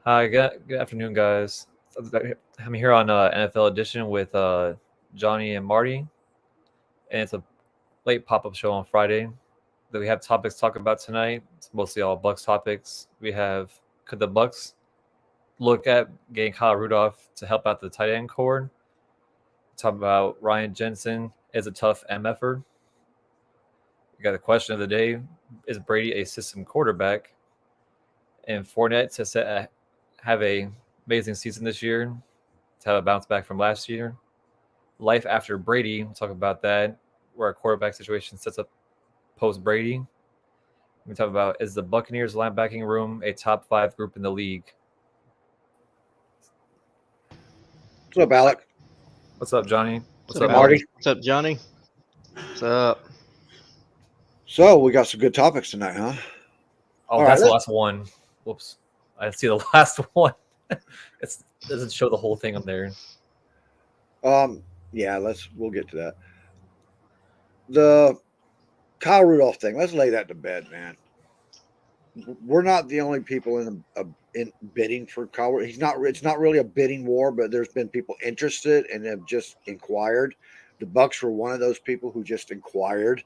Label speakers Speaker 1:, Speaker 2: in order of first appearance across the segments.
Speaker 1: Hi, good afternoon, guys. I'm here on NFL Edition with Johnny and Marty, and it's a late pop-up show on Friday. That we have topics to talk about tonight. It's mostly all Bucks topics. We have could the Bucks look at getting Kyle Rudolph to help out the tight end core? Talk about Ryan Jensen is a tough MFer. We got the question of the day: is Brady a system quarterback? And Fournette have a amazing season this year to have a bounce back from last year. Life after Brady, we'll talk about that, where our quarterback situation sets up post Brady. We talk about is the Buccaneers linebacking room a top five group in the league?
Speaker 2: What's up, Alec?
Speaker 1: What's up, Johnny?
Speaker 2: What's
Speaker 1: What's
Speaker 2: up,
Speaker 1: up,
Speaker 2: Marty?
Speaker 1: Alec?
Speaker 3: What's up, Johnny? What's up?
Speaker 2: So we got some good topics tonight, huh?
Speaker 1: Oh,
Speaker 2: All right,
Speaker 1: that's the last one. Whoops, I see the last one. It doesn't show the whole thing on there.
Speaker 2: um, yeah, we'll get to that. The Kyle Rudolph thing. Let's lay that to bed, man. We're not the only people in bidding for Kyle. He's not. It's not really a bidding war, but there's been people interested and have just inquired. The Bucks were one of those people who just inquired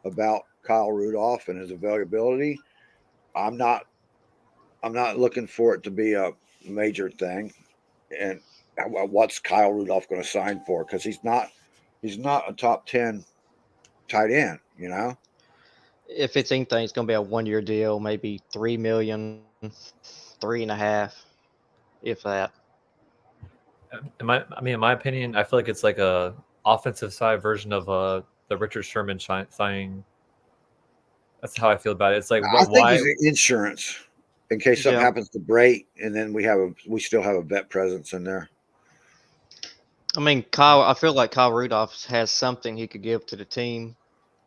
Speaker 2: about Kyle Rudolph and his availability. I'm not. I'm not looking for it to be a major thing. And what's Kyle Rudolph going to sign for? Because he's not a top 10 tight end. You know,
Speaker 3: If it's anything, it's going to be a 1 year deal, maybe 3 million, 3.5, if that.
Speaker 1: In my opinion, I feel like it's like a offensive side version of the Richard Sherman signing. That's how I feel about it. It's like
Speaker 2: I
Speaker 1: what
Speaker 2: think
Speaker 1: why
Speaker 2: he's insurance in case something
Speaker 3: Yeah.
Speaker 2: happens to Brait, and then we still have a vet presence in there.
Speaker 3: I mean, Kyle, I feel like Kyle Rudolph has something he could give to the team.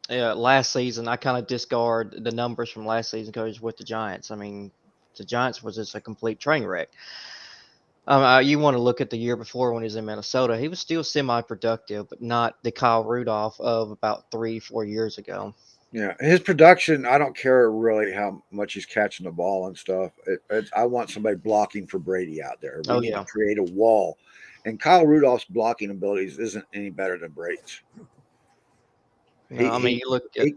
Speaker 3: Last season, I kind of discard the numbers from last season because he's with the Giants. I mean, the Giants was just a complete train wreck. You want to look at the year before when he was in Minnesota. He was still semi-productive, but not the Kyle Rudolph of about 3, 4 years ago.
Speaker 2: Yeah, his production. I don't care really how much he's catching the ball and stuff. I want somebody blocking for Brady out there. We
Speaker 3: Oh
Speaker 2: need to
Speaker 3: yeah.
Speaker 2: create a wall, and Kyle Rudolph's blocking abilities isn't any better than Braid's.
Speaker 3: No,
Speaker 2: He
Speaker 3: I mean
Speaker 2: he
Speaker 3: you look at
Speaker 2: he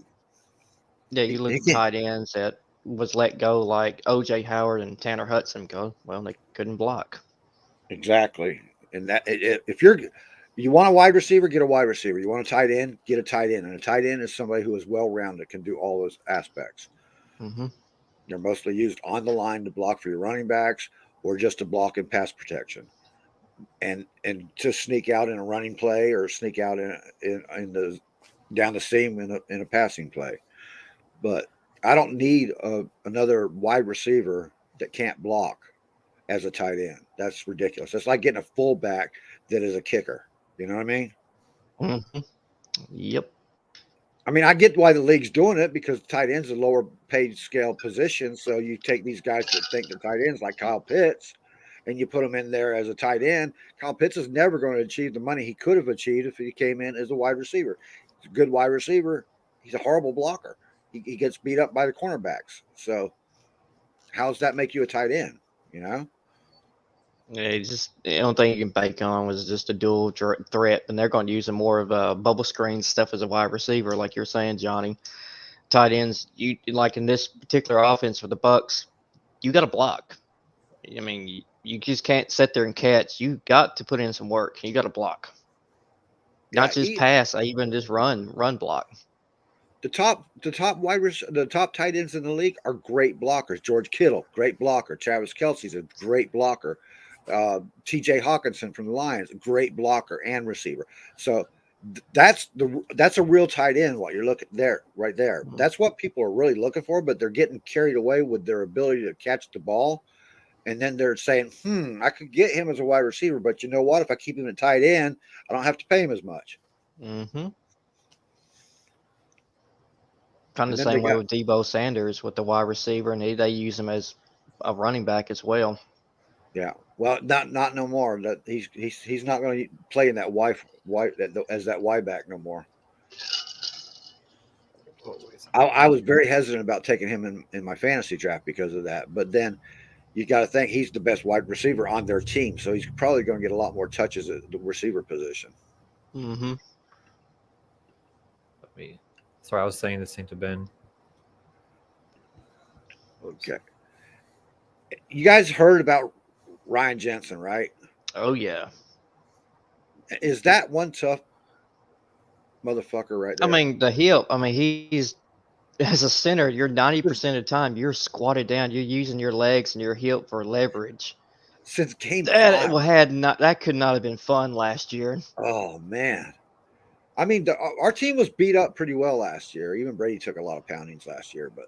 Speaker 3: yeah,
Speaker 2: he,
Speaker 3: you look
Speaker 2: he
Speaker 3: at
Speaker 2: can
Speaker 3: tight ends that was let go like OJ Howard and Tanner Hudson go. Well, they couldn't block.
Speaker 2: exactly. And if you want a wide receiver, get a wide receiver. You want a tight end, get a tight end. And a tight end is somebody who is well rounded, can do all those aspects.
Speaker 3: Hmm.
Speaker 2: They're mostly used on the line to block for your running backs or just to block in pass protection. And to sneak out in a running play or sneak out in the down the seam in a passing play. But I don't need another wide receiver that can't block as a tight end. That's ridiculous. It's like getting a fullback that is a kicker. You know what I mean?
Speaker 3: Hmm. Yep.
Speaker 2: I mean, I get why the league's doing it because tight ends are lower paid scale position. So you take these guys that think they're tight ends like Kyle Pitts and you put him in there as a tight end. Kyle Pitts is never going to achieve the money he could have achieved if he came in as a wide receiver. He's a good wide receiver. He's a horrible blocker. He gets beat up by the cornerbacks. So how does that make you a tight end? You know?
Speaker 3: Yeah, it's just the only thing you can bank on was just a dual threat, and they're going to use him more of bubble screen stuff as a wide receiver, like you're saying, Johnny. Tight ends, you like in this particular offense for the Bucks, you got to block. I mean, you just can't sit there and catch. You got to put in some work. You got to block, not
Speaker 2: Yeah.
Speaker 3: just pass, even just run block.
Speaker 2: The top tight ends in the league are great blockers. George Kittle, great blocker. Travis Kelsey's a great blocker. T.J. Hawkinson from the Lions, great blocker and receiver. So that's a real tight end. What you're looking there, right there.
Speaker 3: Mhm.
Speaker 2: That's what people are really looking for. But they're getting carried away with their ability to catch the ball, and then they're saying, I could get him as a wide receiver, but you know what? If I keep him at tight end, I don't have to pay him as much.
Speaker 3: Mm-hmm. Kind of
Speaker 2: And
Speaker 3: the
Speaker 2: then they
Speaker 3: same way
Speaker 2: got
Speaker 3: with Debo Sanders with the wide receiver, and they use him as a running back as well.
Speaker 2: Yeah. Well, not no more. That he's not going to play in that as that Y back no more. I was very hesitant about taking him in my fantasy draft because of that. But then you got to think he's the best wide receiver on their team, so he's probably going to get a lot more touches at the receiver position.
Speaker 3: Mm-hmm.
Speaker 1: Let me. Sorry, I was saying this thing to Ben.
Speaker 2: Okay. You guys heard about Ryan Jensen, right?
Speaker 3: Oh yeah.
Speaker 2: Is that one tough motherfucker right
Speaker 3: I
Speaker 2: there?
Speaker 3: mean the hip. I mean he's as a center. You're 90% of the time you're squatted down. You're using your legs and your hip for leverage.
Speaker 2: Since game
Speaker 3: That
Speaker 2: 5.
Speaker 3: had not. That could not have been fun last year.
Speaker 2: Oh, man. I mean, our team was beat up pretty well last year. Even Brady took a lot of poundings last year, but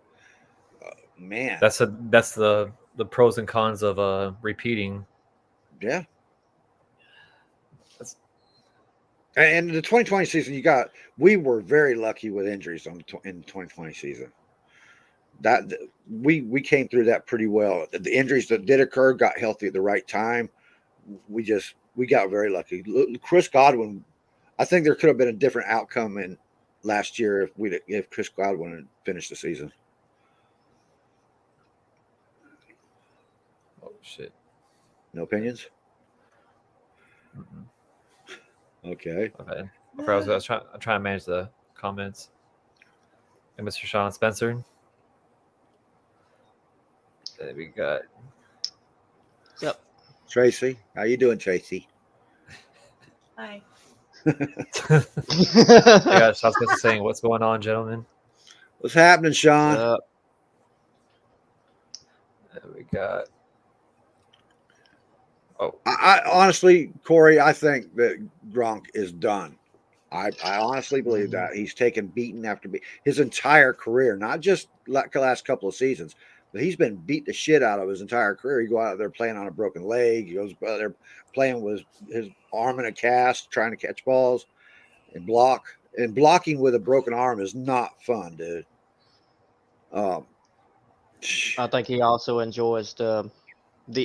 Speaker 2: man.
Speaker 1: That's the pros and cons of repeating.
Speaker 2: Yeah. And the 2020 season, we were very lucky with injuries in the 2020 season. That we came through that pretty well. The injuries that did occur got healthy at the right time. We got very lucky. Chris Godwin, I think there could have been a different outcome in last year if Chris Godwin had finished the season.
Speaker 1: Oh shit.
Speaker 2: No opinions?
Speaker 1: Mm-mm.
Speaker 2: Okay.
Speaker 1: Okay. I was trying. I'm trying to manage the comments. And Mr. Sean Spencer. Then we got
Speaker 3: Yep.
Speaker 2: Tracy, how you doing, Tracy?
Speaker 4: Hi.
Speaker 1: I got Sean Spencer saying, "What's going on, gentlemen?"
Speaker 2: What's happening, Sean?
Speaker 1: Then we got. Oh,
Speaker 2: I honestly, Corey, I think that Gronk is done. I honestly believe that he's taken beating after beat his entire career, not just the last couple of seasons, but he's been beat the shit out of his entire career. He go out there playing on a broken leg. He goes out there playing with his arm in a cast, trying to catch balls and block. And blocking with a broken arm is not fun, dude.
Speaker 3: I think he also enjoys the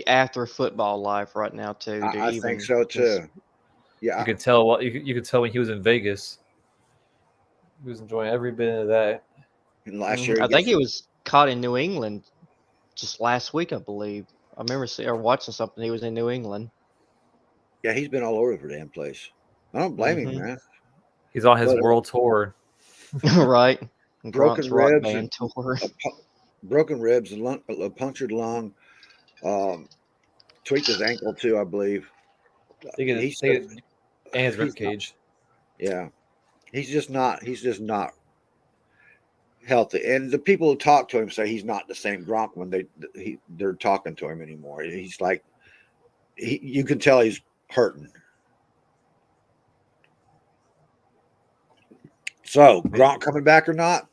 Speaker 3: after football life right now too.
Speaker 2: I think so too. Yeah,
Speaker 1: you could tell what you could tell when he was in Vegas. He was enjoying every bit of that.
Speaker 2: and last year
Speaker 3: I think he was caught in New England just last week, I believe. I remember watching something. He was in New England.
Speaker 2: Yeah, he's been all over the damn place. I don't blame him, man.
Speaker 1: He's on his
Speaker 2: But,
Speaker 1: world tour.
Speaker 3: Right.
Speaker 2: Broken
Speaker 3: Gronk's rock
Speaker 2: ribs
Speaker 3: band tour.
Speaker 2: Broken ribs, a punctured lung, tweaked his ankle too, I believe.
Speaker 1: And his rib cage.
Speaker 2: Yeah, he's just not healthy. And the people who talk to him say he's not the same Gronk when they're talking to him anymore. He's like, you can tell he's hurting. So Gronk coming back or not?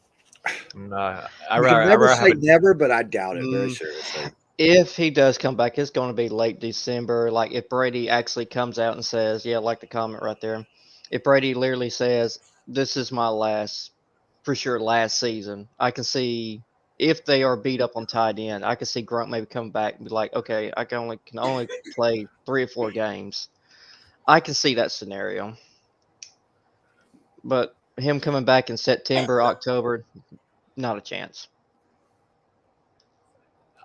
Speaker 1: Nah,
Speaker 2: I never say never, but I doubt it very seriously.
Speaker 3: If he does come back, it's going to be late December. Like if Brady actually comes out and says, yeah, like the comment right there. If Brady literally says, this is my last season, I can see if they are beat up on tight end, I can see Gronk maybe come back and be like, okay, I can only play 3 or 4 games. I can see that scenario. But him coming back in September, October, not a chance.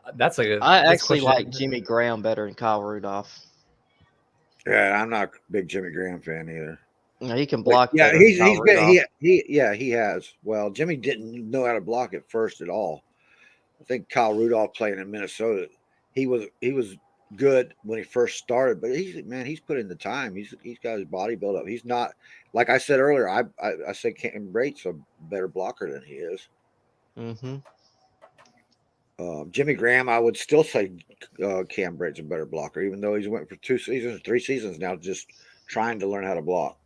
Speaker 3: I actually like Jimmy Graham better than Kyle Rudolph.
Speaker 2: Yeah, I'm not a big Jimmy Graham fan either.
Speaker 3: No, he can block.
Speaker 2: Yeah, he has. Well, Jimmy didn't know how to block at first at all. I think Kyle Rudolph playing in Minnesota, he was good when he first started, but he's put in the time. He's got his body built up. He's not, like I said earlier. I said Cam Brate's a better blocker than he is.
Speaker 3: Mm-hmm.
Speaker 2: Jimmy Graham, I would still say Cam Brate's a better blocker, even though he's went for 2 seasons, 3 seasons now, just trying to learn how to block.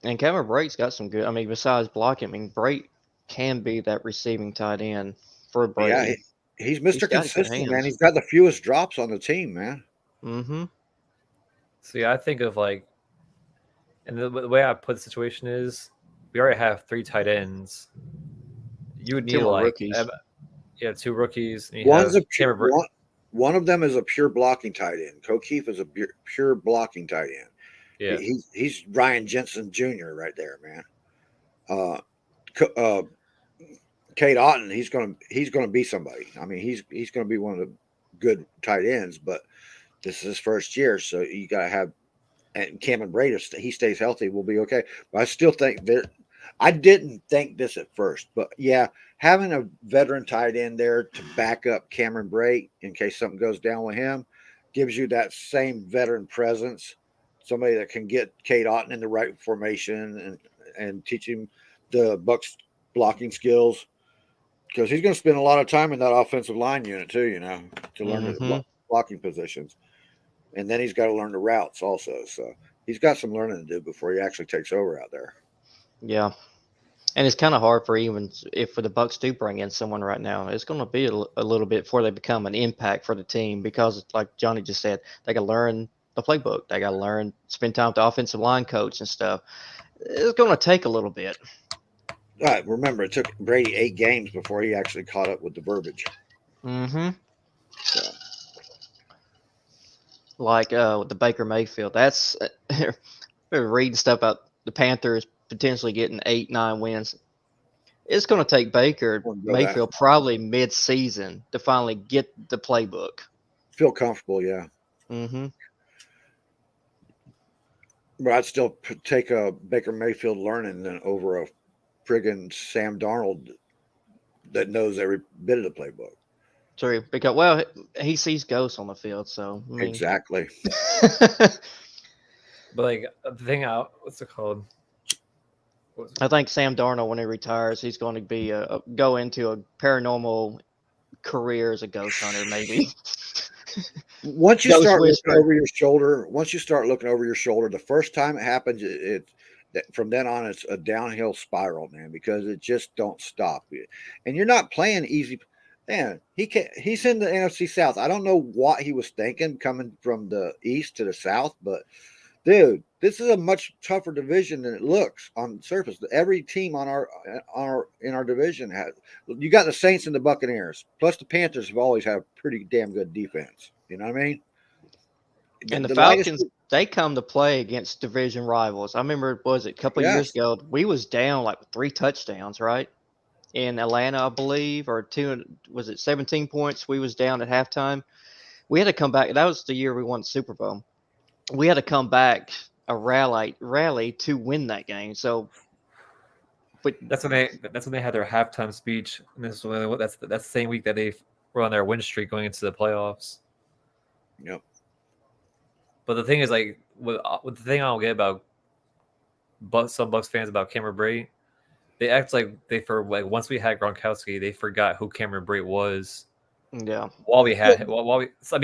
Speaker 3: And Cameron Brate's got some good. I mean, besides blocking, Brate can be that receiving tight end for Brady.
Speaker 2: Yeah, he's Mr. Consistent, man. He's got the fewest drops on the team, man.
Speaker 3: Mm-hmm.
Speaker 1: See, I think of and the way I put the situation is, we already have 3 tight ends. You would need
Speaker 3: 2 rookies.
Speaker 1: 2 rookies.
Speaker 2: One of them is a pure blocking tight end. O'Keefe is a pure blocking tight end.
Speaker 1: Yeah,
Speaker 2: he's Ryan Jensen Jr. right there, man. Kate Otten, he's gonna be somebody. I mean, he's gonna be one of the good tight ends, but this is his first year, so you gotta have. And Cameron Brate, if he stays healthy, will be okay. But I still think that I didn't think this at first, but yeah, having a veteran tight end there to back up Cameron Brate in case something goes down with him gives you that same veteran presence. Somebody that can get Kate Otten in the right formation and teach him the Bucks blocking skills because he's going to spend a lot of time in that offensive line unit too. To learn the blocking positions. And then he's got to learn the routes also. So he's got some learning to do before he actually takes over out there.
Speaker 3: Yeah. And it's kind of hard for the Bucks do bring in someone right now. It's going to be a little bit before they become an impact for the team because, like Johnny just said, they got to learn the playbook. They got to spend time with the offensive line coach and stuff. It's going to take a little bit.
Speaker 2: Right. Remember, it took Brady 8 games before he actually caught up with the verbiage.
Speaker 3: Mm-hmm.
Speaker 2: So.
Speaker 3: Like with the Baker Mayfield. That's we're reading stuff about the Panthers potentially getting 8-9 wins. It's going to take Baker Mayfield probably mid-season to finally get the playbook.
Speaker 2: Feel comfortable, yeah.
Speaker 3: Mm-hmm.
Speaker 2: But I'd still take a Baker Mayfield learning than over a friggin' Sam Darnold that knows every bit of the playbook.
Speaker 3: True, because he sees ghosts on the field, so I mean.
Speaker 2: Exactly.
Speaker 1: But like the thing out, what's it called?
Speaker 3: I think Sam Darnold, when he retires, he's going to be go into a paranormal career as a ghost hunter, maybe.
Speaker 2: Once you start looking over your shoulder, the first time it happens, from then on it's a downhill spiral, man, because it just don't stop. And you're not playing easy. Man, he's in the NFC South. I don't know what he was thinking coming from the East to the South, but dude, this is a much tougher division than it looks on the surface. Every team in our division has. You got the Saints and the Buccaneers, plus the Panthers have always had pretty damn good defense. You know what I mean?
Speaker 3: And the Falcons, they come to play against division rivals. I remember, a couple of years ago, we was down like 3 touchdowns, right? In Atlanta, I believe, or 17 points? We was down at halftime. We had to come back. That was the year we won the Super Bowl. We had to come back a rally to win that game. So, but
Speaker 1: that's when they had their halftime speech. And that's the same week that they were on their win streak going into the playoffs.
Speaker 2: Yep.
Speaker 1: But the thing is, like, with the thing I don't get about some Bucks fans about Cameron Brate, they act like once we had Gronkowski, they forgot who Cameron Brate was.
Speaker 3: Yeah.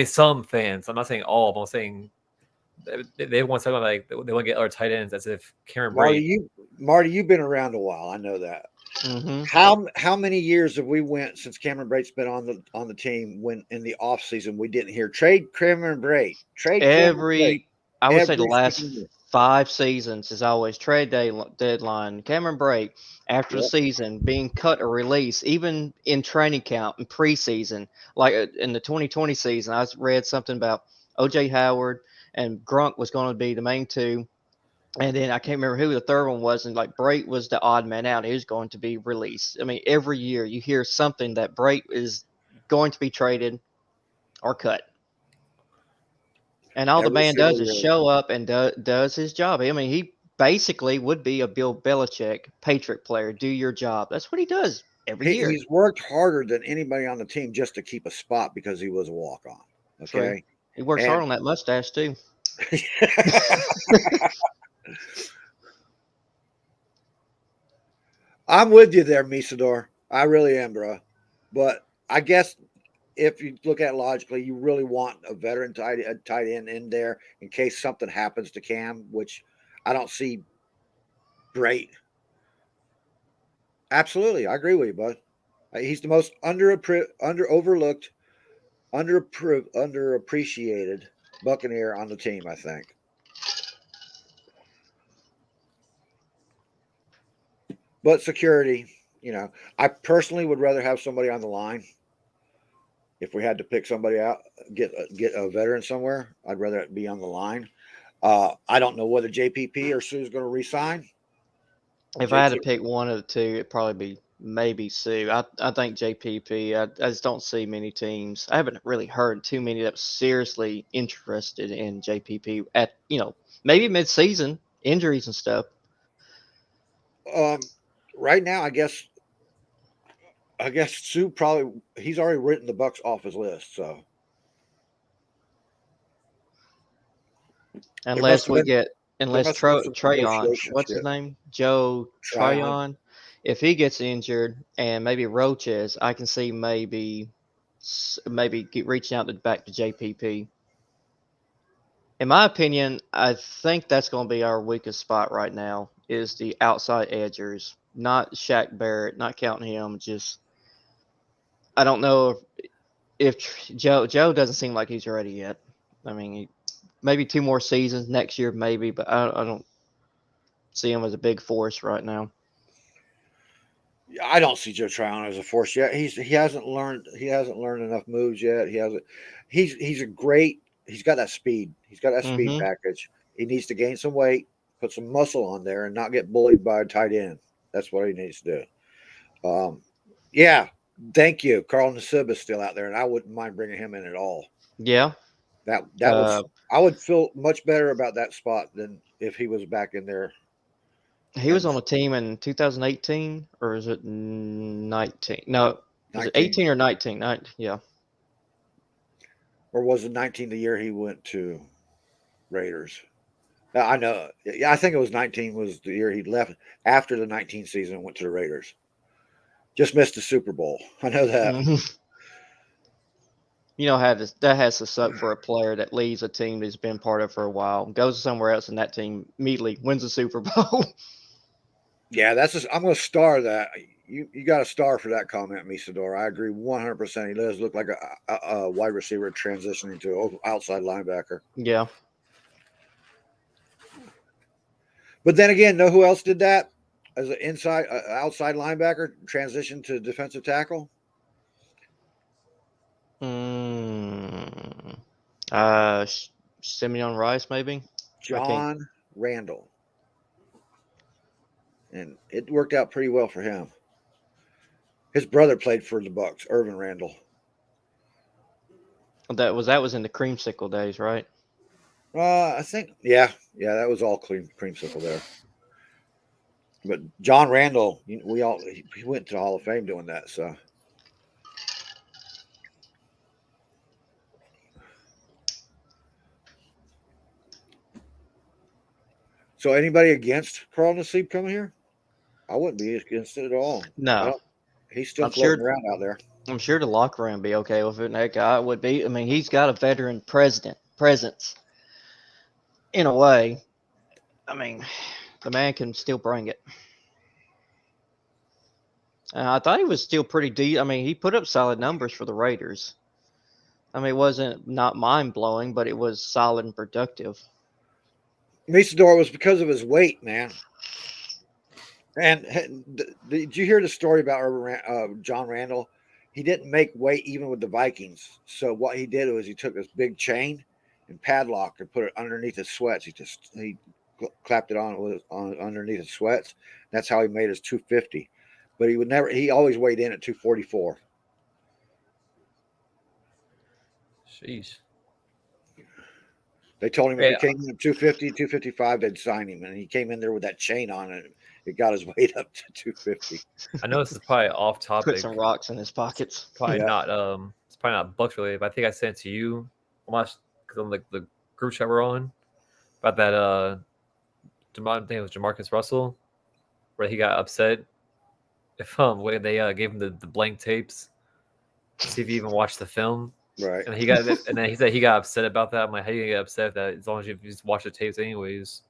Speaker 1: Some fans. I'm not saying all, but I'm saying they want someone like they want to get other tight ends as if Cameron Brate.
Speaker 2: Marty, you've been around a while. I know that.
Speaker 3: Mm-hmm.
Speaker 2: How many years have we went since Cameron Brate's been on the team when in the off season we didn't hear trade Cameron Brate?
Speaker 3: I would say the last 5 seasons is always trade deadline. Cameron Brate after the season being cut or released, even in training camp and preseason, like in the 2020 season, I read something about OJ Howard and Gronk was going to be the main 2. And then I can't remember who the third one was. And like Brate was the odd man out. He was going to be released. I mean, every year you hear something that Brate is going to be traded or cut. And all the man does is show up and does his job. I mean, he basically would be a Bill Belichick Patriot player. Do your job. That's what he does every year.
Speaker 2: He's worked harder than anybody on the team just to keep a spot because he was a walk-on. Okay.
Speaker 3: True. He works hard on that mustache too.
Speaker 2: I'm with you there, Misador. I really am, bro. But I guess if you look at it logically, you really want a veteran tight end in there in case something happens to Cam, which I don't see. Great. Absolutely. I agree with you, bud. He's the most overlooked, underappreciated Buccaneer on the team, I think. But security, I personally would rather have somebody on the line. If we had to pick somebody out, get a veteran somewhere, I'd rather it be on the line. I don't know whether JPP or Sue's going to resign.
Speaker 3: If I had to pick one of the two, it'd probably be maybe Sue. I think JPP. I just don't see many teams. I haven't really heard too many that seriously interested in JPP at maybe mid-season injuries and stuff.
Speaker 2: Right now, I guess Sue probably he's already written the Bucks off his list. So
Speaker 3: Unless we get
Speaker 2: must have been some
Speaker 3: Trayon,
Speaker 2: negotiation
Speaker 3: what's his
Speaker 2: shit.
Speaker 3: name? Joe Tryon. If he gets injured and maybe Roaches, I can see maybe reaching out back to JPP. In my opinion, I think that's going to be our weakest spot right now is the outside edgers, not Shaq Barrett, not counting him. Just I don't know if Joe doesn't seem like he's ready yet. I mean, maybe 2 more seasons next year, maybe, but I don't see him as a big force right now.
Speaker 2: I don't see Joe Tryon as a force yet. He hasn't learned enough moves yet. He's got that speed. He's got that speed package. He needs to gain some weight, put some muscle on there, and not get bullied by a tight end. That's what he needs to do. Yeah, thank you. Carl Nassib is still out there, and I wouldn't mind bringing him in at all.
Speaker 3: Yeah.
Speaker 2: That was I would feel much better about that spot than if he was back in there.
Speaker 3: He was on a team in 2018, or is it 19? No, was it 18 or 19? Yeah.
Speaker 2: Or was it 19 the year he went to Raiders? I know. Yeah, I think it was 19 was the year he left after the 19 season and went to the Raiders. Just missed the Super Bowl. I know that.
Speaker 3: You know how that has to suck for a player that leaves a team that's been part of for a while, goes somewhere else, and that team immediately wins the Super Bowl.
Speaker 2: Yeah, I'm going to star that. You got a star for that comment, Misador. I agree 100%. He does look like a wide receiver transitioning to an outside linebacker.
Speaker 3: Yeah.
Speaker 2: But then again, know who else did that as an outside linebacker transition to defensive tackle?
Speaker 3: Simeon Rice, maybe?
Speaker 2: John Randall. And it worked out pretty well for him. His brother played for the Bucks, Irvin Randall.
Speaker 3: That was in the creamsicle days, right?
Speaker 2: I think, yeah, that was all creamsicle there. But John Randall, he went to the Hall of Fame doing that. So anybody against Carl Nassib coming here? I wouldn't be against it at all.
Speaker 3: No.
Speaker 2: He's still floating around out there.
Speaker 3: I'm sure the locker room would be okay with it. That guy would be. I mean, he's got a veteran presence in a way. I mean, the man can still bring it. I thought he was still pretty deep. I mean, he put up solid numbers for the Raiders. I mean, it wasn't not mind-blowing, but it was solid and productive.
Speaker 2: Misador was because of his weight, man. And did you hear the story about John Randall? He didn't make weight even with the Vikings. So what he did was he took this big chain and padlock and put it underneath his sweats. He clapped it on underneath his sweats. That's how he made his 250. But he always weighed in at 244.
Speaker 1: Jeez.
Speaker 2: They told him if he came in at 250, 255, they'd sign him. And he came in there with that chain on it. It got his weight up to 250.
Speaker 1: I know this is probably off topic.
Speaker 3: Put some rocks in his pockets.
Speaker 1: Probably not. It's probably not Bucks related, but I think I sent it to you because on the group chat we're on about that. I think it was Jamarcus Russell, where he got upset when they gave him the blank tapes to see if he even watched the film.
Speaker 2: Right.
Speaker 1: And and then he said he got upset about that. I'm like, how do you get upset with that? As long as you just watch the tapes anyways.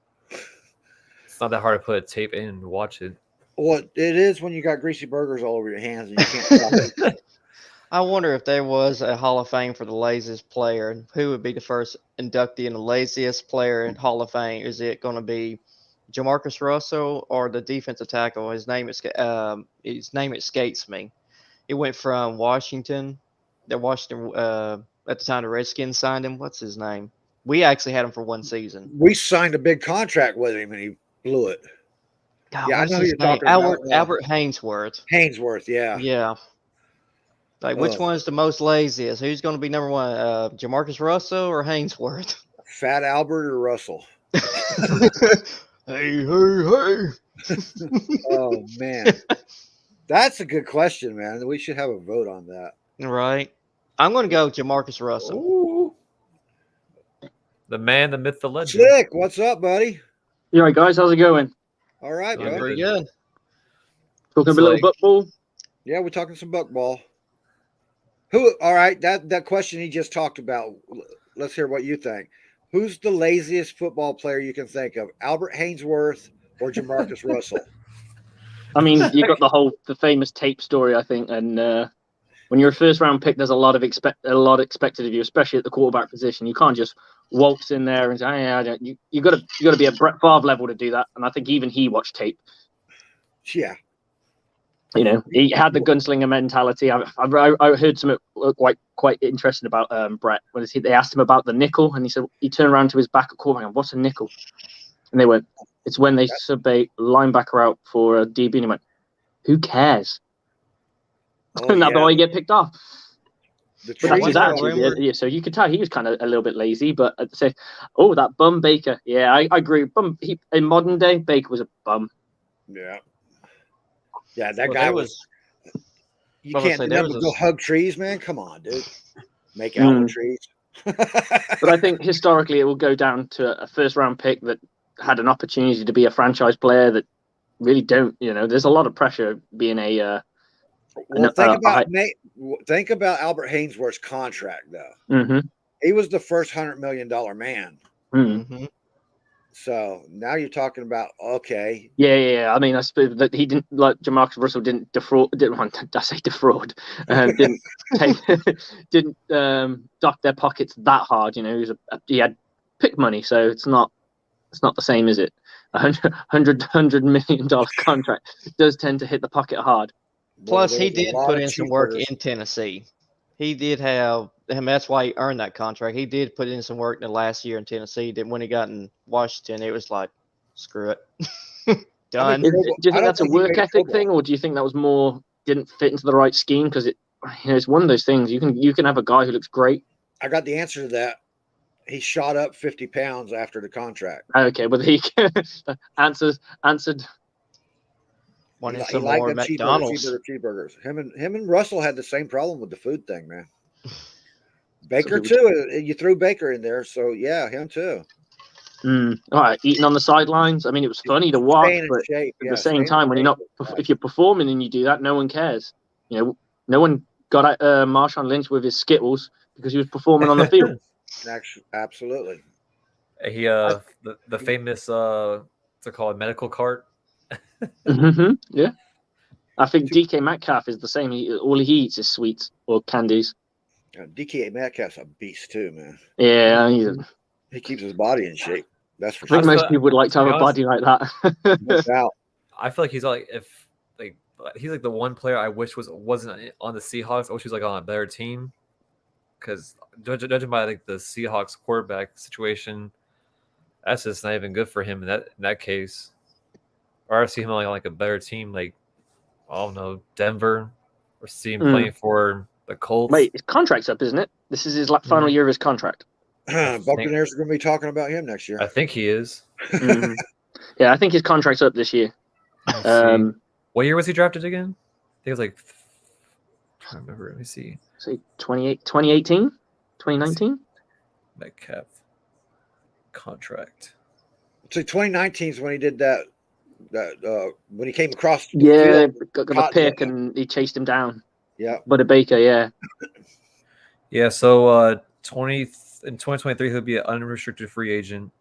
Speaker 1: It's not that hard to put a tape in and watch it.
Speaker 2: Well, it is when you got greasy burgers all over your hands and you can't stop it.
Speaker 3: I wonder if there was a Hall of Fame for the laziest player, and who would be the first inductee in the laziest player in Hall of Fame? Is it going to be Jamarcus Russell or the defensive tackle? His name escapes me. It went from Washington. At the time the Redskins signed him. What's his name? We actually had him for one season.
Speaker 2: We signed a big contract with him and he blew it.
Speaker 3: God,
Speaker 2: Yeah, I
Speaker 3: what's
Speaker 2: know who
Speaker 3: his
Speaker 2: you're
Speaker 3: name?
Speaker 2: talking about.
Speaker 3: Albert Hainsworth.
Speaker 2: Hainsworth, yeah.
Speaker 3: Yeah. Like, which
Speaker 2: Oh.
Speaker 3: one's the most laziest? Who's going to be number one? Jamarcus Russell or Hainsworth?
Speaker 2: Fat Albert or Russell?
Speaker 3: Hey, hey.
Speaker 2: Oh man, that's a good question, man. We should have a vote on that.
Speaker 3: Right. I'm going to go Jamarcus Russell.
Speaker 1: Ooh. The man, the myth, the legend.
Speaker 2: Slick, what's up, buddy?
Speaker 5: You all right, guys? How's it going?
Speaker 2: All right,
Speaker 1: Yeah,
Speaker 2: bro.
Speaker 3: Pretty good.
Speaker 5: Talking
Speaker 1: It's
Speaker 5: a little
Speaker 1: like-
Speaker 5: football.
Speaker 2: Yeah, we're talking some buckball. Who? All right, that question he just talked about. Let's hear what you think. Who's the laziest football player you can think of? Albert Hainsworth or Jamarcus Russell?
Speaker 5: I mean, you got the famous tape story, I think, and when you're a first round pick, there's a lot expected of you, especially at the quarterback position. You can't just waltz in there and say, you got to be at Brett Favre level to do that. And I think even he watched tape.
Speaker 2: Yeah,
Speaker 5: You know, he had the gunslinger mentality. I heard something quite interesting about Brett when they asked him about the nickel, and he turned around to his back at quarterback and, what's a nickel? And they went, it's when they sub a linebacker out for a DB, and he went, who cares?
Speaker 2: oh,
Speaker 5: And that's
Speaker 2: yeah.
Speaker 5: why you get picked off.
Speaker 2: The
Speaker 5: But that's his
Speaker 3: Trey
Speaker 5: attitude.
Speaker 3: Lance.
Speaker 5: Yeah, so you could tell he was kind of a little bit lazy, but at the same, oh, that bum Baker. Yeah, I agree. In modern day, Baker was a bum.
Speaker 2: Yeah, that
Speaker 3: Well,
Speaker 2: guy
Speaker 3: there
Speaker 2: was. You
Speaker 3: I was
Speaker 2: can't
Speaker 3: gonna say,
Speaker 2: do
Speaker 3: there
Speaker 2: nothing
Speaker 3: was
Speaker 2: but
Speaker 3: a-
Speaker 2: go hug trees, man. Come on, dude. Make out with trees.
Speaker 5: But I think historically it will go down to a first round pick that had an opportunity to be a franchise player that really don't. You know, there's a lot of pressure being a.
Speaker 2: Well,
Speaker 5: I-
Speaker 2: think about Albert Hainsworth's contract, though.
Speaker 5: Mhm.
Speaker 2: He was the first $100 million man.
Speaker 5: Mm.
Speaker 3: Mhm.
Speaker 2: So now you're talking about
Speaker 5: Yeah. I mean, I suppose that he didn't, like Jamarcus Russell didn't defraud. I say defraud. Didn't take, didn't dock their pockets that hard. You know, he had pick money, so it's not the same, is it? $100 million contract does tend to hit the pocket hard.
Speaker 3: Plus,
Speaker 2: there
Speaker 3: he
Speaker 2: was a
Speaker 3: did
Speaker 2: lot
Speaker 3: put
Speaker 2: of
Speaker 3: in some work
Speaker 2: cheeseburgers.
Speaker 3: in Tennessee. He did have, and that's why he earned that contract. He did put in some work in the last year in Tennessee. That when he got in Washington, it was like, screw it, done.
Speaker 2: mean,
Speaker 5: Do you
Speaker 2: I
Speaker 5: think
Speaker 2: don't
Speaker 5: that's a
Speaker 2: think he
Speaker 5: work
Speaker 2: made
Speaker 5: ethic
Speaker 2: football.
Speaker 5: thing, or do you think that was more didn't fit into the right scheme? Because it's one of those things. You can have a guy who looks great.
Speaker 2: I got the answer to that. He shot up 50 pounds after the contract.
Speaker 5: Okay, but he answered.
Speaker 3: Wanted
Speaker 2: He
Speaker 3: some
Speaker 2: liked
Speaker 3: more
Speaker 2: them
Speaker 3: McDonald's.
Speaker 2: cheeseburgers. Him and Russell had the same problem with the food thing, man. Baker
Speaker 5: people-
Speaker 2: too. You threw Baker in there, so yeah, him too.
Speaker 5: All right, eating on the sidelines. I mean, it was funny to watch,
Speaker 2: Staying in
Speaker 5: but
Speaker 2: shape.
Speaker 5: at
Speaker 2: Yeah,
Speaker 5: the
Speaker 2: staying
Speaker 5: same
Speaker 2: in
Speaker 5: time, when you're not,
Speaker 2: shape.
Speaker 5: if you're performing and you do that, no one cares. You know, no one got at Marshawn Lynch with his Skittles because he was performing on the field.
Speaker 2: Actually, absolutely.
Speaker 1: He the famous what's it called, medical cart.
Speaker 5: Yeah, I think DK Metcalf is the same. All he eats is sweets or candies.
Speaker 2: DK Metcalf's a beast too, man.
Speaker 5: Yeah,
Speaker 2: He keeps his body in shape. That's for
Speaker 5: I think
Speaker 2: sure.
Speaker 5: most people would like to have a body like that.
Speaker 2: No doubt.
Speaker 1: I feel like he's like he's like the one player I wish wasn't on the Seahawks. I wish he was like on a better team. Because judging by like the Seahawks quarterback situation, that's just not even good for him in that case. Or I see him on like a better team, like I don't know, Denver, or see him playing for the Colts.
Speaker 5: Wait, his contract's up, isn't it? This is his final year of his contract.
Speaker 2: Buccaneers are going to be talking about him next year.
Speaker 1: I think he is.
Speaker 5: Mhm. Yeah, I think his contract's up this year.
Speaker 1: Let me see. What year was he drafted again? I think it was like I can't remember. Let me see.
Speaker 5: Say 2018, 2019.
Speaker 1: Metcalf contract.
Speaker 2: So 2019 is when he did that when he came across. The
Speaker 5: Yeah,
Speaker 2: field.
Speaker 5: got the
Speaker 2: Caught
Speaker 5: pick
Speaker 2: him.
Speaker 5: and he chased him down.
Speaker 2: Yeah.
Speaker 5: Butter Baker, yeah.
Speaker 1: Yeah, so in 2023 he'll be an unrestricted free agent.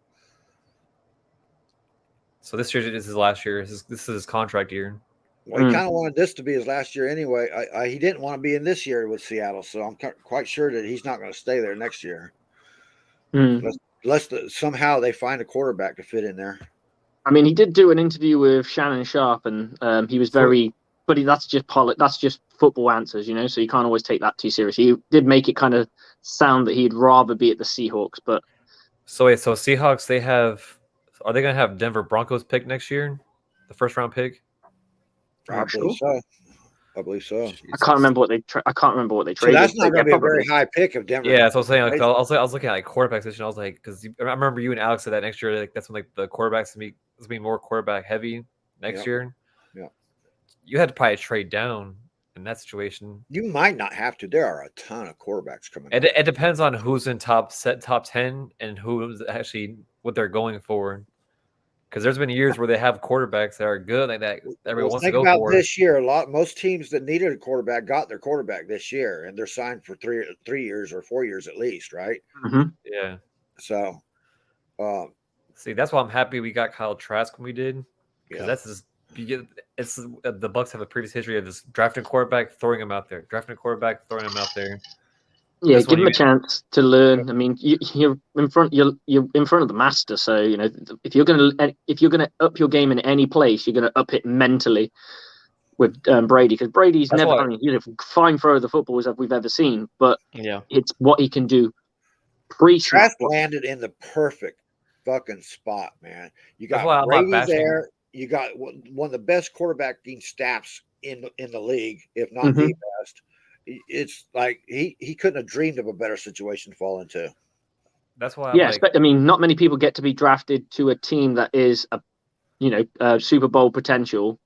Speaker 1: So this year is his last year. This is his contract year.
Speaker 2: Well, he kind of wanted this to be his last year anyway. He didn't want to be in this year with Seattle, so I'm quite sure that he's not going to stay there next year. Unless somehow they find a quarterback to fit in there.
Speaker 5: I mean, he did do an interview with Shannon Sharp, and he was very, but that's just football answers, you know. So you can't always take that too seriously. He did make it kind of sound that he'd rather be at the Seahawks, but
Speaker 1: So wait, so Seahawks are they gonna have Denver Broncos pick next year? the first round pick.
Speaker 2: I believe so. I believe so.
Speaker 5: I can't remember what they. I can't remember what they
Speaker 2: So
Speaker 5: traded.
Speaker 2: that's not
Speaker 5: but
Speaker 2: going to
Speaker 5: yeah,
Speaker 2: be a very
Speaker 5: probably.
Speaker 2: high pick of Denver.
Speaker 1: Yeah, that's what I was saying. Like, I was looking at like quarterback position. I was like, because I remember you and Alex said that next year, like that's when like the quarterbacks gonna be more quarterback heavy next
Speaker 2: Yep.
Speaker 1: year.
Speaker 2: Yeah.
Speaker 1: You had to probably trade down in that situation.
Speaker 2: You might not have to. There are a ton of quarterbacks coming.
Speaker 1: It depends on who's in top 10 and who's actually what they're going for. Because there's been years where they have quarterbacks that are good, like that everyone wants to
Speaker 2: think
Speaker 1: go
Speaker 2: about
Speaker 1: for.
Speaker 2: this year. Most teams that needed a quarterback got their quarterback this year, and they're signed for 3 years or 4 years at least, right?
Speaker 5: Mhm.
Speaker 1: Yeah.
Speaker 2: So,
Speaker 1: See, that's why I'm happy we got Kyle Trask when we did. Because
Speaker 2: yeah.
Speaker 1: that's just it's the Bucks have a previous history of just drafting quarterback, throwing him out there, drafting quarterback, throwing him out there.
Speaker 5: Yeah,
Speaker 1: This
Speaker 5: give
Speaker 1: one
Speaker 5: them a chance to learn. I mean, you're in front. You're in front of the master. So you know if you're gonna up your game in any place, you're gonna up it mentally with Brady, because Brady's
Speaker 1: That's
Speaker 5: never.
Speaker 1: why-
Speaker 5: I mean, he's a fine thrower of the football as we've ever seen, but
Speaker 3: Yeah.
Speaker 5: it's what he can do pre-snap.
Speaker 2: Trask landed in the perfect fucking spot, man. You
Speaker 1: That's
Speaker 2: got
Speaker 1: why I'm not
Speaker 2: Brady
Speaker 1: bashing-
Speaker 2: there. You got one of the best quarterbacking staffs in the league, if not
Speaker 5: Mhm.
Speaker 2: the best. It's like he couldn't have dreamed of a better situation to fall into.
Speaker 1: That's why I'm
Speaker 5: Yeah,
Speaker 1: like,
Speaker 5: I mean, not many people get to be drafted to a team that is a Super Bowl potential,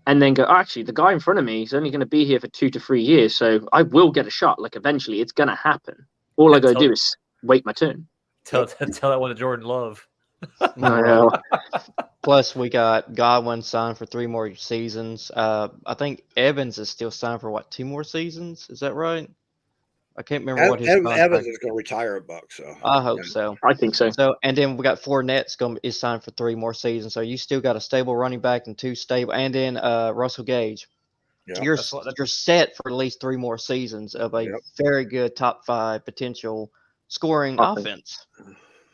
Speaker 5: and then go, oh, actually, the guy in front of me is only going to be here for 2 to 3 years, so I will get a shot. Like eventually, it's going to happen. All I got to do is wait my turn.
Speaker 1: tell that one to Jordan Love.
Speaker 5: No.
Speaker 3: Plus, we got Godwin signed for 3 more seasons. I think Evans is still signed for 2 more seasons? Is that right? I can't remember what his contract.
Speaker 2: Evans is going to retire at Buck, so
Speaker 3: I hope
Speaker 2: yeah.
Speaker 3: so.
Speaker 5: I think so.
Speaker 3: So, and then we got Fournette's is signed for 3 more seasons. So you still got a stable running back and 2 stable, and then Russell Gage.
Speaker 2: Yeah.
Speaker 3: You're
Speaker 1: That's
Speaker 3: you're set for at least 3 more seasons of a
Speaker 2: Yep.
Speaker 3: very good top 5 potential scoring offense.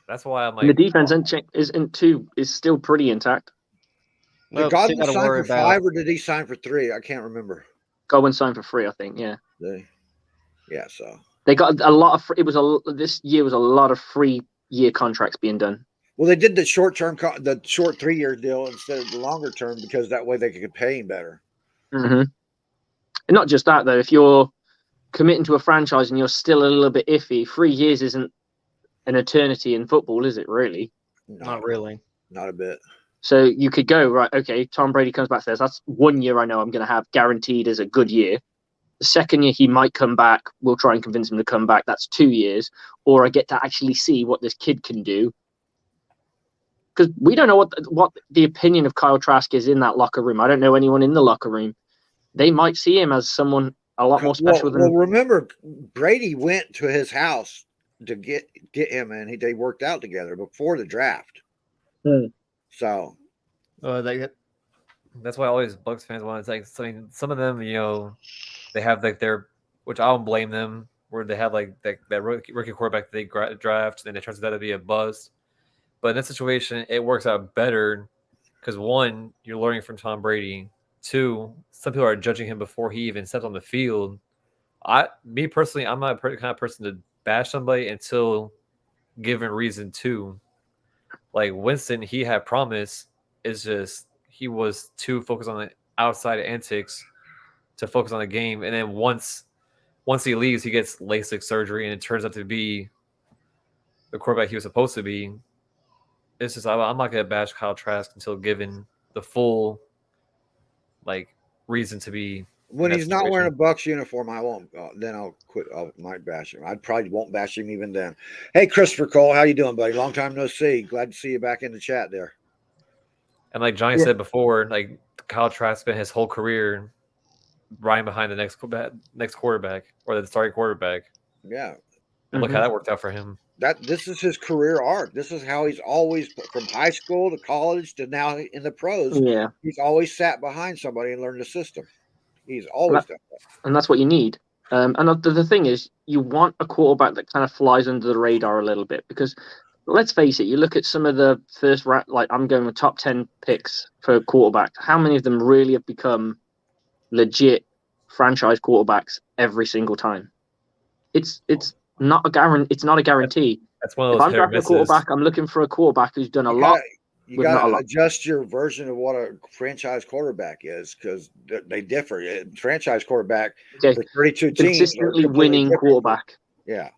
Speaker 1: That's why I'm
Speaker 5: And the
Speaker 1: like,
Speaker 5: defense is still pretty intact.
Speaker 3: Well,
Speaker 2: Did Godwin
Speaker 3: still got to
Speaker 2: sign
Speaker 3: worry
Speaker 2: for
Speaker 3: about.
Speaker 2: 5 or did he sign for 3? I can't remember.
Speaker 5: Godwin signed for free, I think. Yeah,
Speaker 2: Yeah, so
Speaker 5: they got a lot of. This year was a lot of free year contracts being done.
Speaker 2: well, they did the short 3-year deal instead of the longer term because that way they could pay him better.
Speaker 5: Mm-hmm. And not just that though. If you're committing to a franchise and you're still a little bit iffy, 3 years isn't an eternity in football, is it really?
Speaker 3: Not really.
Speaker 2: Not a bit.
Speaker 5: So you could go, right, okay, Tom Brady comes back, says, that's 1 year I know I'm going to have guaranteed as a good year. The second year he might come back, we'll try and convince him to come back. That's 2 years. Or I get to actually see what this kid can do. Because we don't know what the opinion of Kyle Trask is in that locker room. I don't know anyone in the locker room. They might see him as someone a lot more special
Speaker 2: Well,
Speaker 5: than...
Speaker 2: remember, Brady went to his house to get him, and they worked out together before the draft. So
Speaker 1: that's why always Bucks fans want to like. I mean, some of them, they have like their, which I don't blame them, where they have like that rookie quarterback that they draft, and it turns out to be a bust. But in this situation, it works out better because 1, you're learning from Tom Brady. 2, some people are judging him before he even steps on the field. Me personally, I'm not the kind of person to bash somebody until given reason to. Like Winston, he had promise. It's just he was too focused on the outside antics to focus on the game. And then once he leaves, he gets LASIK surgery, and it turns out to be the quarterback he was supposed to be. It's just I'm not gonna bash Kyle Trask until given the full reason to be.
Speaker 2: when
Speaker 1: in that
Speaker 2: he's not wearing a
Speaker 1: situation.
Speaker 2: Bucks uniform, I won't. Then I'll quit. I might bash him. I probably won't bash him even then. Hey, Christopher Cole, how you doing, buddy? Long time no see. Glad to see you back in the chat there.
Speaker 1: And like Johnny said before, like Kyle Trask spent his whole career riding behind the next quarterback or the starting quarterback.
Speaker 2: Yeah,
Speaker 1: And look how that worked out for him.
Speaker 2: this is his career arc. This is how he's always, from high school to college to now in the pros.
Speaker 5: Yeah,
Speaker 2: He's always sat behind somebody and learned the system. He's always done that.
Speaker 5: and that's what you need. And the thing is, you want a quarterback that kind of flies under the radar a little bit, because let's face it, you look at some of the first round, like I'm going with top 10 picks for quarterback. How many of them really have become legit franchise quarterbacks every single time? It's not a guarantee. It's not a guarantee.
Speaker 1: That's one of
Speaker 5: If
Speaker 1: those
Speaker 5: I'm
Speaker 1: hit or
Speaker 5: drafting a
Speaker 1: misses.
Speaker 5: quarterback, I'm looking for a quarterback who's done a lot.
Speaker 2: you
Speaker 5: With not
Speaker 2: got
Speaker 5: a
Speaker 2: to
Speaker 5: lot.
Speaker 2: adjust your version of what a franchise quarterback is because they differ. Franchise quarterback
Speaker 5: Okay.
Speaker 2: for 32 teams are
Speaker 5: Consistently
Speaker 2: completely
Speaker 5: winning
Speaker 2: different.
Speaker 5: quarterback.
Speaker 2: Yeah,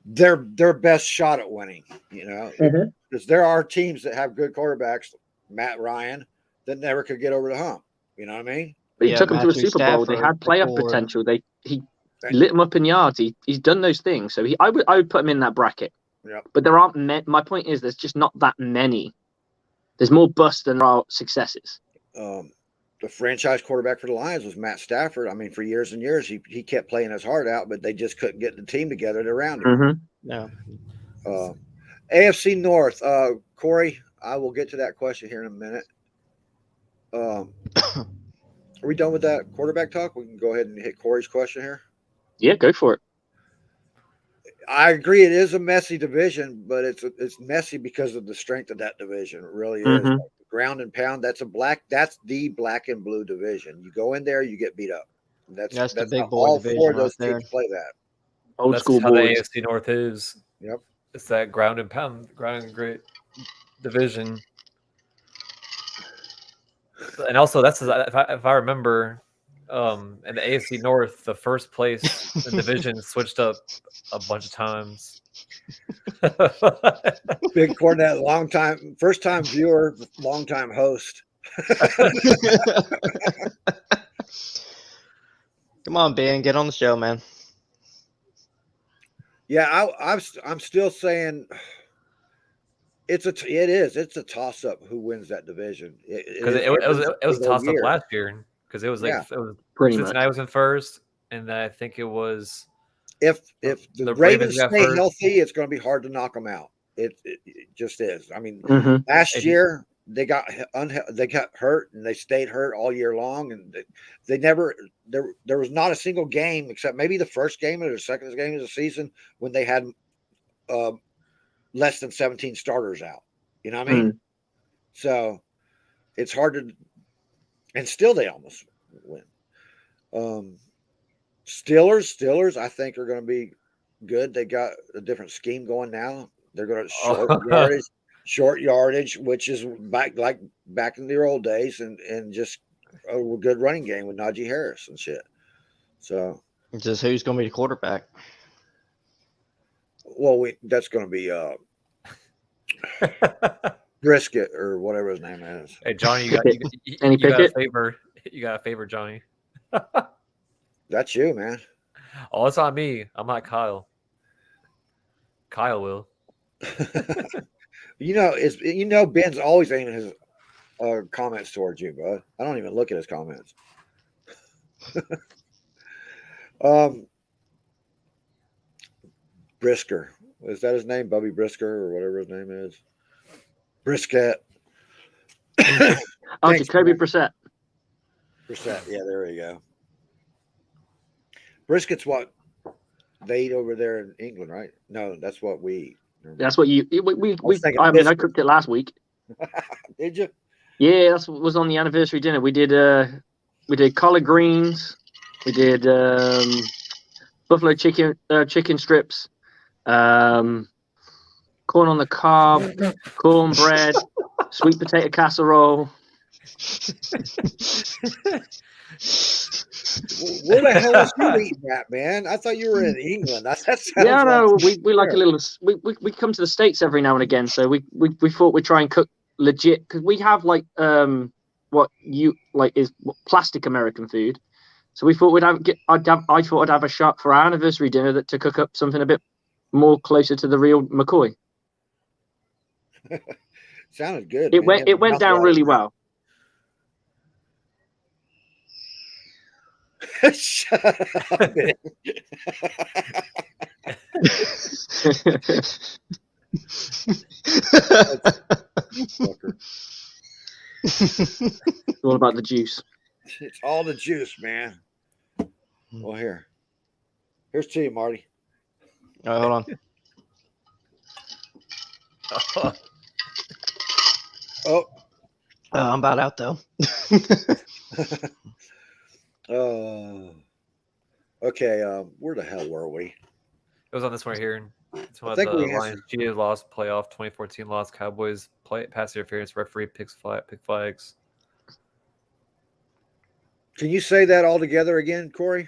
Speaker 2: their best shot at winning. Because there are teams that have good quarterbacks, Matt Ryan, that never could get over the hump. You know what I mean?
Speaker 5: But he
Speaker 3: Yeah,
Speaker 5: took them to a
Speaker 3: Matthew
Speaker 5: Super Bowl. They
Speaker 3: Stafford
Speaker 5: had playoff
Speaker 3: before.
Speaker 5: potential. He lit them up in yards. He's done those things. So I would put him in that bracket.
Speaker 2: Yep.
Speaker 5: But there aren't my point is there's just not that many. There's more busts than there are successes.
Speaker 2: The franchise quarterback for the Lions was Matt Stafford. I mean, for years and years, he kept playing his heart out, but they just couldn't get the team together around him.
Speaker 5: Mm-hmm.
Speaker 3: No.
Speaker 2: AFC North, Corey, I will get to that question here in a minute. Are we done with that quarterback talk? We can go ahead and hit Corey's question here.
Speaker 5: Yeah, go for it.
Speaker 2: I agree. It is a messy division, but it's messy because of the strength of that division. It really is.
Speaker 5: Mhm.
Speaker 2: Like, ground and pound. That's the black and blue division. You go in there, you get beat up. That's
Speaker 3: the big
Speaker 2: how
Speaker 3: boy
Speaker 2: all
Speaker 3: division
Speaker 2: four of those
Speaker 3: right there.
Speaker 2: teams play that.
Speaker 5: Old
Speaker 1: That's
Speaker 5: school
Speaker 1: how
Speaker 5: boys.
Speaker 1: the AFC North is.
Speaker 2: Yep.
Speaker 1: It's that ground and pound, ground and great division. And also, that's if I remember, in the AFC North, the first place the division switched up a bunch of times.
Speaker 2: Big Cornette, first time viewer, long time host.
Speaker 3: Come on, Ben, get on the show, man.
Speaker 2: Yeah, I'm still saying it's a toss up who wins that division
Speaker 1: Because it was a toss up last year because it was like it was
Speaker 5: Pretty
Speaker 1: Cincinnati
Speaker 5: much.
Speaker 1: was in first, and then I think it was
Speaker 2: If the
Speaker 1: the
Speaker 2: Ravens
Speaker 1: got
Speaker 2: stay
Speaker 1: first.
Speaker 2: healthy, it's going to be hard to knock them out. It just is. I mean,
Speaker 5: Mhm.
Speaker 2: last
Speaker 1: If-
Speaker 2: year they got hurt and they stayed hurt all year long, and they never there was not a single game except maybe the first game or the second game of the season when they had less than 17 starters out. You know what I mean? So it's hard to, and still they almost win. Steelers, I think are going to be good. They got a different scheme going now. They're going to short yardage, which is back in their old days, and just a good running game with Najee Harris and shit. So,
Speaker 3: Just who's going to be the quarterback?
Speaker 2: well, that's going to be Brisket or whatever his name is.
Speaker 1: Hey Johnny,
Speaker 5: Any
Speaker 1: you got a
Speaker 5: Pickett?
Speaker 1: favor. You got a favor, Johnny.
Speaker 2: That's you, man.
Speaker 1: Oh, it's on me. I'm not Kyle. Kyle will.
Speaker 2: Ben's always aiming his comments towards you, bud. I don't even look at his comments. Brisker. Is that his name? Bubby Brisker or whatever his name is? Brisket.
Speaker 5: Oh,
Speaker 2: Thanks,
Speaker 5: Jacoby
Speaker 2: man.
Speaker 5: Brissett.
Speaker 2: Brissett. Yeah, there you go. Brisket's what they eat over there in England, right? No, that's what we eat.
Speaker 5: That's what you.
Speaker 2: was thinking
Speaker 5: I
Speaker 2: biscuit.
Speaker 5: cooked it last week.
Speaker 2: Did you?
Speaker 5: Yeah, that's what was on the anniversary dinner. We did collard greens. We did buffalo chicken strips, corn on the cob, cornbread, sweet potato casserole.
Speaker 2: Where the hell was you eating that, man? I thought you were in England. That sounds
Speaker 5: Yeah, no,
Speaker 2: like
Speaker 5: we like a little. We come to the States every now and again, so we thought we'd try and cook legit because we have like what you like is plastic American food. So we thought I thought I'd have a shot for our anniversary dinner to cook up something a bit more closer to the real McCoy.
Speaker 2: sounded good.
Speaker 5: It went down really well.
Speaker 2: Shut up, man. Fucker.
Speaker 5: It's all about the juice.
Speaker 2: It's all the juice, man. Well, here's to you, Marty.
Speaker 3: Hold on.
Speaker 2: Oh,
Speaker 3: I'm about out though.
Speaker 2: okay. Where the hell were we?
Speaker 1: It was on this one right here. Talking
Speaker 2: I think
Speaker 1: about
Speaker 2: we
Speaker 1: the Lions
Speaker 2: answered.
Speaker 1: cheated, lost playoff, 2014 lost, Cowboys pass interference, referee pick flags.
Speaker 2: Can you say that all together again, Corey?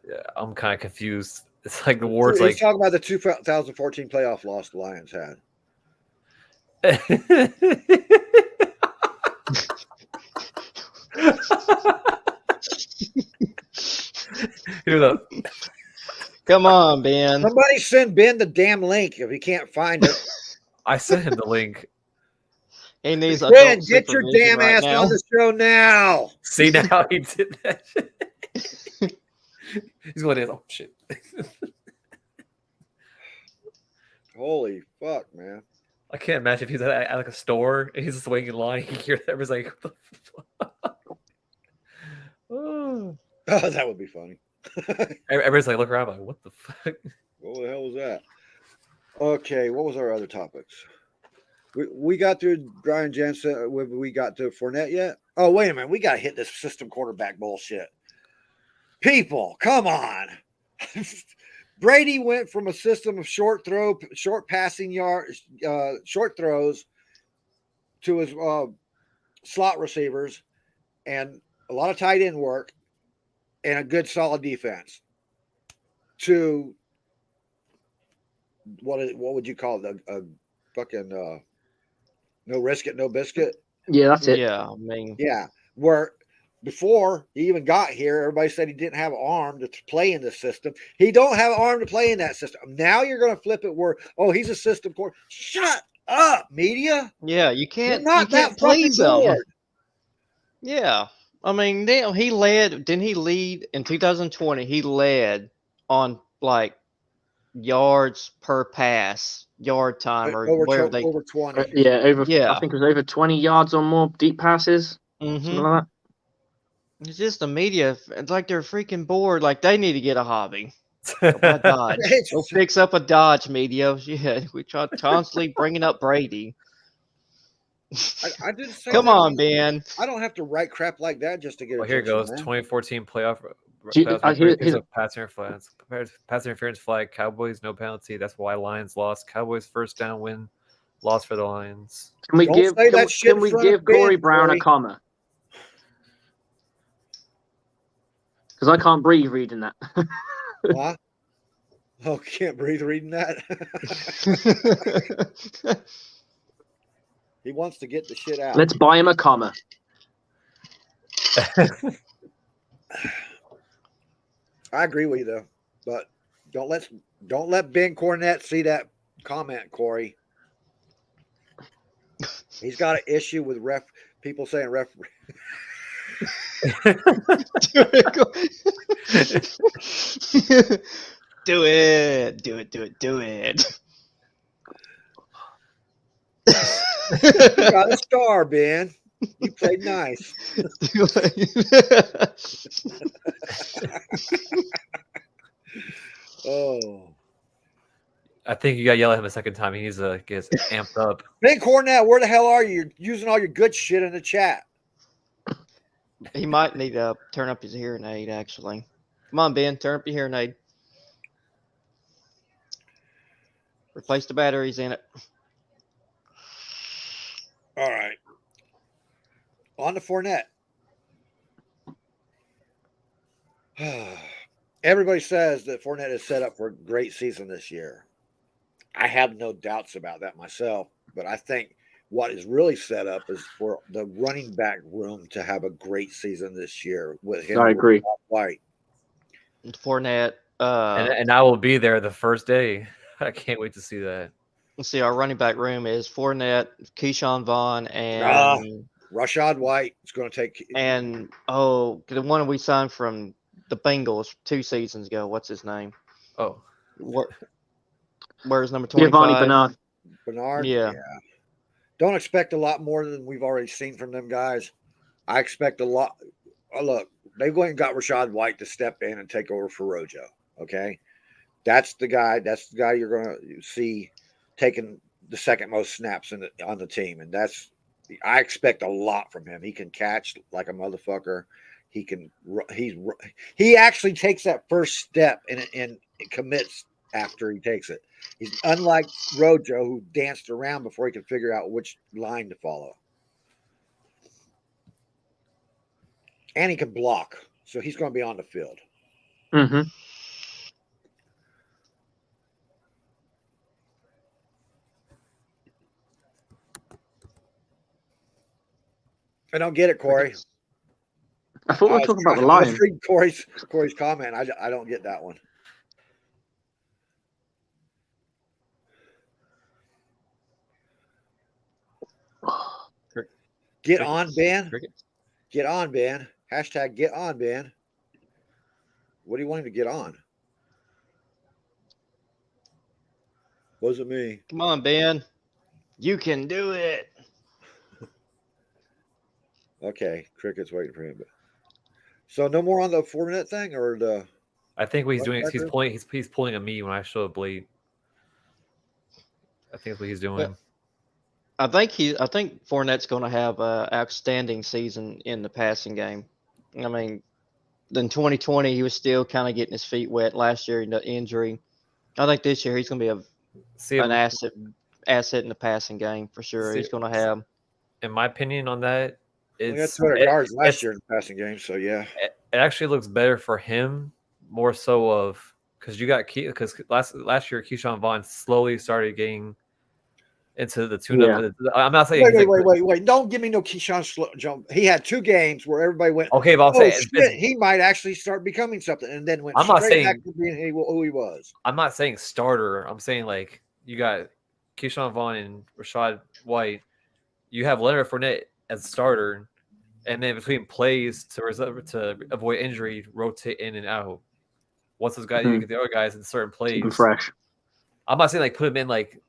Speaker 1: Yeah, I'm kind of confused. It's like the words
Speaker 2: He's
Speaker 1: like
Speaker 2: talking about the 2014 playoff loss the Lions had.
Speaker 1: Here the
Speaker 3: Come on, Ben.
Speaker 2: Somebody send Ben the damn link if he can't find it.
Speaker 1: I sent him the link.
Speaker 3: He needs
Speaker 2: Ben,
Speaker 3: adult
Speaker 2: get your
Speaker 3: supervision
Speaker 2: damn
Speaker 3: right
Speaker 2: ass
Speaker 3: now.
Speaker 2: on the show now.
Speaker 1: See now he did that. He's going, oh shit.
Speaker 2: Holy fuck, man.
Speaker 1: I can't imagine if he's at like a store and he's just waiting in line. He hears that. Everyone's like, what the fuck? Oh.
Speaker 2: Oh, that would be funny.
Speaker 1: Everybody's like, look around, like, what the fuck?
Speaker 2: What the hell was that? Okay, what was our other topics? We got through Brian Jensen. We got to Fournette yet? Oh, wait a minute. We got to hit this system quarterback bullshit. People, come on. Brady went from a system of short passing yards, short throws to his slot receivers and a lot of tight end work and a good solid defense to what would you call it? A fucking no risk it, no biscuit.
Speaker 5: Yeah, that's it.
Speaker 3: Yeah, I mean,
Speaker 2: Yeah, where before he even got here, everybody said he didn't have an arm to play in the system. He don't have an arm to play in that system. Now you're going to flip it where, oh, he's a system coordinator. Shut up, media.
Speaker 3: yeah, you
Speaker 2: You're
Speaker 3: can't
Speaker 2: not
Speaker 3: you
Speaker 2: that
Speaker 3: can't please
Speaker 2: fucking
Speaker 3: him.
Speaker 2: bored.
Speaker 3: Yeah. I mean, damn, didn't he lead in 2020? He led on like yards per pass, yard time, or where they.
Speaker 2: Over 20.
Speaker 5: Yeah,
Speaker 3: Yeah.
Speaker 5: I think it was over 20 yards or more deep passes, something
Speaker 3: Mm-hmm.
Speaker 5: like that.
Speaker 3: It's just the media. It's like they're freaking bored. Like they need to get a hobby. Go buy Dodge. Go fix up a Dodge, media. Yeah, we try constantly bringing up Brady.
Speaker 2: I didn't say
Speaker 3: Come
Speaker 2: that.
Speaker 3: on, Ben.
Speaker 2: I don't have to write crap like that just to get
Speaker 1: Well, here it
Speaker 2: attention,
Speaker 1: goes.
Speaker 2: man.
Speaker 1: 2014 playoff.
Speaker 5: Here's-
Speaker 1: Pass interference flag. Cowboys no penalty. That's why Lions lost. Cowboys first down win. Loss for the Lions.
Speaker 5: Can we
Speaker 2: Don't
Speaker 5: give
Speaker 2: say that shit
Speaker 5: can
Speaker 2: in
Speaker 5: we
Speaker 2: front of
Speaker 5: give Corey
Speaker 2: Ben,
Speaker 5: Brown
Speaker 2: Corey.
Speaker 5: a comma? Because I can't breathe reading that.
Speaker 2: Huh? Oh, can't breathe reading that. He wants to get the shit out.
Speaker 5: Let's buy him a comma.
Speaker 2: I agree with you though, but don't let Ben Cornette see that comment, Corey. He's got an issue with people saying ref.
Speaker 3: Do it. Do it. Do it. Do it.
Speaker 2: You got a star, Ben. You played nice.
Speaker 3: Do it.
Speaker 2: Oh,
Speaker 1: I think you got to yell at him a second time. He needs to get amped up.
Speaker 2: Ben Cornette, where the hell are you? You're using all your good shit in the chat.
Speaker 3: He might need to turn up his hearing aid, actually. Come on, Ben. Turn up your hearing aid. Replace the batteries in it.
Speaker 2: All right. On to Fournette. Everybody says that Fournette is set up for a great season this year. I have no doubts about that myself, but I think what is really set up is for the running back room to have a great season this year with him.
Speaker 5: I agree.
Speaker 2: White.
Speaker 3: Fournette.
Speaker 1: And I will be there the first day. I can't wait to see that.
Speaker 3: Let's see. Our running back room is Fournette, Keyshawn Vaughn, and
Speaker 2: Rashad White is going to take.
Speaker 3: and the one we signed from the Bengals 2 seasons ago. What's his name?
Speaker 1: Oh,
Speaker 3: Where's number
Speaker 5: Giovanni
Speaker 3: 25?
Speaker 5: Bernard.
Speaker 2: Bernard.
Speaker 3: Yeah.
Speaker 2: Don't expect a lot more than we've already seen from them guys. I expect a lot. Look, they went and got Rashad White to step in and take over for Rojo. Okay, that's the guy. That's the guy you're going to see taking the second most snaps on the team, and I expect a lot from him. He can catch like a motherfucker. He actually takes that first step and commits after he takes it. He's unlike Rojo, who danced around before he could figure out which line to follow. And he can block, so he's going to be on the field.
Speaker 5: Mm-hmm.
Speaker 2: I don't get it, Corey.
Speaker 5: I thought we were talking about the
Speaker 2: I was
Speaker 5: line.
Speaker 2: reading Corey's comment. I don't get that one. Get on, Ben.
Speaker 3: Crickets.
Speaker 2: Get on, Ben. Hashtag get on, Ben. What do you want him to get on? Wasn't me.
Speaker 3: Come on, Ben. You can do it.
Speaker 2: Okay, Cricket's waiting for him. So no more on the 4-minute thing, or the
Speaker 1: I think what he's
Speaker 2: What
Speaker 1: doing is he's
Speaker 2: record?
Speaker 1: pulling a me when I show up late. I think that's what he's doing.
Speaker 3: I think Fournette's going to have an outstanding season in the passing game. I mean, in 2020 he was still kind of getting his feet wet. Last year, the injury. I think this year he's going to be
Speaker 1: See,
Speaker 3: an asset in the passing game for sure.
Speaker 1: See-
Speaker 3: He's going to have.
Speaker 1: in my opinion on that,
Speaker 2: we had
Speaker 1: it's
Speaker 2: 200 yards last
Speaker 1: it's-
Speaker 2: year in the passing game. So yeah,
Speaker 1: it actually looks better for him more so of because you got because last year Keyshawn Vaughn slowly started getting into the tune up. I'm not saying he's like-
Speaker 2: wait! Don't give me no Keyshawn jump. He had 2 games where everybody went,
Speaker 1: Okay, but I'm
Speaker 2: "Oh
Speaker 1: saying
Speaker 2: shit, he might actually start becoming something," and then went
Speaker 1: I'm not
Speaker 2: straight back
Speaker 1: saying-
Speaker 2: to being who he was.
Speaker 1: I'm not saying starter. I'm saying like you got Keyshawn Vaughn and Rashad White. You have Leonard Fournette as starter, and then between plays to avoid injury, rotate in and out. Once those guys, you get the other guys in certain
Speaker 5: Keep him
Speaker 1: plays.
Speaker 5: fresh.
Speaker 1: I'm not saying like put him in like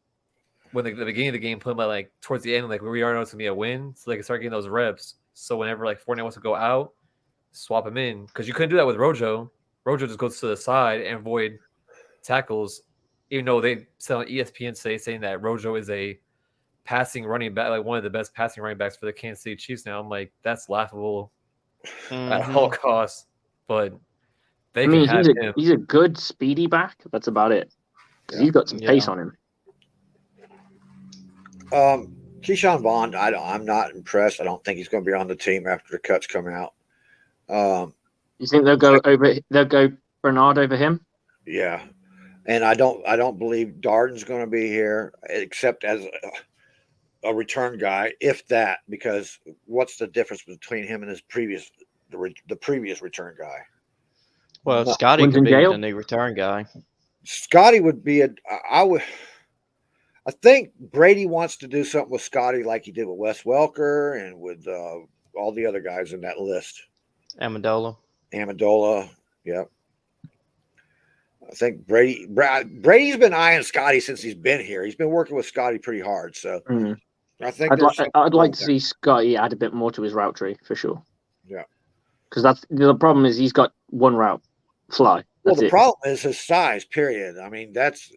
Speaker 1: when the beginning of the game, put him like towards the end, like where we already know it's gonna be a win, so they can start getting those reps. So whenever like Fournette wants to go out, swap him in because you couldn't do that with Rojo. Rojo just goes to the side and avoid tackles, even though they said on ESPN saying that Rojo is a passing running back, like one of the best passing running backs for the Kansas City Chiefs. Now I'm like, that's laughable at all costs. But they
Speaker 5: I mean,
Speaker 1: can have him.
Speaker 5: he's a good speedy back. That's about it. 'Cause he's got some pace on him.
Speaker 2: Keyshawn Vaughn, I'm not impressed. I don't think he's going to be on the team after the cuts come out.
Speaker 5: You think they'll go Bernard over him?
Speaker 2: Yeah, and I don't believe Darden's going to be here except as a return guy, if that. Because what's the difference between him and his previous return guy?
Speaker 3: Well,
Speaker 2: No.
Speaker 3: Scotty could
Speaker 5: Winston
Speaker 3: be
Speaker 5: Gale?
Speaker 3: the new return guy.
Speaker 2: Scotty would be I think Brady wants to do something with Scotty like he did with Wes Welker and with all the other guys in that list.
Speaker 3: Amendola.
Speaker 2: Amendola, yep. I think Brady's been eyeing Scotty since he's been here. He's been working with Scotty pretty hard. So I think
Speaker 5: I'd like to see Scotty add a bit more to his route tree for sure.
Speaker 2: Yeah.
Speaker 5: Because that's the problem is he's got one route, fly.
Speaker 2: Well,
Speaker 5: That's
Speaker 2: the
Speaker 5: it.
Speaker 2: problem is his size. Period. I mean,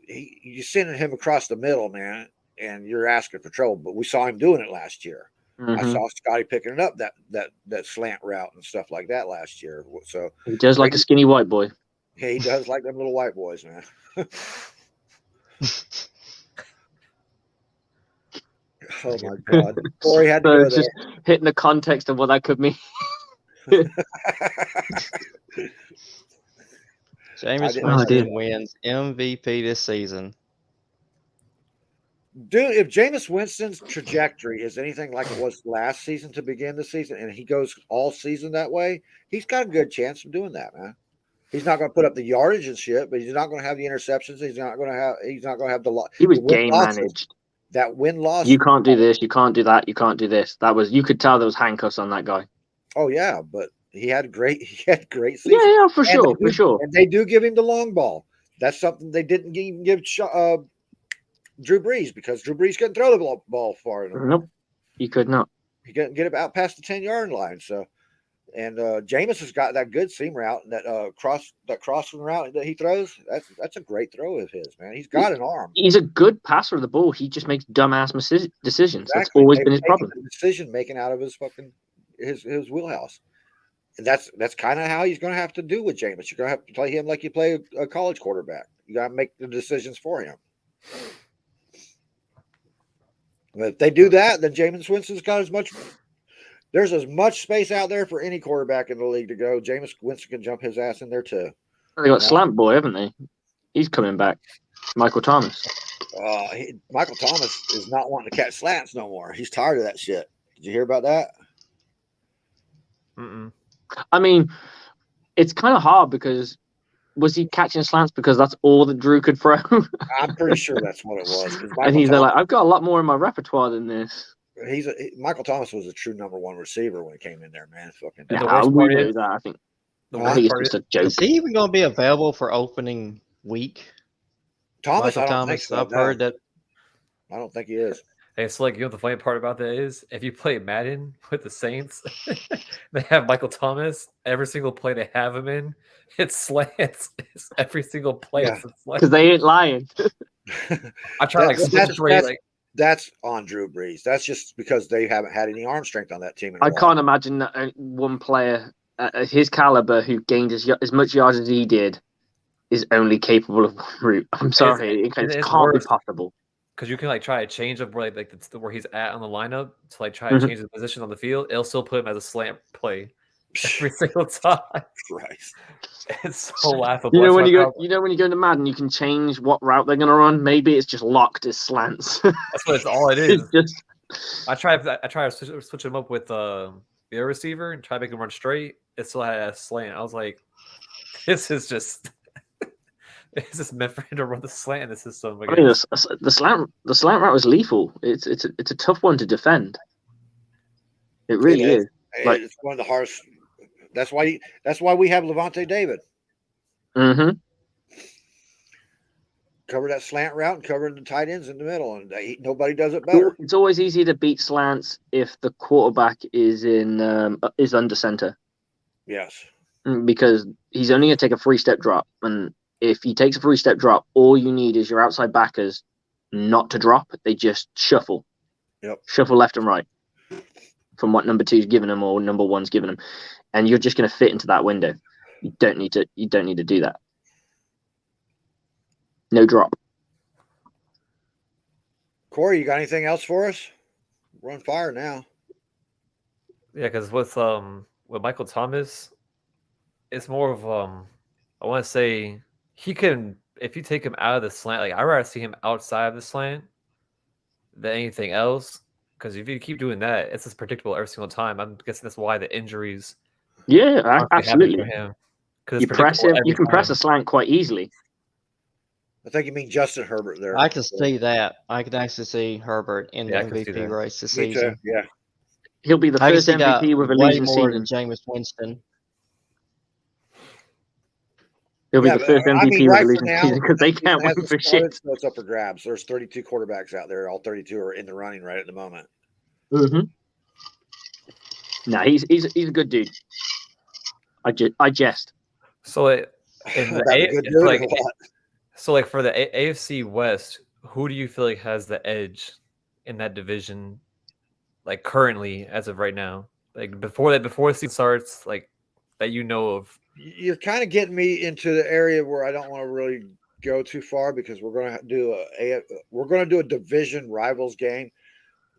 Speaker 2: you're sending him across the middle, man, and you're asking for trouble. But we saw him doing it last year. I
Speaker 5: Mhm.
Speaker 2: saw Scotty picking it up that slant route and stuff like that last year. So
Speaker 5: He does like a skinny white boy.
Speaker 2: yeah, he does like them little white boys, man. Oh my God, Corey had to
Speaker 5: So
Speaker 2: go
Speaker 5: it's just hitting the context of what that could mean.
Speaker 2: there.
Speaker 3: Jameis
Speaker 2: didn't-
Speaker 3: Winston wins MVP this season.
Speaker 2: Dude, if Jameis Winston's trajectory is anything like it was last season to begin the season, and he goes all season that way, he's got a good chance of doing that, man. He's not going to put up the yardage and shit, but he's not going to have the interceptions. He's not going to have the
Speaker 5: He was
Speaker 2: the win
Speaker 5: game
Speaker 2: losses.
Speaker 5: managed.
Speaker 2: That win loss.
Speaker 5: You can't do this. You can't do that. You can't do this. You could tell there was handcuffs on that guy.
Speaker 2: Oh yeah, but he had great season.
Speaker 5: Yeah, for
Speaker 2: And
Speaker 5: sure,
Speaker 2: they do-
Speaker 5: for sure.
Speaker 2: And they do give him the long ball. That's something they didn't even give Drew Brees, because Drew Brees couldn't throw the ball far enough.
Speaker 5: Nope, you could not.
Speaker 2: He couldn't get it out past the 10-yard line. So, and Jameis has got that good seam route, and that crossing route that he throws. That's a great throw of his, man. He's got an arm.
Speaker 5: He's a good passer of the ball. He just makes dumbass decisions. That's
Speaker 2: Exactly.
Speaker 5: always
Speaker 2: They've
Speaker 5: been his
Speaker 2: taken
Speaker 5: problem.
Speaker 2: the decision making out of his fucking his wheelhouse. And that's kind of how he's going to have to do with Jameis. You're going to have to play him like you play a college quarterback. You got to make the decisions for him. But if they do that, then Jameis Winston's got as much. There's as much space out there for any quarterback in the league to go. Jameis Winston can jump his ass in there too.
Speaker 5: They got Slant Boy, haven't they? He's coming back. Michael Thomas.
Speaker 2: Michael Thomas is not wanting to catch slants no more. He's tired of that shit. Did you hear about that?
Speaker 1: Mm-mm.
Speaker 5: I mean, it's kind of hard because was he catching slants because that's all that Drew could throw?
Speaker 2: I'm pretty sure that's what it was.
Speaker 5: And he's like, I've got a lot more in my repertoire than this.
Speaker 2: Michael Thomas was a true number one receiver when he came in there, man. Fucking.
Speaker 1: And the
Speaker 5: Yeah,
Speaker 1: worst
Speaker 5: we
Speaker 1: part
Speaker 5: know
Speaker 1: is-
Speaker 5: that. I think
Speaker 1: The
Speaker 5: it's
Speaker 1: worst part
Speaker 5: just
Speaker 1: is,
Speaker 5: a joke.
Speaker 3: Is he even going to be available for opening week?
Speaker 2: Thomas,
Speaker 3: Michael
Speaker 2: I don't think
Speaker 3: Thomas.
Speaker 2: so.
Speaker 3: I've
Speaker 2: no.
Speaker 3: heard that.
Speaker 2: I don't think he is.
Speaker 1: hey, so like, you know what the funny part about that is? If you play Madden with the Saints, they have Michael Thomas. Every single play they have him in, it's slants. It's every single play.
Speaker 2: Yeah.
Speaker 1: It's a slant.
Speaker 5: Because they ain't lying.
Speaker 1: I try to like
Speaker 2: That-
Speaker 1: switch it where you, like
Speaker 2: That's on Drew Brees. That's just because they haven't had any arm strength on that team. In a
Speaker 5: I
Speaker 2: while.
Speaker 5: can't imagine that one player at his caliber who gained as much yards as he did is only capable of one route. I'm sorry, it
Speaker 1: it's
Speaker 5: can't
Speaker 1: worse.
Speaker 5: be possible.
Speaker 1: because you can like try to change up where like where he's at on the lineup to like try
Speaker 5: Mhm.
Speaker 1: to change the position on the field. It'll still put him as a slant play every single time.
Speaker 2: Christ.
Speaker 1: It's so laughable.
Speaker 5: You know
Speaker 1: That's
Speaker 5: when
Speaker 1: why
Speaker 5: you
Speaker 1: I
Speaker 5: go,
Speaker 1: thought-
Speaker 5: when you go into Madden, you can change what route they're going to run. Maybe it's just locked as slants.
Speaker 1: that's what it's all it
Speaker 5: It's
Speaker 1: is.
Speaker 5: just
Speaker 1: I try to switch him up with the other receiver and try to make him run straight. It still had a slant. I was like, this is just it's just meant for him to run the slant in the system.
Speaker 5: I mean, the slant route is lethal. It's a tough one to defend. It really
Speaker 2: It
Speaker 5: is. Like-
Speaker 2: it's one of the hardest. That's why we have Levante David.
Speaker 5: Mm-hmm.
Speaker 2: Cover that slant route and cover the tight ends in the middle, and nobody does it better.
Speaker 5: It's always easier to beat slants if the quarterback is under center.
Speaker 2: Yes.
Speaker 5: Because he's only going to take a 3-step drop. And if he takes a 3-step drop, all you need is your outside backers not to drop. They just shuffle.
Speaker 2: Yep.
Speaker 5: Shuffle left and right from what number 2's giving them or number 1's giving them. And you're just going to fit into that window. You don't need to do that. No drop.
Speaker 2: Corey, you got anything else for us? We're on fire now.
Speaker 1: Yeah, because with Michael Thomas, it's more of I want to say he can, if you take him out of the slant, like I'd rather see him outside of the slant than anything else. Because if you keep doing that, it's just predictable every single time. I'm guessing that's why the injuries
Speaker 5: Yeah,
Speaker 1: aren't really happening
Speaker 5: absolutely.
Speaker 1: for him. Because
Speaker 5: You press him. You can press a slant quite easily.
Speaker 2: I think you mean Justin Herbert there.
Speaker 3: I can see that. I can actually see Herbert in the
Speaker 1: Yeah, I can see
Speaker 3: MVP
Speaker 1: that.
Speaker 3: race this
Speaker 2: Me too.
Speaker 3: season.
Speaker 2: Yeah.
Speaker 5: He'll be the
Speaker 3: I can
Speaker 5: first
Speaker 3: see that
Speaker 5: MVP with a
Speaker 3: way
Speaker 5: losing
Speaker 3: more
Speaker 5: season.
Speaker 3: than Jameis Winston.
Speaker 5: He'll be
Speaker 2: Yeah,
Speaker 5: the first
Speaker 2: but, I
Speaker 5: MVP
Speaker 2: mean,
Speaker 5: with
Speaker 2: right
Speaker 5: a
Speaker 2: for
Speaker 5: losing
Speaker 2: now,
Speaker 5: season because they can't
Speaker 2: Hasn't
Speaker 5: win for
Speaker 2: started,
Speaker 5: shit.
Speaker 2: so it's up for grabs. There's 32 quarterbacks out there. All 32 are in the running right at the moment.
Speaker 5: Mm-hmm. No, he's a good dude. I jest.
Speaker 1: So in the
Speaker 2: About a good dude or
Speaker 1: like
Speaker 2: what?
Speaker 1: so like for the AFC West, who do you feel like has the edge in that division? Like currently, as of right now, like before the season starts, like that you know of.
Speaker 2: You're kind of getting me into the area where I don't want to really go too far because we're going to do a division rivals game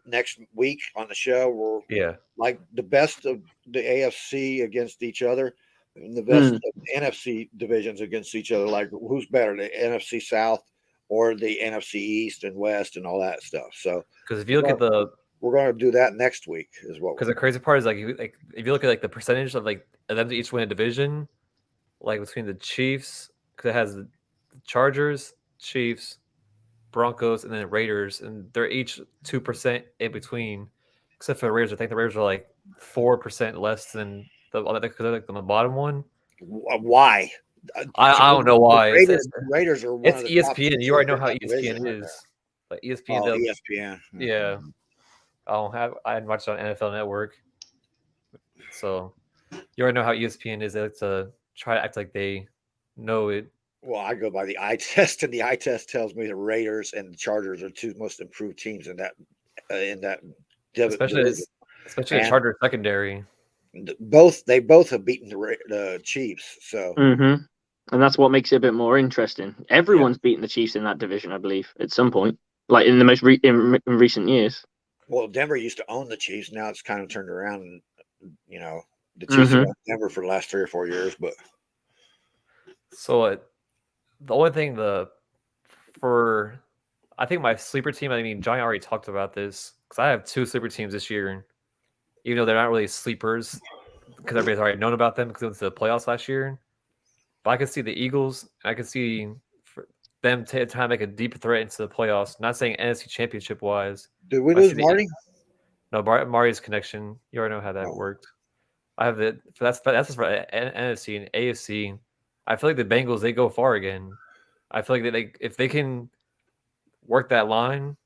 Speaker 2: next week on the show. We're
Speaker 1: Yeah,
Speaker 2: like the best of the AFC against each other and the best of the NFC divisions against each other. Like who's better, the NFC South or the NFC East and West and all that stuff. So
Speaker 1: because if you look at the
Speaker 2: we're going to do that next week as well.
Speaker 1: because the crazy part is like if you look at like the percentage of like them to each win a division, like between the Chiefs, because it has the Chargers, Chiefs, Broncos, and then Raiders, and they're each 2% in between, except for the Raiders. I think the Raiders are like 4% less than the other because they're like the bottom one.
Speaker 2: Why?
Speaker 1: I don't know why.
Speaker 2: Raiders are one
Speaker 1: It's
Speaker 2: of the top
Speaker 1: ESPN.
Speaker 2: teams
Speaker 1: You already know
Speaker 2: in
Speaker 1: how
Speaker 2: that division
Speaker 1: ESPN
Speaker 2: right
Speaker 1: is. Like
Speaker 2: there.
Speaker 1: ESPN,
Speaker 2: Oh,
Speaker 1: they'll-
Speaker 2: ESPN.
Speaker 1: yeah. I hadn't watched it on NFL Network, so you already know how ESPN is. They like to try to act like they know it.
Speaker 2: Well, I go by the eye test, and the eye test tells me the Raiders and the Chargers are two most improved teams in that
Speaker 1: Especially
Speaker 2: division.
Speaker 1: especially the
Speaker 2: And-
Speaker 1: Chargers secondary.
Speaker 2: They both have beaten the Chiefs. So
Speaker 5: Mm-hmm. and that's what makes it a bit more interesting. Everyone's beaten the Chiefs in that division, I believe, at some point, like in the most in recent years.
Speaker 2: Well, Denver used to own the Chiefs. Now it's kind of turned around, and the Chiefs have owned Denver for the last 3 or 4 years. But
Speaker 1: So the only thing I think my sleeper team. I mean, Johnny already talked about this because I have 2 sleeper teams this year, even though they're not really sleepers because everybody's already known about them because they went to the playoffs last year. But I can see the Eagles. I can see them trying to make a deep threat into the playoffs. Not saying NFC Championship wise.
Speaker 2: did we
Speaker 1: I
Speaker 2: lose
Speaker 1: see the-
Speaker 2: Marty?
Speaker 1: No, Mari's connection. You already know how that worked. I have it. That's just for NFC and AFC. I feel like the Bengals, they go far again. I feel like if they can work that line,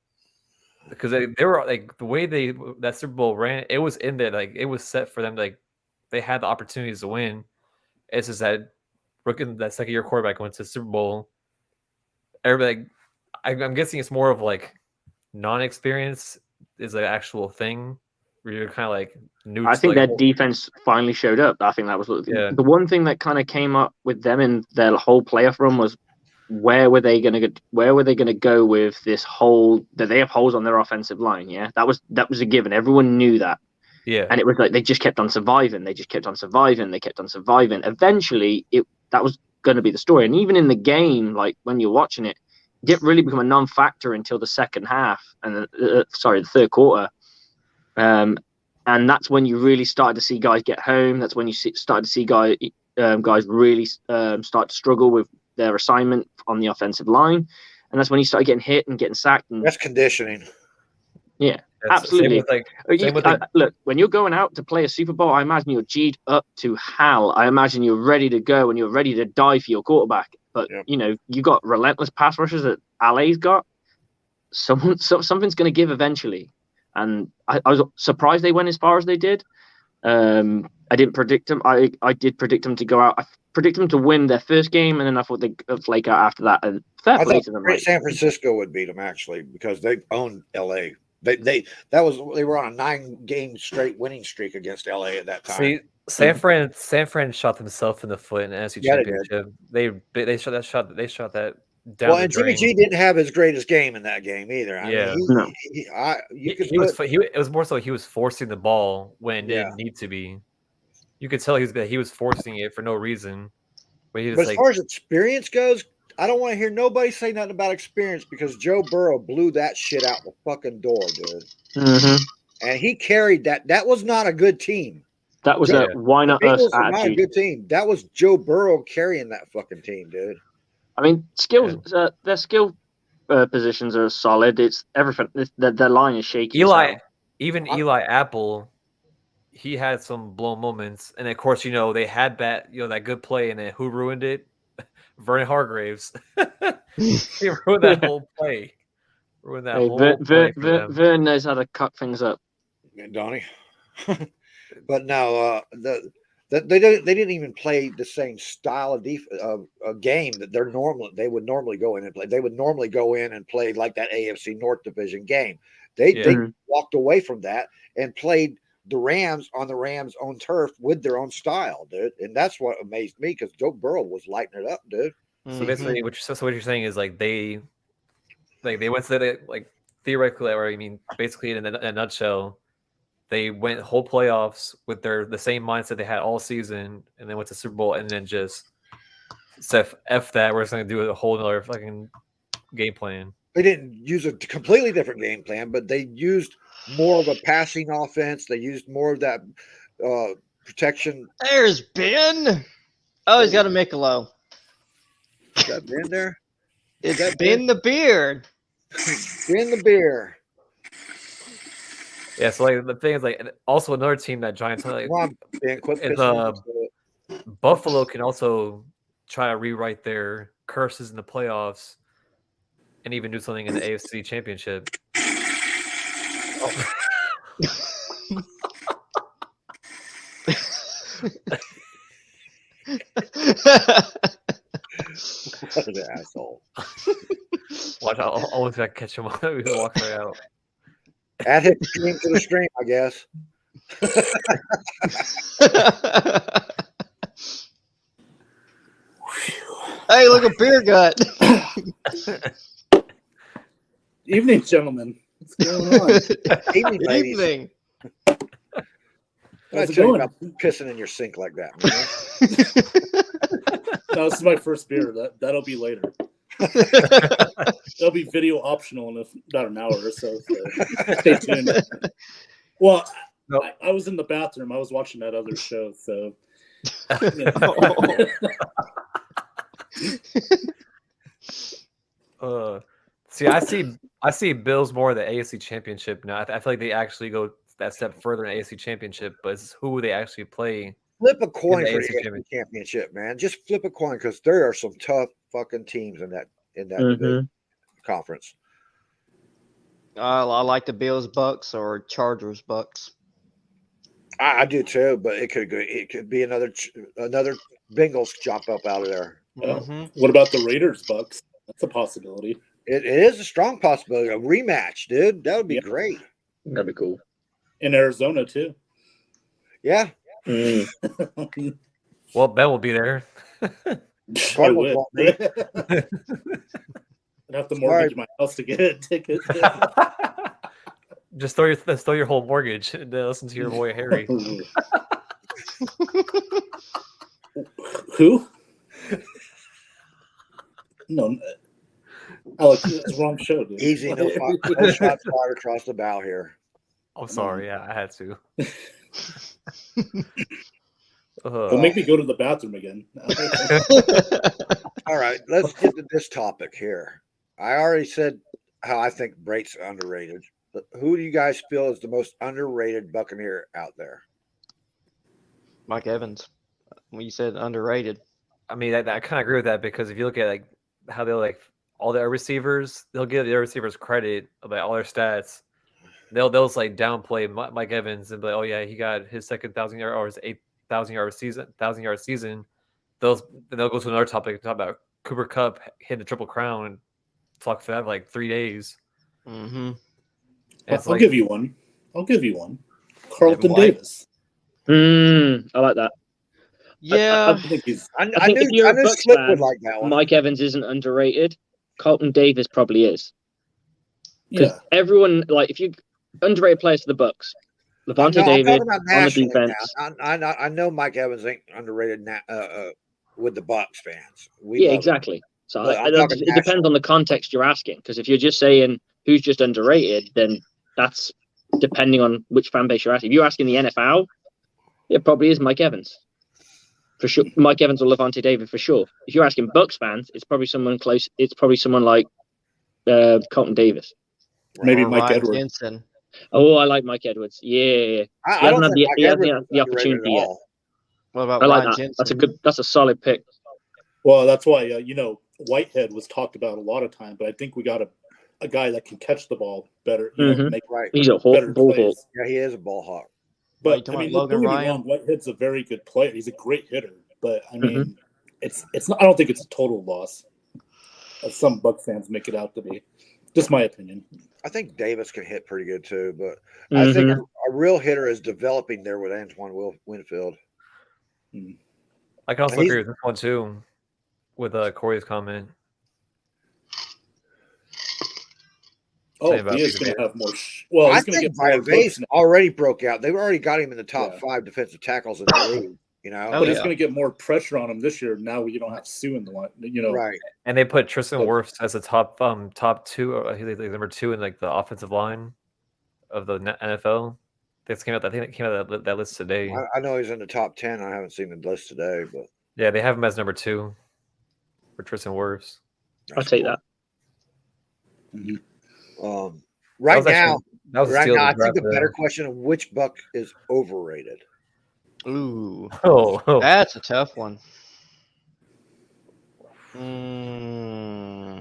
Speaker 1: because they were like the way that Super Bowl ran, it was in there, like it was set for them. Like they had the opportunities to win. It's just that that second year quarterback went to the Super Bowl. Everybody, I'm guessing it's more of like non-experience is an actual thing where you're kind of like new.
Speaker 5: I think
Speaker 1: like,
Speaker 5: their defense finally showed up. I think that was
Speaker 1: Yeah.
Speaker 5: the one thing that kind of came up with them in their whole playoff run was where were they going to go with this hole that they have holes on their offensive line. Yeah, that was a given. Everyone knew that.
Speaker 1: Yeah,
Speaker 5: And it was like they just kept on surviving. They kept on surviving. Eventually, that was going to be the story. And even in the game, like when you're watching it, it didn't really become a non-factor until the second half and the third quarter. And that's when you really started to see guys get home. That's when you started to see guys really start to struggle with their assignment on the offensive line. And that's when you started getting hit and getting sacked. And
Speaker 2: That's conditioning.
Speaker 5: yeah.
Speaker 1: That's-
Speaker 5: Absolutely.
Speaker 1: Same with
Speaker 5: Look, when you're going out to play a Super Bowl, I imagine you're G'd up to hell. I imagine you're ready to go and you're ready to die for your quarterback. But,
Speaker 2: Yep.
Speaker 5: you got relentless pass rushers that LA's got. Something's going to give eventually. And I was surprised they went as far as they did. I didn't predict them. I did predict them to go out. I predicted them to win their first game, and then I thought they'd flake out after that. And fair
Speaker 2: I
Speaker 5: play
Speaker 2: thought
Speaker 5: to them.
Speaker 2: San Francisco would beat them actually because they owned LA. They were on a 9-game straight winning streak against LA at that time.
Speaker 1: See, San Fran shot themselves in the foot in the NFC
Speaker 2: Yeah, they did.
Speaker 1: Championship. They shot that down
Speaker 2: Well,
Speaker 1: the
Speaker 2: and Jimmy
Speaker 1: drain.
Speaker 2: G didn't have his greatest game in that game either. I
Speaker 1: Yeah.
Speaker 2: mean,
Speaker 5: No.
Speaker 1: It was more so he was forcing the ball when it
Speaker 2: Yeah.
Speaker 1: didn't need to be. You could tell he was forcing it for no reason. But he was
Speaker 2: But as
Speaker 1: like,
Speaker 2: far as experience goes, I don't want to hear nobody say nothing about experience because Joe Burrow blew that shit out the fucking door, dude.
Speaker 5: Mm-hmm.
Speaker 2: And he carried that. That was not a good team.
Speaker 5: That was
Speaker 1: Yeah.
Speaker 5: a why not us
Speaker 2: Bengals were not a
Speaker 5: attitude.
Speaker 2: good team. That was Joe Burrow carrying that fucking team, dude.
Speaker 5: I mean, their skill positions are solid. It's everything. Their line is shaky.
Speaker 1: Eli,
Speaker 5: so-
Speaker 1: even Eli Apple, he had some blown moments, and of course, they had that good play, and then who ruined it? Vernon Hargraves. He ruined that whole play. Ruined that
Speaker 5: Hey,
Speaker 1: whole play for them.
Speaker 5: Vern knows how to cut things up.
Speaker 2: Donnie. But no, they didn't even play the same style of a game that they would normally go in and play. They would normally go in and play like that AFC North Division game. They walked away from that and played the Rams on the Rams' own turf with their own style, dude. And that's what amazed me because Joe Burrow was lighting it up, dude.
Speaker 1: So basically, what you're saying is they went to theoretically, or I mean, basically in a nutshell, they went whole playoffs with the same mindset they had all season, and then went to Super Bowl, and then just said, "F that, we're just going to do a whole another fucking game plan."
Speaker 2: They didn't use a completely different game plan, but they used more of a passing offense. They used more of that protection.
Speaker 3: There's Ben. Oh, he's got a Michelob.
Speaker 2: Is that Ben there?
Speaker 3: It's
Speaker 2: that
Speaker 3: Ben the Beard.
Speaker 2: Ben the beer.
Speaker 1: Yeah, so the thing is also another team that Giants
Speaker 2: Come on, Ben, quit
Speaker 1: is,
Speaker 2: pissing me off.
Speaker 1: Buffalo can also try to rewrite their curses in the playoffs and even do something in the AFC Championship.
Speaker 2: What an asshole.
Speaker 1: Watch, I'll always got to catch him. We can walk right out.
Speaker 2: Add his stream to the stream, I guess.
Speaker 3: Hey, look at beer gut.
Speaker 6: Evening, gentlemen. What's going on?
Speaker 2: Evening,
Speaker 3: Good
Speaker 2: ladies.
Speaker 3: evening.
Speaker 2: I
Speaker 6: How's it
Speaker 2: tell you
Speaker 6: going?
Speaker 2: about pissing in your sink like that, man.
Speaker 6: No, this is my first beer. That'll be later. It'll be video optional in about an hour or so. So stay tuned. Well,
Speaker 1: Nope.
Speaker 6: I was in the bathroom. I was watching that other show. So
Speaker 1: See, I see Bills more in the AFC Championship now. I feel like they actually go that step further in the AFC Championship, but it's who they actually play.
Speaker 2: Flip a coin
Speaker 1: the
Speaker 2: for the
Speaker 1: AFC
Speaker 2: AFC Championship, man. Just flip a coin because there are some tough fucking teams in that division conference.
Speaker 3: I like the Bills, Bucks, or Chargers, Bucks.
Speaker 2: I do too, but it could be another Bengals chop up out of there.
Speaker 3: Mhm.
Speaker 6: what about the Raiders Bucks? That's a possibility.
Speaker 2: It is a strong possibility. A rematch, dude. That would be
Speaker 6: Yeah.
Speaker 2: great.
Speaker 5: That'd be cool.
Speaker 6: In Arizona too.
Speaker 2: Yeah.
Speaker 5: Mm.
Speaker 1: Well, Ben will be there.
Speaker 6: I
Speaker 2: Cardinals
Speaker 6: would.
Speaker 2: won't be.
Speaker 6: I'd have to mortgage my house to get a ticket.
Speaker 1: Just throw your whole mortgage and listen to your boy Harry.
Speaker 6: Who? No, Alex, it's the wrong show, dude.
Speaker 2: Easy, no shots fired across the bow here.
Speaker 1: I'm sorry. Yeah, I had to.
Speaker 6: Don't make me go to the bathroom again.
Speaker 2: All right, let's get to this topic here. I already said how I think Brate's underrated, but who do you guys feel is the most underrated Buccaneer out there?
Speaker 3: Mike Evans. When you said underrated.
Speaker 1: I mean, I kind of agree with that because if you look at like how they'll like all their receivers, they'll give their receivers credit about all their stats. They'll just like downplay Mike Evans and be like, oh yeah, he got his second 1,000-yard or his 8,000-yard season. Then they'll go to another topic and talk about Cooper Kupp hitting the Triple Crown and talk for that for like 3 days.
Speaker 3: Mm-hmm.
Speaker 6: I'll give you one. Carlton
Speaker 1: White.
Speaker 6: Davis.
Speaker 5: I like that.
Speaker 3: Yeah.
Speaker 6: I think he's.
Speaker 2: I
Speaker 5: think if you're a
Speaker 2: knew
Speaker 5: Bucks
Speaker 2: Slip
Speaker 5: fan,
Speaker 2: would like that one.
Speaker 5: Mike Evans isn't underrated. Carlton Davis probably is. Because
Speaker 6: Yeah.
Speaker 5: everyone, like, if you underrated players for the Bucks, Levante
Speaker 2: I'm
Speaker 5: David
Speaker 2: talking about
Speaker 5: on the
Speaker 2: nationally
Speaker 5: defense.
Speaker 2: now. I know Mike Evans ain't underrated with the Bucks fans. We
Speaker 5: Yeah,
Speaker 2: love him.
Speaker 5: exactly. So
Speaker 2: But I'm
Speaker 5: it
Speaker 2: talking
Speaker 5: depends
Speaker 2: national.
Speaker 5: on the context you're asking. Because if you're just saying who's just underrated, then that's depending on which fan base you're asking. If you're asking the NFL, it probably is Mike Evans. For sure. Mike Evans or Levante David for sure. If you're asking Bucks fans, it's probably someone close. It's probably someone like Carlton Davis.
Speaker 6: Maybe
Speaker 3: Or
Speaker 6: Mike
Speaker 3: Ryan
Speaker 6: Edwards.
Speaker 3: Jensen.
Speaker 5: Oh, I like Mike Edwards. Yeah.
Speaker 2: I don't think Mike
Speaker 5: he hasn't
Speaker 2: Edwards
Speaker 5: had
Speaker 2: is
Speaker 5: the
Speaker 2: underrated
Speaker 5: opportunity
Speaker 2: at
Speaker 5: yet.
Speaker 2: all.
Speaker 3: What about
Speaker 5: I like
Speaker 3: Ryan
Speaker 5: that.
Speaker 3: Jensen?
Speaker 5: That's a solid pick.
Speaker 6: Well, that's why Whitehead was talked about a lot of time, but I think we got a guy that can catch the ball better.
Speaker 5: Mhm.
Speaker 6: Make
Speaker 2: Right.
Speaker 5: He's a
Speaker 6: better
Speaker 5: ball hawk.
Speaker 6: plays.
Speaker 2: Yeah, he is a ball hawk.
Speaker 3: you
Speaker 6: But
Speaker 3: talking
Speaker 6: I mean,
Speaker 3: about
Speaker 6: don't
Speaker 3: Logan
Speaker 6: get me
Speaker 3: Ryan?
Speaker 6: wrong. Whitehead's a very good player. He's a great hitter. But I mean,
Speaker 5: Mm-hmm.
Speaker 6: it's not. I don't think it's a total loss, as some Buck fans make it out to be. Just my opinion.
Speaker 2: I think Davis can hit pretty good too, but I think
Speaker 5: Mhm.
Speaker 2: a real hitter is developing there with Antoine Winfield.
Speaker 1: I can also
Speaker 2: He's-
Speaker 1: agree with this one too, with Corey's comment.
Speaker 6: Oh,
Speaker 1: Same about
Speaker 6: he is
Speaker 1: Vita
Speaker 6: going to
Speaker 1: Vea.
Speaker 6: have more. Well,
Speaker 2: I
Speaker 6: he's going to
Speaker 2: think
Speaker 6: get more
Speaker 2: Vita
Speaker 6: looks now,
Speaker 2: already broke out. They've already got him in the top
Speaker 6: Yeah.
Speaker 2: 5 defensive tackles in the league. You know,
Speaker 3: Oh,
Speaker 6: but he's
Speaker 3: yeah.
Speaker 6: going to get more pressure on him this year. Now you don't have Sue in the line.
Speaker 2: right?
Speaker 1: And they put Tristan
Speaker 6: Look.
Speaker 1: Wirfs as a top 2, or he's like number 2 in like the offensive line of the NFL. I think it came out of that list today.
Speaker 2: I know he's in the top 10. I haven't seen the list today, but
Speaker 1: Yeah, they have him as number 2 for Tristan Wirfs.
Speaker 5: I'll take that.
Speaker 2: Right
Speaker 1: was actually-
Speaker 2: now,
Speaker 1: That was a
Speaker 2: right
Speaker 1: steal.
Speaker 2: now, I
Speaker 1: of the
Speaker 2: think the
Speaker 1: draft,
Speaker 2: better
Speaker 1: though.
Speaker 2: question of which Buck is overrated.
Speaker 3: Ooh,
Speaker 1: Oh,
Speaker 3: that's a tough one.
Speaker 2: I'm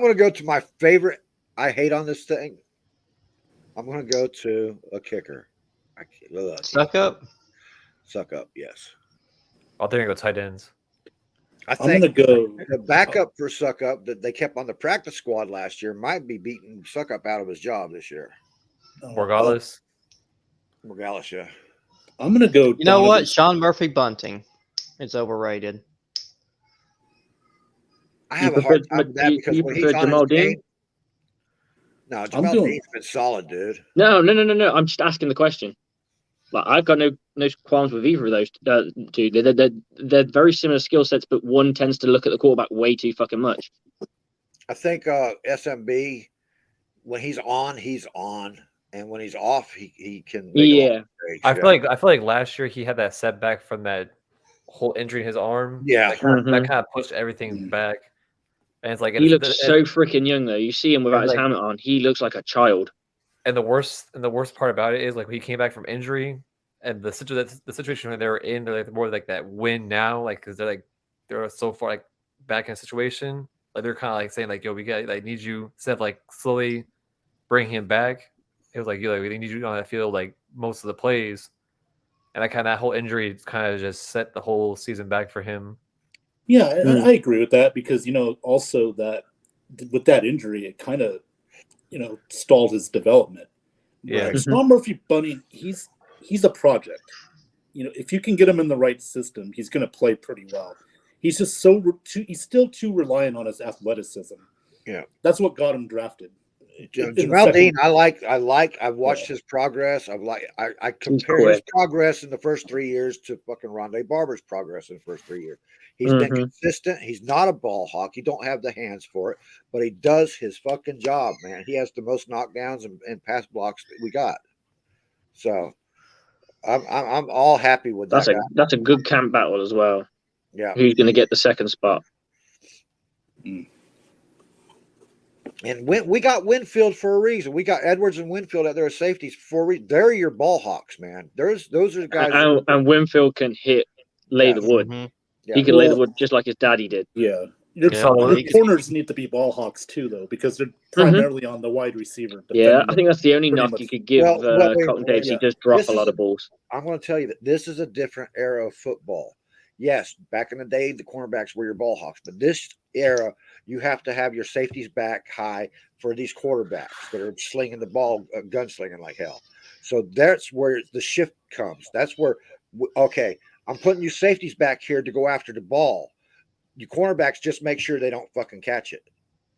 Speaker 2: gonna go to my favorite. I hate on this thing. I'm gonna go to a kicker.
Speaker 3: Stuck up.
Speaker 2: Suck up. Yes,
Speaker 1: oh, they're gonna go tight ends.
Speaker 2: I
Speaker 6: I'm going
Speaker 2: think
Speaker 6: to go.
Speaker 2: the backup for Suck Up that they kept on the practice squad last year might be beating Suck Up out of his job this year.
Speaker 1: Morgales.
Speaker 2: Morgales, yeah.
Speaker 6: I'm going to go.
Speaker 3: You know what?
Speaker 6: Donovan.
Speaker 3: Sean Murphy Bunting is overrated.
Speaker 2: I
Speaker 5: You
Speaker 2: have a hard
Speaker 5: prefer-
Speaker 2: time with that
Speaker 5: you-
Speaker 2: because
Speaker 5: you
Speaker 2: when
Speaker 5: prefer
Speaker 2: he's on
Speaker 5: Jamal
Speaker 2: his
Speaker 5: Dean?
Speaker 2: game, no, Jamal
Speaker 6: doing-
Speaker 2: Dean's been solid, dude.
Speaker 5: No. I'm just asking the question. Like, I've got no qualms with either of those two. They're very similar skill sets, but one tends to look at the quarterback way too fucking much.
Speaker 2: I think SMB, when he's on, and when he's off, he can make a lot
Speaker 5: Yeah.
Speaker 2: of mistakes,
Speaker 1: I feel like last year he had that setback from that whole injury in his arm.
Speaker 2: Yeah.
Speaker 1: that kind
Speaker 5: Mhm.
Speaker 1: of pushed everything back. And it's like
Speaker 5: He looks
Speaker 1: and-
Speaker 5: so freaking young though. You see him without his
Speaker 1: like-
Speaker 5: helmet on. He looks like a child.
Speaker 1: and the worst part about it is like when he came back from injury and the situation when they were in, they're like more like that win now, like because they're so far like back in a situation, like they're kind of like saying like, yo, we got like need you, instead of like slowly bring him back. It was like, yo, like, we need you on that field like most of the plays, and that whole injury kind of just set the whole season back for him.
Speaker 6: Yeah, and I agree with that because also that with that injury, it kind of stalled his development.
Speaker 1: Yeah.
Speaker 6: But Sean Murphy Bunny, he's a project. If you can get him in the right system, he's going to play pretty well. He's just he's still too reliant on his athleticism.
Speaker 2: Yeah.
Speaker 6: That's what got him drafted. In the
Speaker 2: Jamal
Speaker 6: second-
Speaker 2: Dean, I've watched his progress. I compare his
Speaker 5: quick.
Speaker 2: progress in the first 3 years to fucking Rondé Barber's progress in the first 3 years. He's been
Speaker 5: Mhm.
Speaker 2: consistent. He's not a ball hawk. He don't have the hands for it, but he does his fucking job, man. He has the most knockdowns and pass blocks that we got. So I'm all happy with that guy.
Speaker 5: That's a good camp battle as well.
Speaker 2: Yeah.
Speaker 5: Who's going to get the second spot?
Speaker 2: And we got Winfield for a reason. We got Edwards and Winfield out there as safeties for a reason. They're your ball hawks, man. Those are the guys.
Speaker 5: And Winfield can lay
Speaker 2: Yeah.
Speaker 5: the wood.
Speaker 3: Mhm.
Speaker 2: Yeah.
Speaker 5: He can lay the
Speaker 6: Well-
Speaker 5: wood just like his daddy did.
Speaker 6: Yeah. Your
Speaker 3: Yeah,
Speaker 6: your
Speaker 3: he could-
Speaker 6: corners need to be ball hawks too, though, because they're primarily on the wide receiver.
Speaker 5: Yeah,
Speaker 6: defending
Speaker 5: I think that's the only
Speaker 6: pretty
Speaker 5: knock
Speaker 6: much.
Speaker 5: you could give
Speaker 2: Well, wait,
Speaker 5: Cotton Davis.
Speaker 6: yeah.
Speaker 5: He does drop
Speaker 2: This
Speaker 5: a
Speaker 2: is
Speaker 5: lot
Speaker 2: a-
Speaker 5: of balls.
Speaker 2: I'm going to tell you that this is a different era of football. Yes, back in the day, the cornerbacks were your ball hawks, but this era, you have to have your safeties back high for these quarterbacks that are slinging the ball, gunslinging like hell. So that's where the shift comes. That's where, okay, I'm putting you safeties back here to go after the ball. You cornerbacks just make sure they don't fucking catch it.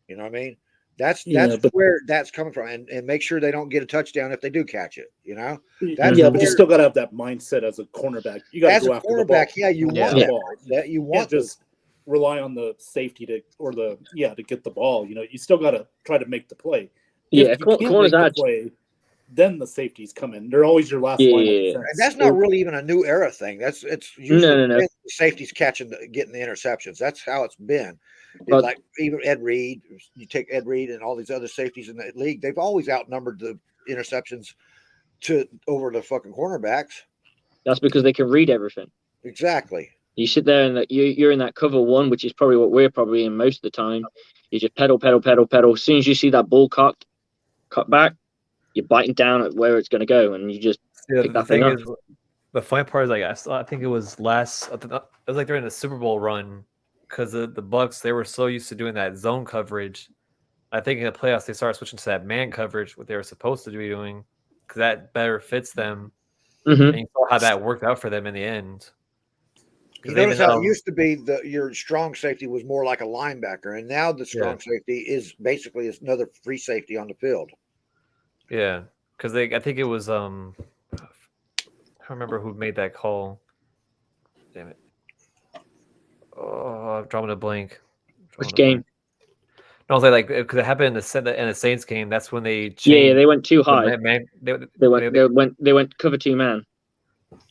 Speaker 2: You know what I mean? That's
Speaker 6: but-
Speaker 2: where that's coming from, and make sure they don't get a touchdown if they do catch it. You know,
Speaker 6: But
Speaker 2: where-
Speaker 6: you still got to have that mindset as a cornerback. You got
Speaker 2: as
Speaker 6: to go
Speaker 2: a
Speaker 6: after the ball.
Speaker 2: quarterback, yeah, you
Speaker 3: Yeah.
Speaker 2: want
Speaker 6: The
Speaker 2: that.
Speaker 6: ball.
Speaker 2: That you
Speaker 6: You
Speaker 2: want
Speaker 6: can't just rely on the safety to get the ball. You still got to try to make the play.
Speaker 5: Yeah,
Speaker 6: If you can't
Speaker 5: corners
Speaker 6: make the
Speaker 5: are.
Speaker 6: play, then the safeties come in. They're always your last line of
Speaker 5: Yeah.
Speaker 6: defense.
Speaker 2: And that's not really even a new era thing. It's usually
Speaker 5: No.
Speaker 2: been the safeties getting the interceptions. That's how it's been. It's
Speaker 5: But-
Speaker 2: like even Ed Reed, you take Ed Reed and all these other safeties in the league, they've always outnumbered the interceptions over the fucking cornerbacks.
Speaker 5: That's because they can read everything.
Speaker 2: Exactly.
Speaker 5: You sit there and you're in that cover one, which is probably what we're probably in most of the time. You just pedal. As soon as you see that ball cut back, you're biting down at where it's going to go, and you just
Speaker 1: Yeah,
Speaker 5: pick
Speaker 1: the
Speaker 5: that thing
Speaker 1: thing
Speaker 5: up.
Speaker 1: is, the funny part is like I think it was it was like during the Super Bowl run because the Bucks, they were so used to doing that zone coverage. I think in the playoffs they started switching to that man coverage, what they were supposed to be doing, because that better fits them.
Speaker 5: Mhm.
Speaker 1: And you saw how that worked out for them in the end.
Speaker 2: You
Speaker 1: 'Cause
Speaker 2: notice
Speaker 1: even
Speaker 2: how
Speaker 1: though-
Speaker 2: it used to be your strong safety was more like a linebacker, and now the strong safety is basically another free safety on the field.
Speaker 1: Yeah, because I think it was I don't remember who made that call. Damn it! Oh, I'm drawing a blank.
Speaker 5: Which game?
Speaker 1: No, I was like because it happened in the Saints game. That's when they changed.
Speaker 5: Yeah, they went too
Speaker 1: the
Speaker 5: high. They went cover 2 man.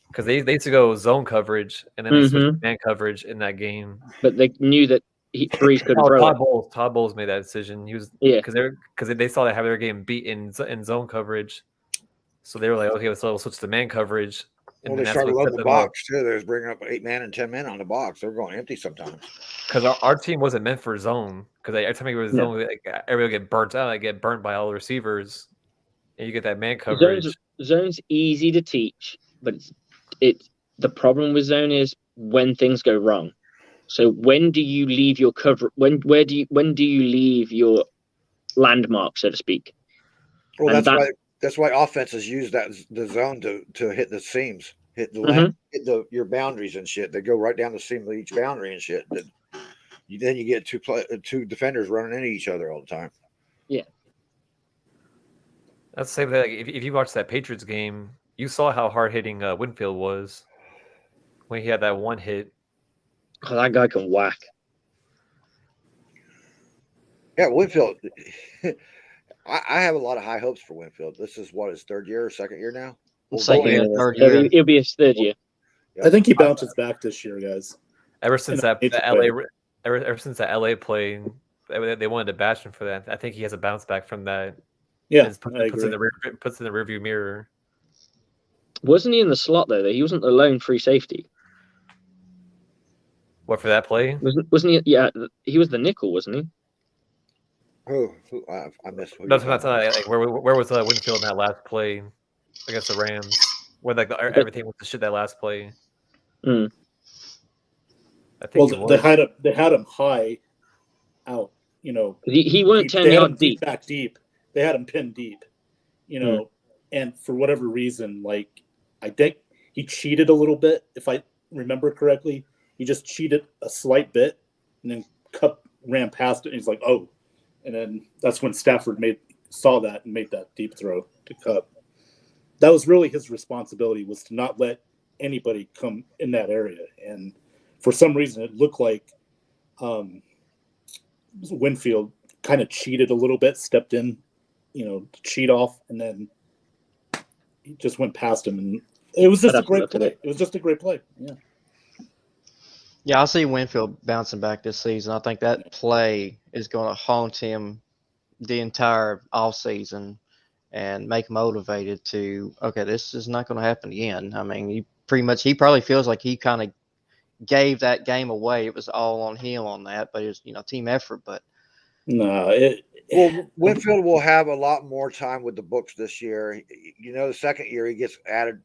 Speaker 1: because they used to go zone coverage and then they switched
Speaker 5: Mhm.
Speaker 1: to man coverage in that game.
Speaker 5: But they knew that Breeze couldn't
Speaker 1: Oh,
Speaker 5: throw it.
Speaker 1: Todd Bowles made that decision. He was
Speaker 5: Yeah.
Speaker 1: because they saw that how they were getting beat in zone coverage, so they were like, okay, so we'll switch to man coverage.
Speaker 2: Well,
Speaker 1: then
Speaker 2: they
Speaker 1: that's
Speaker 2: started
Speaker 1: what
Speaker 2: loading
Speaker 1: set
Speaker 2: the
Speaker 1: them up.
Speaker 2: box too. They was bringing up 8 men and 10 men on the box. They're going empty sometimes.
Speaker 1: Because our team wasn't meant for zone. Because every time you go to zone, like, everybody would get burnt out. I get burnt by all the receivers, and you get that man coverage.
Speaker 5: Zone's easy to teach, but it's the problem with zone is when things go wrong. So when do you leave your cover? When do you leave your landmark, so to speak?
Speaker 2: Well,
Speaker 5: And
Speaker 2: that's why offenses use the zone to hit the seams, hit the
Speaker 5: Mhm.
Speaker 2: hit your boundaries and shit. They go right down the seam of each boundary and shit. then you get two defenders running into each other all the time.
Speaker 1: That's the same thing. Like, if you watched that Patriots game, you saw how hard hitting Winfield was when he had that one hit.
Speaker 5: Oh, that guy can whack.
Speaker 2: Yeah, Winfield. I have a lot of high hopes for Winfield. This is what his third year or second year now.
Speaker 3: Second year, third
Speaker 5: It'll
Speaker 3: year.
Speaker 5: be, it'll be his third year.
Speaker 6: I think he bounces back this year, guys.
Speaker 1: Ever since
Speaker 6: And I
Speaker 1: that
Speaker 6: hate to
Speaker 1: the
Speaker 6: play
Speaker 1: LA, ever since that LA play, they wanted to bash him for that. I think he has a bounce back from that.
Speaker 6: Yeah,
Speaker 1: Puts
Speaker 6: I
Speaker 1: in
Speaker 6: agree.
Speaker 1: puts in the rearview mirror.
Speaker 5: Wasn't he in the slot though? He wasn't the lone free safety.
Speaker 1: What for that play?
Speaker 5: Wasn't he? Yeah, he was the nickel, wasn't he?
Speaker 2: Who I missed. Who
Speaker 1: That's
Speaker 2: you're
Speaker 1: what I'm
Speaker 2: talking
Speaker 1: saying. Like, where was Winfield in that last play against the Rams? Where like everything was the shit that last play.
Speaker 5: Mm.
Speaker 1: I think
Speaker 6: Well, they had him high out. You know,
Speaker 5: He weren't 10
Speaker 6: they had him
Speaker 5: yards deep.
Speaker 6: back deep. They had him pinned deep. You know, and for whatever reason, like I think he cheated a little bit. If I remember correctly, he just cheated a slight bit, and then Cup ran past it, and he's like, "Oh," and then that's when Stafford saw that and made that deep throw to Cup. That was really his responsibility, was to not let anybody come in that area. And for some reason, it looked like Winfield kind of cheated a little bit, stepped in, to cheat off, and then he just went past him. And it was just a great play. It was just a great play. Yeah.
Speaker 3: Yeah, I see Winfield bouncing back this season. I think that play is going to haunt him the entire offseason and make him motivated to, okay, this is not going to happen again. I mean, he probably feels like he kind of gave that game away. It was all on him on that, but it was, team effort. But
Speaker 6: no,
Speaker 2: well, Winfield will have a lot more time with the books this year. The second year he gets added.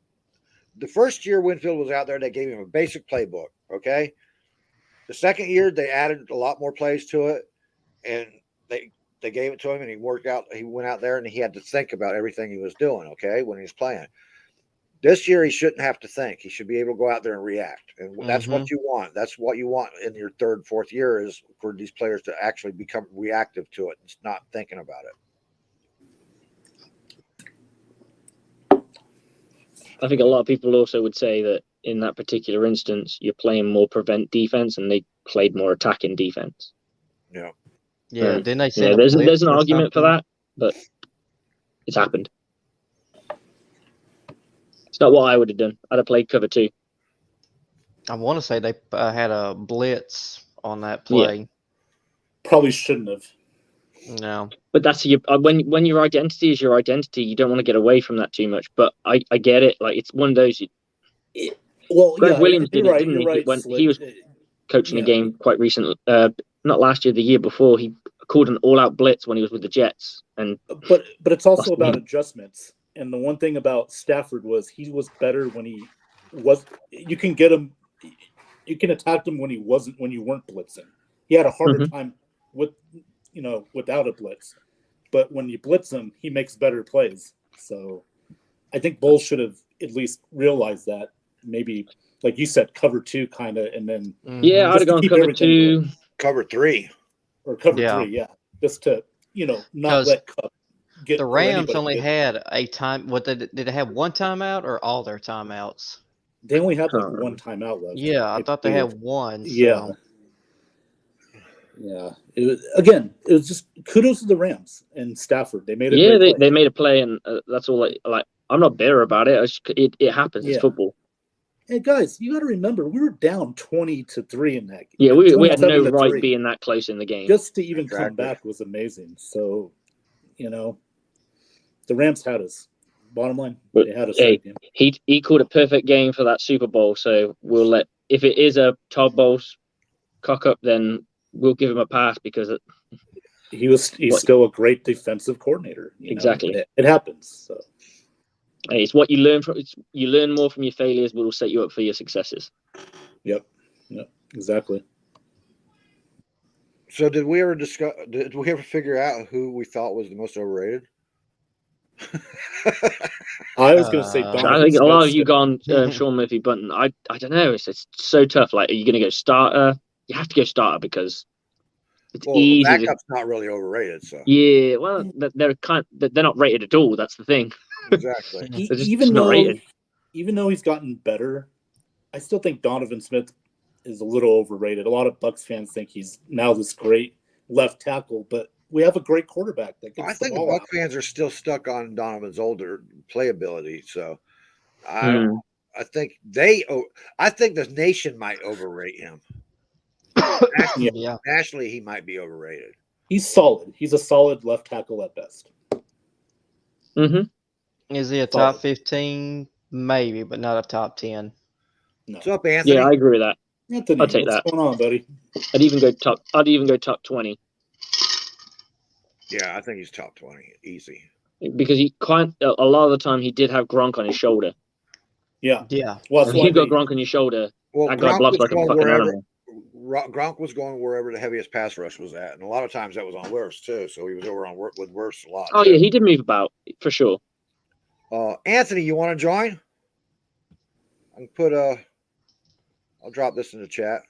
Speaker 2: The first year Winfield was out there, they gave him a basic playbook. Okay. The second year they added a lot more plays to it, and they gave it to him, and he worked out. He went out there and he had to think about everything he was doing. Okay, when he was playing. This year, he shouldn't have to think. He should be able to go out there and react. And that's what you want. That's what you want in your third, fourth year, is for these players to actually become reactive to it and not thinking about it.
Speaker 5: I think a lot of people also would say that in that particular instance, you're playing more prevent defense and they played more attacking defense.
Speaker 2: Yeah.
Speaker 3: Yeah, didn't they say
Speaker 5: there's an argument for that, but it's happened. It's not what I would have done. I'd have played cover 2.
Speaker 3: I want to say they had a blitz on that play.
Speaker 5: Yeah.
Speaker 6: Probably shouldn't have.
Speaker 3: No.
Speaker 5: But that's when your identity is your identity, you don't want to get away from that too much. But I get it. Like, it's one of those. Greg Williams did it, didn't he?
Speaker 6: Right,
Speaker 5: when he was coaching a game quite recently, not last year, the year before, he called an all-out blitz when he was with the Jets.
Speaker 6: But it's also about adjustments. And the one thing about Stafford was he was better when he was. You can get him. You can attack him when you weren't blitzing. He had a harder time without a blitz. But when you blitz him, he makes better plays. So I think Bowles should have at least realized that. Maybe, like you said, cover 2 kind of, and then
Speaker 5: I'd have gone cover 2,
Speaker 2: cover 3,
Speaker 6: or cover 3. Yeah, just to not let Cup get.
Speaker 3: The Rams only had a time. What did they have? One timeout or all their timeouts?
Speaker 6: They only had one timeout left.
Speaker 3: Yeah, I thought they had one. So.
Speaker 6: Yeah. Yeah. It was just kudos to the Rams and Stafford. They made it.
Speaker 5: They made a play, and that's all. Like, I'm not bitter about it. It happens. It's football.
Speaker 6: Hey guys, you got to remember we were down 20-3 in that game.
Speaker 5: Yeah, we had no right being that close in the game.
Speaker 6: Just to even come back was amazing. So, the Rams had us. Bottom line, they had us.
Speaker 5: Hey, he called a perfect game for that Super Bowl. So we'll let, if it is a Todd Bowles cock up, then we'll give him a pass because
Speaker 6: he's still a great defensive coordinator.
Speaker 5: Exactly,
Speaker 6: it happens. So.
Speaker 5: Hey, it's what you learn from. You learn more from your failures, but will set you up for your successes.
Speaker 6: Yep, exactly.
Speaker 2: So, did we ever figure out who we thought was the most overrated?
Speaker 6: I was going to say.
Speaker 5: I think a lot of you gone Sean Murphy Bunting. I don't know. It's so tough. Like, are you going to go starter? You have to go starter because It's
Speaker 2: Well, the
Speaker 5: easy. To,
Speaker 2: backup's not really overrated, so
Speaker 5: yeah, well, they're not rated at all. That's the thing.
Speaker 2: exactly.
Speaker 5: They're just
Speaker 6: Even
Speaker 5: not
Speaker 6: though
Speaker 5: rated.
Speaker 6: he's gotten better, I still think Donovan Smith is a little overrated. A lot of Bucks fans think he's now this great left tackle, but we have a great quarterback that gets
Speaker 2: I
Speaker 6: the
Speaker 2: think the
Speaker 6: ball
Speaker 2: Buck
Speaker 6: out.
Speaker 2: fans are still stuck on Donovan's older playability, so
Speaker 5: Hmm.
Speaker 2: I think I think the nation might overrate him.
Speaker 3: Yeah.
Speaker 2: Nationally, he might be overrated.
Speaker 6: He's solid. He's a solid left tackle at best.
Speaker 5: Hmm.
Speaker 3: Is he a
Speaker 6: Solid.
Speaker 3: top 15? Maybe, but not a top 10.
Speaker 6: No.
Speaker 2: What's up, Anthony?
Speaker 5: Yeah, I agree with that.
Speaker 6: Anthony,
Speaker 5: I'll take
Speaker 6: what's
Speaker 5: that.
Speaker 6: going on, buddy?
Speaker 5: I'd even go top 20
Speaker 2: Yeah, I think he's top 20, easy.
Speaker 5: because a lot of the time he did have Gronk on his shoulder.
Speaker 6: Yeah.
Speaker 3: Yeah.
Speaker 6: Well,
Speaker 5: If
Speaker 6: that's
Speaker 5: you
Speaker 6: why
Speaker 5: got
Speaker 6: they,
Speaker 5: Gronk on your shoulder,
Speaker 2: Well,
Speaker 5: that guy
Speaker 2: Gronk
Speaker 5: blocks
Speaker 2: was
Speaker 5: like a
Speaker 2: going
Speaker 5: fucking
Speaker 2: wherever.
Speaker 5: animal.
Speaker 2: Gronk was going wherever the heaviest pass rush was at, and a lot of times that was on Wirfs too. So he was over on with Wirfs a lot.
Speaker 5: Oh
Speaker 2: too.
Speaker 5: yeah, he did move about for sure.
Speaker 2: Anthony, you want to join? I can put I'll drop this in the chat.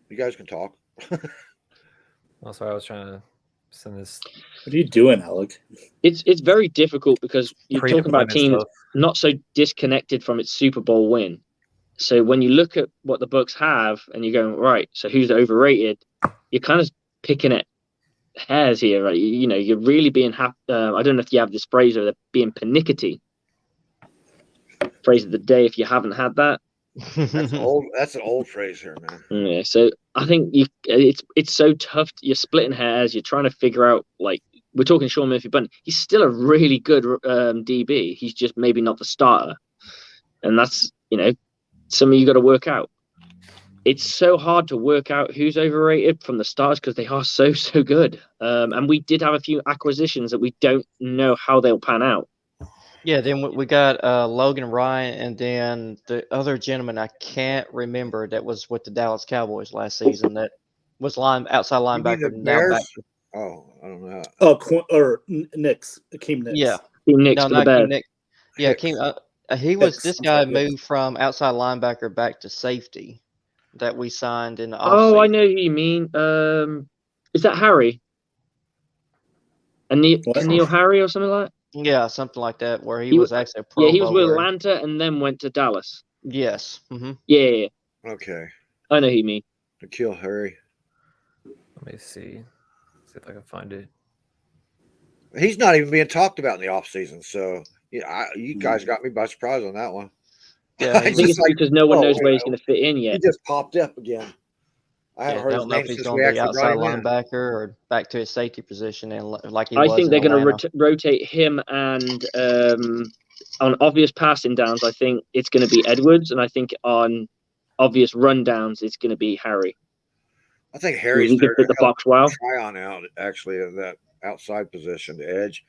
Speaker 2: You guys can talk.
Speaker 1: Oh, sorry, I was trying to send this
Speaker 6: what are you doing, Alec?
Speaker 5: It's very difficult because you're talking about
Speaker 1: pre-deployment
Speaker 5: teams
Speaker 1: stuff.
Speaker 5: not so disconnected from its Super Bowl win. So when you look at what the Bucks have and you're going, right, so who's overrated, you're kind of picking at hairs here, right? You know, you're really being I don't know if you have this phrase or being pernickety. Phrase of the day if you haven't had that.
Speaker 2: That's old. That's an old phrase here, man.
Speaker 5: Yeah, so I think it's so tough. You're splitting hairs. You're trying to figure out, like, we're talking Sean Murphy-Bunting. He's still a really good DB. He's just maybe not the starter, and that's something you got to work out. It's so hard to work out who's overrated from the starters because they are so good. And we did have a few acquisitions that we don't know how they'll pan out.
Speaker 3: Yeah, then we got Logan Ryan, and then the other gentleman I can't remember that was with the Dallas Cowboys last season that was outside
Speaker 2: You mean
Speaker 3: linebacker.
Speaker 2: the
Speaker 3: Now back.
Speaker 2: Bears? Oh, I don't know.
Speaker 6: Or Knicks. Akeem Nicks.
Speaker 3: Yeah.
Speaker 5: Team Knicks
Speaker 3: No,
Speaker 5: for the
Speaker 3: not
Speaker 5: Bears.
Speaker 3: King Nick. Yeah, King. He was.
Speaker 6: Hicks,
Speaker 3: This
Speaker 6: I'm
Speaker 3: guy
Speaker 6: sorry, Hicks.
Speaker 3: moved from outside linebacker back to safety that we signed in the
Speaker 5: Oh,
Speaker 3: offseason.
Speaker 5: I know who you mean. Is that Harry?
Speaker 6: What?
Speaker 5: Neil Harry or something like that?
Speaker 3: Yeah, something like that, where he
Speaker 5: He
Speaker 3: was
Speaker 5: wa-
Speaker 3: actually a Pro
Speaker 5: Yeah, he was with
Speaker 3: Bowler.
Speaker 5: Atlanta and then went to Dallas.
Speaker 3: Yes. Mm-hmm.
Speaker 5: Yeah.
Speaker 2: Okay.
Speaker 5: I know who you mean.
Speaker 2: Nikhil Harry.
Speaker 1: Let me see if I can find it.
Speaker 2: He's not even being talked about in the offseason. So you guys got me by surprise on that one.
Speaker 3: Yeah,
Speaker 5: I
Speaker 3: he
Speaker 5: think
Speaker 3: was,
Speaker 5: it's because no one
Speaker 2: oh,
Speaker 5: knows
Speaker 2: wait,
Speaker 5: where he's going to fit in
Speaker 2: He
Speaker 5: yet.
Speaker 2: just popped up again. I haven't
Speaker 3: I
Speaker 2: heard his
Speaker 3: don't know
Speaker 2: name
Speaker 3: if he's
Speaker 2: since
Speaker 3: going
Speaker 2: we
Speaker 3: to be
Speaker 2: actually
Speaker 3: outside
Speaker 2: brought him in.
Speaker 3: linebacker or back to his safety position, and like he
Speaker 5: I
Speaker 3: was
Speaker 5: think
Speaker 3: in
Speaker 5: they're going
Speaker 3: Atlanta.
Speaker 5: to rotate him and on obvious passing downs, I think it's going to be Edwards, and I think on obvious rundowns, it's going to be Harry.
Speaker 2: I think Harry's
Speaker 5: He
Speaker 2: there
Speaker 5: can fit
Speaker 2: to
Speaker 5: the
Speaker 2: help
Speaker 5: box well.
Speaker 2: Tryon out, actually, in that outside position, the edge.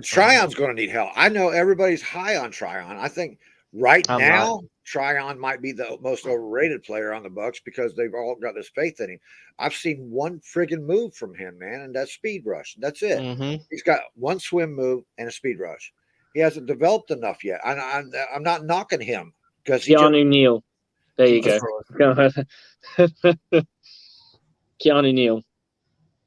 Speaker 2: Tryon's going to need help. I know everybody's high on Tryon. I think right
Speaker 3: I'm
Speaker 2: now, Tryon might be the most overrated player on the Bucks because they've all got this faith in him. I've seen one friggin' move from him, man, and that's speed rush. That's it.
Speaker 3: Mm-hmm.
Speaker 2: He's got one swim move and a speed rush. He hasn't developed enough yet. I'm not knocking him because he
Speaker 5: Keanu Neal. There you
Speaker 2: just-
Speaker 5: go. Keanu Neal.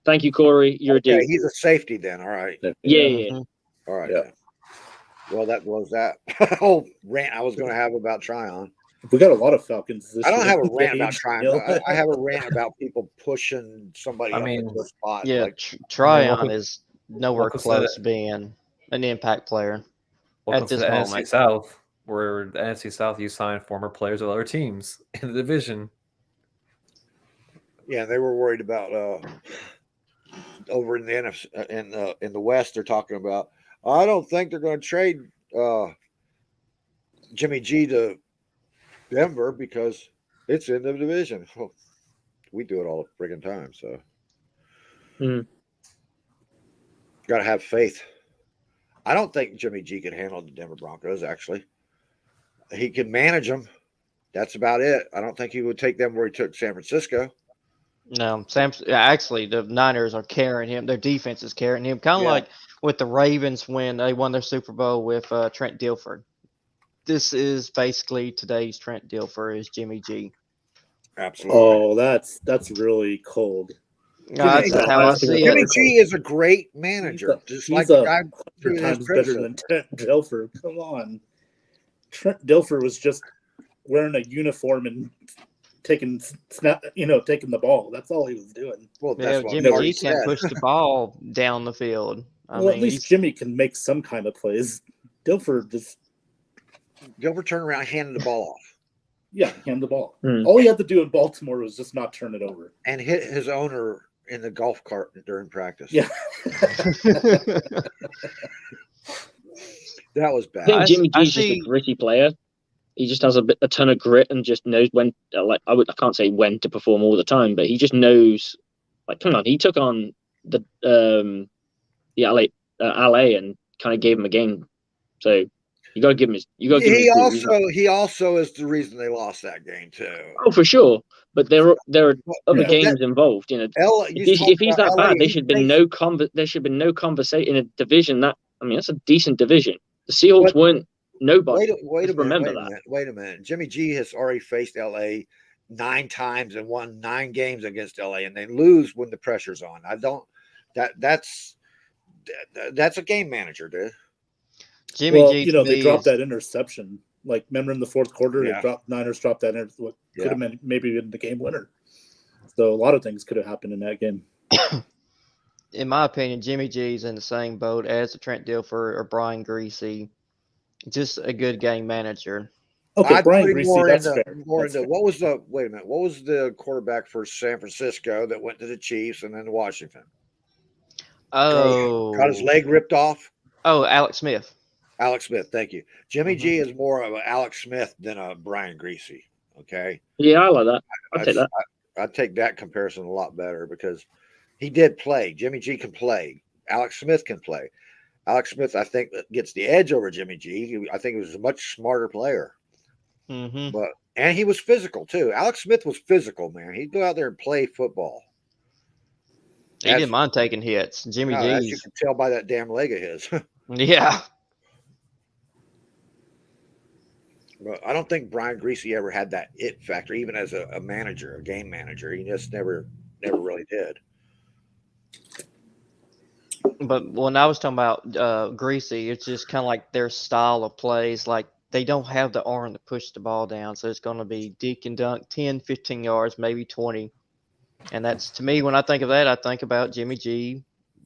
Speaker 5: Thank you, Corey. You're a
Speaker 2: okay,
Speaker 5: dude.
Speaker 2: he's a safety then. All right.
Speaker 5: Yeah.
Speaker 2: All right.
Speaker 6: Yeah.
Speaker 2: Well, that was that whole rant I was going to have about Tryon.
Speaker 6: We got a lot of Falcons this
Speaker 2: I don't
Speaker 6: year.
Speaker 2: have a rant about
Speaker 6: Gage,
Speaker 2: Tryon.
Speaker 6: Hill.
Speaker 2: But I have a rant about people pushing somebody
Speaker 1: I
Speaker 2: up
Speaker 1: mean,
Speaker 2: into the spot.
Speaker 3: Yeah,
Speaker 2: Like,
Speaker 3: Tryon
Speaker 1: welcome-
Speaker 3: is nowhere
Speaker 1: welcome to
Speaker 3: close
Speaker 1: the-
Speaker 3: to being an impact player.
Speaker 1: Welcome
Speaker 3: At
Speaker 1: to
Speaker 3: this
Speaker 1: the NFC
Speaker 3: moment.
Speaker 1: South, where the NFC South you sign former players of other teams in the division.
Speaker 2: yeah, they were worried about over in the NFC in the West. They're talking about. I don't think they're going to trade Jimmy G to Denver because it's in the division. Well, we do it all the friggin' time, so got to have faith. I don't think Jimmy G can handle the Denver Broncos. Actually, he can manage them. That's about it. I don't think he would take them where he took San Francisco.
Speaker 3: No, actually, the Niners are carrying him. Their defense is carrying him, kind of
Speaker 2: Yeah.
Speaker 3: like with the Ravens when they won their Super Bowl with Trent Dilford. this is basically today's Trent Dilfer is Jimmy G.
Speaker 2: Absolutely.
Speaker 6: Oh, that's really cold.
Speaker 3: That's
Speaker 6: Jimmy-
Speaker 3: how I
Speaker 5: I think
Speaker 3: see
Speaker 2: Jimmy
Speaker 3: it.
Speaker 2: G is a great manager, just like
Speaker 6: he's
Speaker 2: the
Speaker 6: a
Speaker 2: guy
Speaker 6: 100
Speaker 2: his
Speaker 6: times better
Speaker 2: predecessor.
Speaker 6: than Trent Dilfer. Come on. Trent Dilfer was just wearing a uniform and taking the ball. That's all he was doing.
Speaker 2: Well,
Speaker 3: Yeah,
Speaker 2: that's what
Speaker 3: Jimmy
Speaker 2: Marty
Speaker 3: G can't
Speaker 2: said.
Speaker 3: push the ball down the field. I
Speaker 6: Well,
Speaker 3: mean,
Speaker 6: at least Jimmy can make some kind of plays. Dilfer just
Speaker 2: Gilbert turned around, and handed the ball off,
Speaker 6: hand the ball.
Speaker 5: Hmm.
Speaker 6: All he had to do in Baltimore was just not turn it over.
Speaker 2: and hit his owner in the golf cart during practice.
Speaker 6: Yeah.
Speaker 2: That was
Speaker 5: I think
Speaker 2: bad.
Speaker 5: Jimmy
Speaker 3: I
Speaker 5: G's just a
Speaker 3: see-
Speaker 5: gritty player. He just has a ton of grit and just knows when. I can't say when to perform all the time, but he just knows. Like, come on, he took on the LA and kind of gave him a game. So you got to give him his. You got to give him his due.
Speaker 2: He also is the reason they lost that game too.
Speaker 5: Oh, for sure. But there are other
Speaker 6: Yeah.
Speaker 5: games involved. You know, if he's that bad, there should be no conversation in a division that. I mean, that's a decent division. The Seahawks weren't nobody.
Speaker 2: Wait a
Speaker 5: Remember
Speaker 2: minute.
Speaker 5: that.
Speaker 2: Wait a minute. Jimmy G has already faced LA 9 times and won 9 games against LA, and they lose when the pressure's on. That's a game manager, dude.
Speaker 3: Jimmy G. to
Speaker 6: they
Speaker 3: me
Speaker 6: dropped
Speaker 3: is-
Speaker 6: that interception. Like, remember in the fourth quarter,
Speaker 2: Yeah.
Speaker 6: Niners dropped that what could have been maybe been the game winner. So a lot of things could have happened in that game.
Speaker 3: in my opinion, Jimmy G's in the same boat as Trent Dilfer or Brian Greasy. Just a good game manager.
Speaker 6: Okay,
Speaker 2: I'd
Speaker 6: Brian
Speaker 2: put him
Speaker 6: Greasy,
Speaker 2: more
Speaker 6: that's
Speaker 2: into,
Speaker 6: fair.
Speaker 2: more
Speaker 6: That's
Speaker 2: into
Speaker 6: fair.
Speaker 2: what was the quarterback for San Francisco that went to the Chiefs and then Washington?
Speaker 3: Oh,
Speaker 2: Got his leg ripped off.
Speaker 3: Oh, Alex Smith.
Speaker 2: Alex Smith, thank you. Jimmy
Speaker 3: Mhm.
Speaker 2: G is more of an Alex Smith than a Brian Greasy. Okay.
Speaker 5: Yeah, I like that. I'll take that.
Speaker 2: I'd take that comparison a lot better because he did play. Jimmy G can play. Alex Smith can play. Alex Smith, I think, gets the edge over Jimmy G. I think he was a much smarter player,
Speaker 3: Mm-hmm.
Speaker 2: and he was physical too. Alex Smith was physical, man. He'd go out there and play football.
Speaker 3: He didn't mind taking hits. Jimmy
Speaker 2: As you
Speaker 3: G's.
Speaker 2: can tell by that damn leg of his.
Speaker 3: Yeah.
Speaker 2: But I don't think Brian Greasy ever had that it factor, even as a manager, a game manager. He just never really did.
Speaker 3: But when I was talking about Greasy, it's just kind of like their style of plays. Like, they don't have the arm to push the ball down. So it's going to be dink and dunk, 10, 15 yards, maybe 20. And that's, to me, when I think of that, I think about Jimmy G,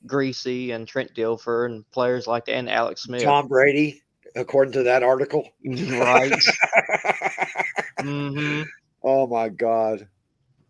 Speaker 3: Greasy, and Trent Dilfer, and players like that, and Alex Smith.
Speaker 2: Tom Brady, according to that article.
Speaker 3: Right. Mm-hmm.
Speaker 2: Oh my God.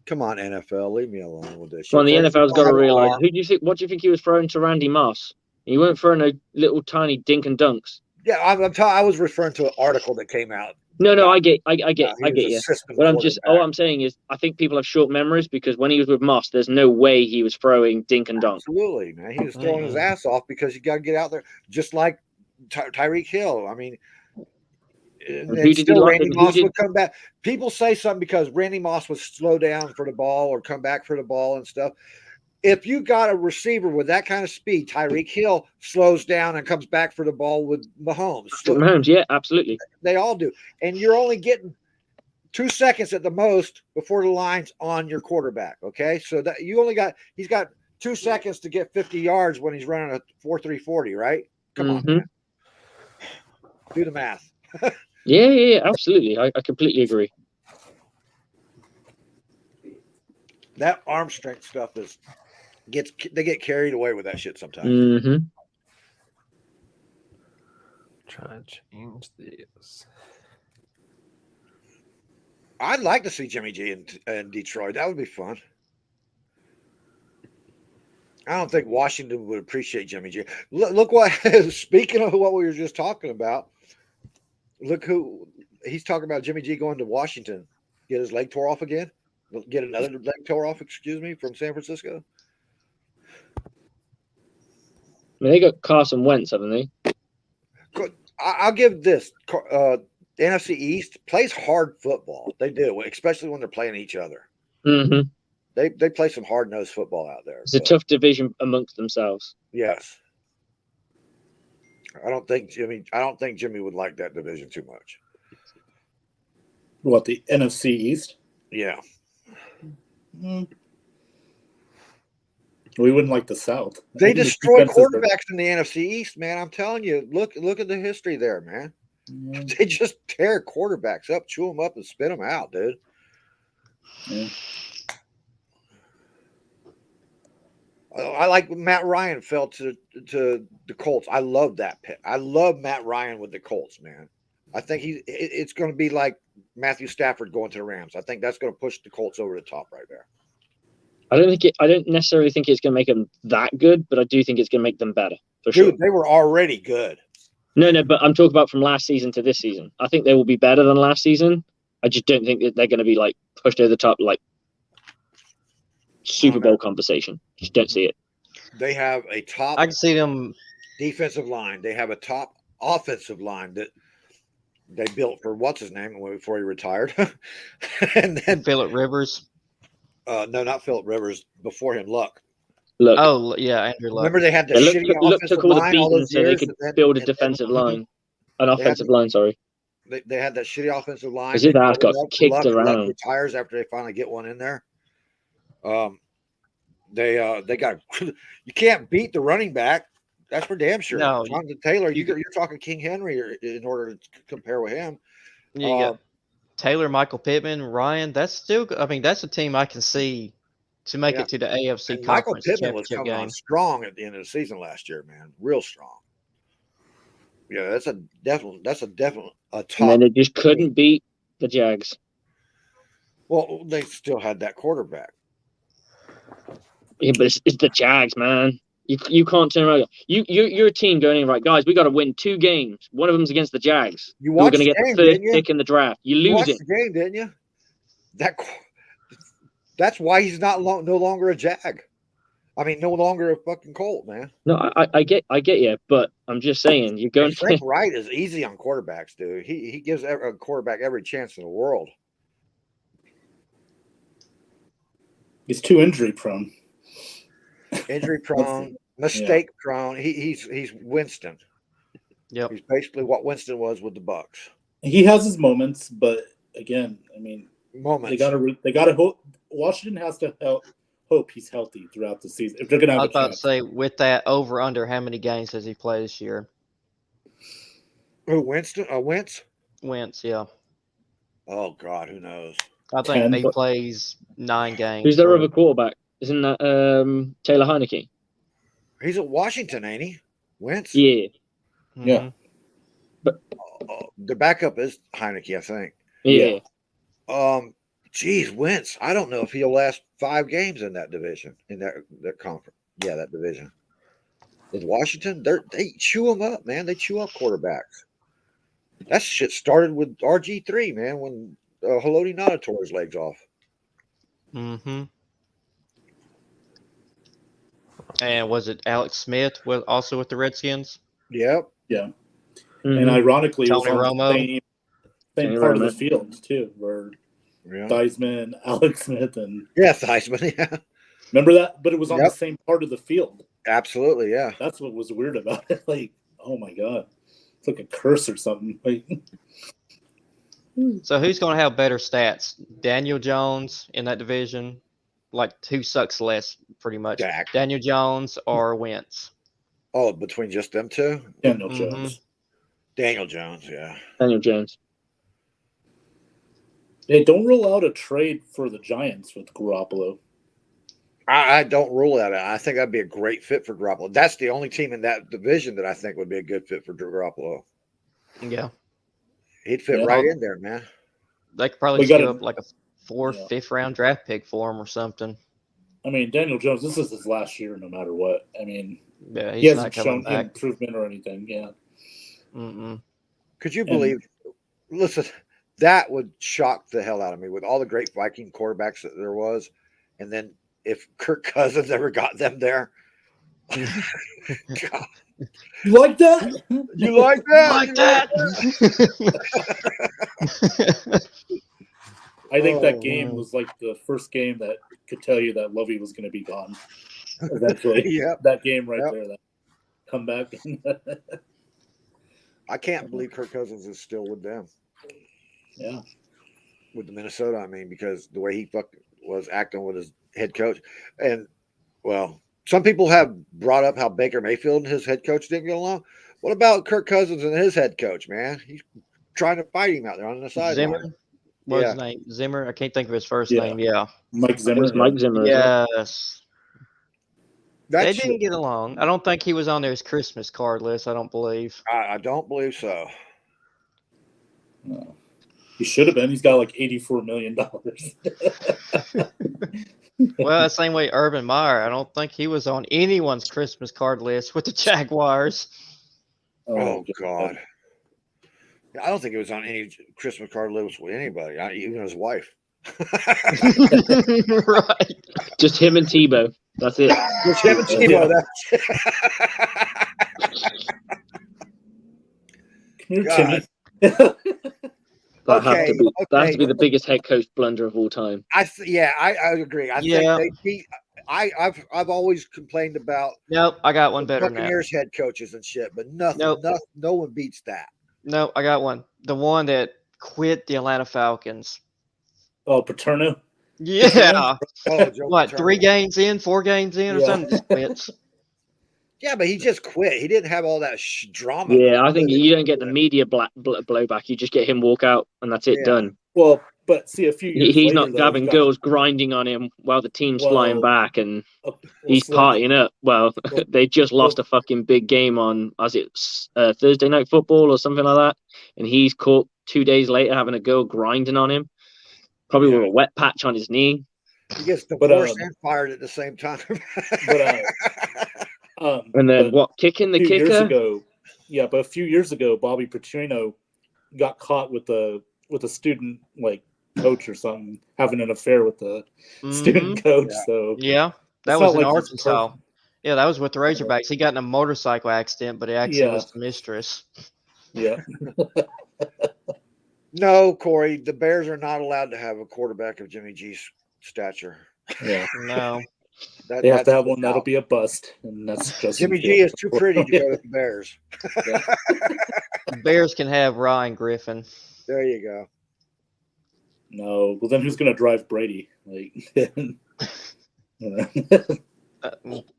Speaker 2: Come on, NFL. Leave me alone with this.
Speaker 5: Well, the
Speaker 2: shit.
Speaker 5: NFL's got to realize.
Speaker 3: arm.
Speaker 5: What do you think he was throwing to Randy Moss? He weren't throwing no little tiny dink and dunks.
Speaker 2: Yeah, I was referring to an article that came out.
Speaker 5: No, I get
Speaker 2: He was
Speaker 5: you.
Speaker 2: a system
Speaker 5: What I'm just, all
Speaker 2: quarterback.
Speaker 5: I'm saying is, I think people have short memories because when he was with Moss, there's no way he was throwing dink and dunk.
Speaker 2: Absolutely, man. He was throwing his
Speaker 3: Mhm.
Speaker 2: ass off because you got to get out there, just like Tyreek Hill. I mean, and
Speaker 5: who did he
Speaker 2: still
Speaker 5: like-
Speaker 2: Randy
Speaker 5: who
Speaker 2: Moss
Speaker 5: did-
Speaker 2: would come back. People say something because Randy Moss would slow down for the ball or come back for the ball and stuff. If you got a receiver with that kind of speed, Tyreek Hill slows down and comes back for the ball with Mahomes. So
Speaker 5: Mahomes, yeah, absolutely.
Speaker 2: they all do. And you're only getting 2 seconds at the most before the line's on your quarterback. Okay. So that he's got 2 seconds to get 50 yards when he's running a 4.340, right? Come on,
Speaker 5: Mhm.
Speaker 2: man. Do the math.
Speaker 5: Yeah, absolutely. I completely agree.
Speaker 2: That arm strength stuff they get carried away with that shit sometimes.
Speaker 5: Mm-hmm.
Speaker 1: Try to change this.
Speaker 2: I'd like to see Jimmy G in Detroit. That would be fun. I don't think Washington would appreciate Jimmy G. Look what, speaking of what we were just talking about, look who he's talking about Jimmy G going to Washington, get his leg tore off again, get another leg tore off, from San Francisco.
Speaker 5: I mean, they got Carson Wentz, haven't they?
Speaker 2: I'll give this. The NFC East plays hard football. They do, especially when they're playing each other.
Speaker 5: Mm-hmm.
Speaker 2: They play some hard-nosed football out there.
Speaker 5: It's a tough division amongst themselves.
Speaker 2: Yes. I don't think Jimmy would like that division too much.
Speaker 6: What, the NFC East?
Speaker 2: Yeah.
Speaker 6: Mm. We wouldn't like the South.
Speaker 2: They
Speaker 6: I think the
Speaker 2: destroy
Speaker 6: defenses are-
Speaker 2: quarterbacks in the NFC East, man. I'm telling you. Look at the history there, man.
Speaker 6: Yeah.
Speaker 2: They just tear quarterbacks up, chew them up, and spit them out, dude.
Speaker 6: Yeah.
Speaker 2: I like Matt Ryan fell to the Colts. I love that pick. I love Matt Ryan with the Colts, man. I think it's going to be like Matthew Stafford going to the Rams. I think that's going to push the Colts over the top right there.
Speaker 5: I don't necessarily think it's going to make them that good, but I do think it's going to make them better for sure.
Speaker 2: Dude, they were already good.
Speaker 5: No, but I'm talking about from last season to this season. I think they will be better than last season. I just don't think that they're going to be like pushed over the top like Super Bowl conversation. Just don't see it.
Speaker 2: They have a top
Speaker 3: I can see them.
Speaker 2: defensive line. They have a top offensive line that they built for what's his name before he retired, and then
Speaker 3: Phillip Rivers.
Speaker 2: no, not Philip Rivers. Before him, Luck.
Speaker 5: Look,
Speaker 3: Oh yeah, Andrew Luck.
Speaker 2: Remember they had the
Speaker 5: they
Speaker 2: shitty
Speaker 5: look
Speaker 2: offensive
Speaker 5: took all the
Speaker 2: line all
Speaker 5: beating
Speaker 2: those
Speaker 5: so they
Speaker 2: years,
Speaker 5: could
Speaker 2: and then-
Speaker 5: build a
Speaker 2: and then
Speaker 5: defensive line, an offensive line. Sorry,
Speaker 2: They had that shitty offensive line.
Speaker 5: As if
Speaker 2: They
Speaker 5: that
Speaker 2: built
Speaker 5: got
Speaker 2: it up.
Speaker 5: kicked
Speaker 2: Luck
Speaker 5: around.
Speaker 2: retires after they finally get one in there. They got you can't beat the running back. That's for damn sure.
Speaker 3: No,
Speaker 2: Jonathan Taylor,
Speaker 3: you
Speaker 2: you're talking King Henry in order to compare with him.
Speaker 3: You got Taylor, Michael Pittman, Ryan. That's still. I mean, that's a team I can see to make
Speaker 2: Yeah.
Speaker 3: it to the AFC
Speaker 2: And Michael
Speaker 3: Conference
Speaker 2: Pittman was
Speaker 3: Championship
Speaker 2: coming on
Speaker 3: game.
Speaker 2: strong at the end of the season last year, man. Real strong. Yeah, that's a definite a
Speaker 5: and
Speaker 2: top.
Speaker 5: then they just couldn't beat the Jags.
Speaker 2: Well, they still had that quarterback.
Speaker 5: Yeah, but it's the Jags, man. You can't turn around. You're a team going in, right, guys. We got to win 2 games. One of them's against the Jags.
Speaker 2: You
Speaker 5: We're
Speaker 2: watched
Speaker 5: going to
Speaker 2: the
Speaker 5: get
Speaker 2: game,
Speaker 5: the 3rd
Speaker 2: didn't you?
Speaker 5: pick in the draft. You
Speaker 2: You
Speaker 5: lose
Speaker 2: watched
Speaker 5: it.
Speaker 2: the game, didn't you? That's why he's no longer a Jag. I mean, no longer a fucking Colt, man.
Speaker 5: No, I get you, but I'm just saying you're going
Speaker 2: And Frank Wright is easy on quarterbacks, dude. He gives a quarterback every chance in the world.
Speaker 6: He's too injury prone.
Speaker 2: Injury prone, mistake prone. He's Winston.
Speaker 3: Yep.
Speaker 2: He's basically what Winston was with the Bucks.
Speaker 6: He has his moments, but again, I mean,
Speaker 2: Moments.
Speaker 6: they gotta hope. Washington has to hope he's healthy throughout the season if they're gonna
Speaker 3: I
Speaker 6: have
Speaker 3: was
Speaker 6: a
Speaker 3: about to
Speaker 6: chance.
Speaker 3: say, with that over under, how many games has he played this year?
Speaker 2: Who, Winston? Wentz?
Speaker 3: Wentz, yeah.
Speaker 2: Oh God, who knows?
Speaker 3: I think
Speaker 6: 10,
Speaker 3: he
Speaker 6: but-
Speaker 3: plays 9 games.
Speaker 5: Who's their
Speaker 3: so-
Speaker 5: other quarterback? Isn't that Taylor Heineke?
Speaker 2: He's at Washington, ain't he? Wentz?
Speaker 5: Yeah.
Speaker 6: Yeah.
Speaker 2: The backup is Heineke, I think.
Speaker 5: Yeah.
Speaker 2: Geez, Wentz. I don't know if he'll last 5 games in that division, in that conference. Yeah, that division. With Washington, they chew them up, man. They chew up quarterbacks. That shit started with RG3, man, when Haloti Ngata tore his legs off.
Speaker 3: Mm-hmm. And was it Alex Smith also with the Redskins?
Speaker 2: Yep.
Speaker 6: Yeah.
Speaker 5: Mhm.
Speaker 6: And ironically, it was
Speaker 3: Tony
Speaker 6: on
Speaker 3: Romo.
Speaker 6: the same
Speaker 5: Tony
Speaker 6: part of the
Speaker 5: Romo.
Speaker 6: field too, where
Speaker 2: Yeah.
Speaker 6: Theismann, Alex Smith, and
Speaker 2: Yeah, Theismann. Yeah.
Speaker 6: remember that. But it was on
Speaker 2: Yep.
Speaker 6: the same part of the field.
Speaker 2: Absolutely, yeah.
Speaker 6: That's what was weird about it. Like, oh my god, it's like a curse or something. Like,
Speaker 3: So who's going to have better stats? Daniel Jones in that division? Like, who sucks less, pretty much?
Speaker 2: Dak.
Speaker 3: Daniel Jones or Wentz?
Speaker 2: Oh, between just them two?
Speaker 6: Daniel
Speaker 3: Mhm.
Speaker 6: Jones.
Speaker 2: Daniel Jones, yeah.
Speaker 5: Daniel Jones.
Speaker 6: Hey, don't rule out a trade for the Giants with Garoppolo.
Speaker 2: I don't rule that out. I think that'd be a great fit for Garoppolo. That's the only team in that division that I think would be a good fit for Garoppolo.
Speaker 3: Yeah.
Speaker 2: He'd fit
Speaker 6: Yeah.
Speaker 2: right in there, man.
Speaker 3: They could probably
Speaker 6: We
Speaker 3: just give
Speaker 6: gotta-
Speaker 3: up like a 4th,
Speaker 6: Yeah.
Speaker 3: 5th round draft pick for him or something.
Speaker 6: I mean, Daniel Jones. This is his last year, no matter what. I mean,
Speaker 3: Yeah,
Speaker 6: he
Speaker 3: he's
Speaker 6: hasn't
Speaker 3: not coming
Speaker 6: shown
Speaker 3: back.
Speaker 6: improvement or anything. Yeah.
Speaker 3: Mm-mm.
Speaker 2: Could you
Speaker 6: And-
Speaker 2: believe? Listen, that would shock the hell out of me with all the great Viking quarterbacks that there was, and then if Kirk Cousins ever got them there. God,
Speaker 6: You like that?
Speaker 2: you like that?
Speaker 3: Like that!
Speaker 6: I think
Speaker 2: Oh,
Speaker 6: that game
Speaker 3: man.
Speaker 6: was like the first game that could tell you that Lovey was going to be gone eventually.
Speaker 2: Yep.
Speaker 6: That game right
Speaker 2: Yep.
Speaker 6: there, that comeback.
Speaker 2: I can't believe Kirk Cousins is still with them,
Speaker 6: Yeah.
Speaker 2: with the Minnesota. I mean, because the way he was acting with his head coach, and well, some people have brought up how Baker Mayfield and his head coach didn't get along. What about Kirk Cousins and his head coach, man? He's trying to fight him out there on the sideline.
Speaker 3: Zimmer. What's
Speaker 2: Yeah.
Speaker 3: his name? Zimmer. I can't think of his first
Speaker 6: Yeah.
Speaker 3: name. Yeah.
Speaker 6: Mike
Speaker 5: It
Speaker 6: Zimmer.
Speaker 5: was Mike Zimmer. isn't it?
Speaker 3: Yes.
Speaker 2: That
Speaker 3: They
Speaker 2: shit-
Speaker 3: didn't get along. I don't think he was on their Christmas card list. I don't believe.
Speaker 2: I don't believe so.
Speaker 6: No. He should have been. He's got like $84 million.
Speaker 3: Well, the same way Urban Meyer. I don't think he was on anyone's Christmas card list with the Jaguars.
Speaker 2: Oh God. I don't think it was on any Christmas card list with anybody, even his wife.
Speaker 3: Right.
Speaker 5: Just him and Tebow. That's it.
Speaker 2: Which him and Tebow, that's
Speaker 6: Come here,
Speaker 2: God.
Speaker 6: Timmy.
Speaker 5: That has to be
Speaker 2: Okay.
Speaker 5: the biggest head coach blunder of all time.
Speaker 2: I agree. I
Speaker 3: Yeah.
Speaker 2: think I've always complained about
Speaker 3: Nope, I got one better than that.
Speaker 2: Buccaneers head coaches and shit, but nothing,
Speaker 3: Nope.
Speaker 2: no one beats that.
Speaker 3: No, I got one. The one that quit the Atlanta Falcons.
Speaker 6: Oh, Paterno.
Speaker 3: Yeah.
Speaker 2: Oh, Joe
Speaker 3: What,
Speaker 2: Paterno.
Speaker 3: 3 games in, 4 games in, or
Speaker 6: Yeah.
Speaker 3: something? Just quits.
Speaker 2: Yeah, but he just quit. He didn't have all that drama.
Speaker 5: Yeah, I think you don't get the media blowback. You just get him walk out, and that's it,
Speaker 2: Yeah.
Speaker 5: done.
Speaker 6: Well, but see, a few years
Speaker 5: He's
Speaker 6: later,
Speaker 5: not
Speaker 6: though,
Speaker 5: grabbing
Speaker 6: he got-
Speaker 5: girls grinding on him while the team's flying
Speaker 6: Well,
Speaker 5: back, and
Speaker 6: well,
Speaker 5: he's
Speaker 6: Slim-
Speaker 5: partying up. Well,
Speaker 6: Well-
Speaker 5: they just lost a fucking big game on, was it Thursday Night Football or something like that? And he's caught 2 days later having a girl grinding on him, probably with a wet patch on his knee.
Speaker 2: He gets
Speaker 6: But,
Speaker 2: divorced and fired at the same time.
Speaker 6: But,
Speaker 5: And then
Speaker 6: but
Speaker 5: kicking the
Speaker 6: a few years
Speaker 5: kicker?
Speaker 6: ago, but a few years ago, Bobby Petrino got caught with a student like coach or something having an affair with the student coach.
Speaker 2: Yeah.
Speaker 6: So
Speaker 3: Yeah, that
Speaker 6: It's
Speaker 3: was
Speaker 6: not
Speaker 3: in
Speaker 6: like he's
Speaker 3: Arkansas. Yeah, that was with the Razorbacks. He got in a motorcycle accident, but it actually
Speaker 6: Yeah.
Speaker 3: was the mistress.
Speaker 6: yeah,
Speaker 2: No, Corey, the Bears are not allowed to have a quarterback of Jimmy G's stature.
Speaker 6: yeah,
Speaker 3: No.
Speaker 6: they have to have one
Speaker 2: out.
Speaker 6: that'll be a bust, and that's just
Speaker 2: Jimmy G is too pretty to go with the Bears.
Speaker 3: The Bears can have Ryan Griffin.
Speaker 2: There you go.
Speaker 6: No, well then who's gonna drive Brady? Like,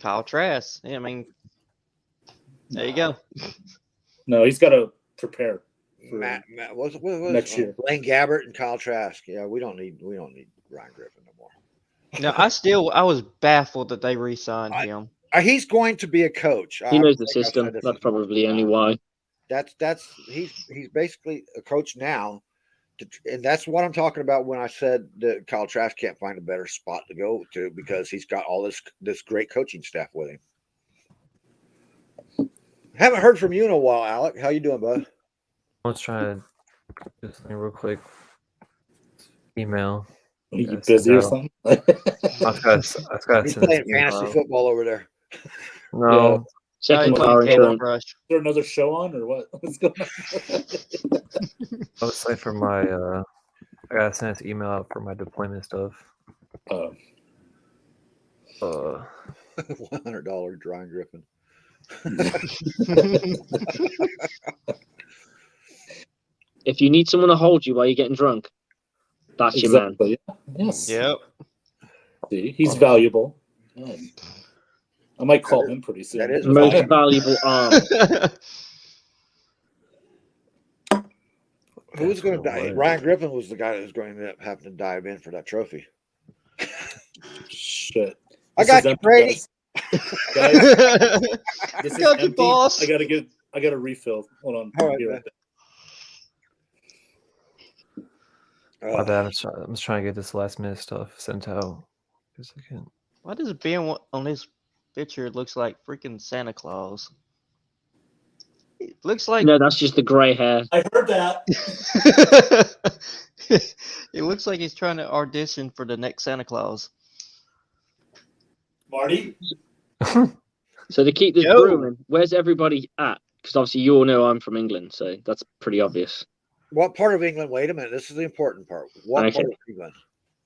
Speaker 3: Kyle Trask. Yeah, I mean, there you go.
Speaker 6: no, he's got to prepare. For
Speaker 2: Matt what
Speaker 6: next year.
Speaker 2: Blaine Gabbert and Kyle Trask. Yeah, we don't need Ryan Griffin no more.
Speaker 3: No, I was baffled that they re-signed him.
Speaker 2: He's going to be a coach.
Speaker 5: He
Speaker 2: I
Speaker 5: knows the
Speaker 2: think I've
Speaker 5: system.
Speaker 2: said this
Speaker 5: That's
Speaker 2: before.
Speaker 5: probably only why.
Speaker 2: He's basically a coach now, and that's what I'm talking about when I said that Kyle Trask can't find a better spot to go to because he's got all this great coaching staff with him. Haven't heard from you in a while, Alec. How you doing, bud?
Speaker 1: I was trying to do something real quick. Email.
Speaker 6: Are you
Speaker 1: Yes,
Speaker 6: busy or
Speaker 1: no.
Speaker 6: something?
Speaker 1: I've got
Speaker 2: He's
Speaker 1: to
Speaker 2: playing fantasy football over there.
Speaker 1: No,
Speaker 5: Second
Speaker 3: Playing
Speaker 5: car
Speaker 3: Candy
Speaker 5: insurance.
Speaker 3: Crush.
Speaker 6: Is there another show on or what? What's going on?
Speaker 1: I was saying for my I gotta send this email out for my deployment stuff.
Speaker 2: $100 Ryan Griffin.
Speaker 5: If you need someone to hold you while you're getting drunk, that's your man.
Speaker 6: Exactly. Yes.
Speaker 3: Yep.
Speaker 6: See, he's valuable. I might call him pretty soon.
Speaker 2: that is
Speaker 5: Most
Speaker 2: valuable.
Speaker 5: valuable arm.
Speaker 2: Who's going to
Speaker 1: That's
Speaker 2: die?
Speaker 1: no way.
Speaker 2: Ryan Griffin was the guy that was going to end up having to dive in for that trophy.
Speaker 6: Shit.
Speaker 2: I
Speaker 6: This
Speaker 2: got
Speaker 6: is
Speaker 2: you,
Speaker 6: empty,
Speaker 2: Brady.
Speaker 6: guys. This is
Speaker 3: Got you,
Speaker 6: empty.
Speaker 3: boss.
Speaker 6: I gotta refill. Hold on.
Speaker 2: All right,
Speaker 6: Be
Speaker 2: man.
Speaker 6: right back.
Speaker 1: My bad. I'm just trying to get this last minute stuff sent out. Just a second.
Speaker 3: Why does Ben on this picture it looks like freaking Santa Claus? It looks like
Speaker 5: No, that's just the grey hair.
Speaker 6: I heard that.
Speaker 3: it looks like he's trying to audition for the next Santa Claus.
Speaker 6: Marty?
Speaker 5: So to keep this
Speaker 3: Yo.
Speaker 5: brewing, where's everybody at? Because obviously you all know I'm from England, so that's pretty obvious.
Speaker 2: What part of England? Wait a minute. This is the important part. What
Speaker 5: Okay.
Speaker 2: part of England?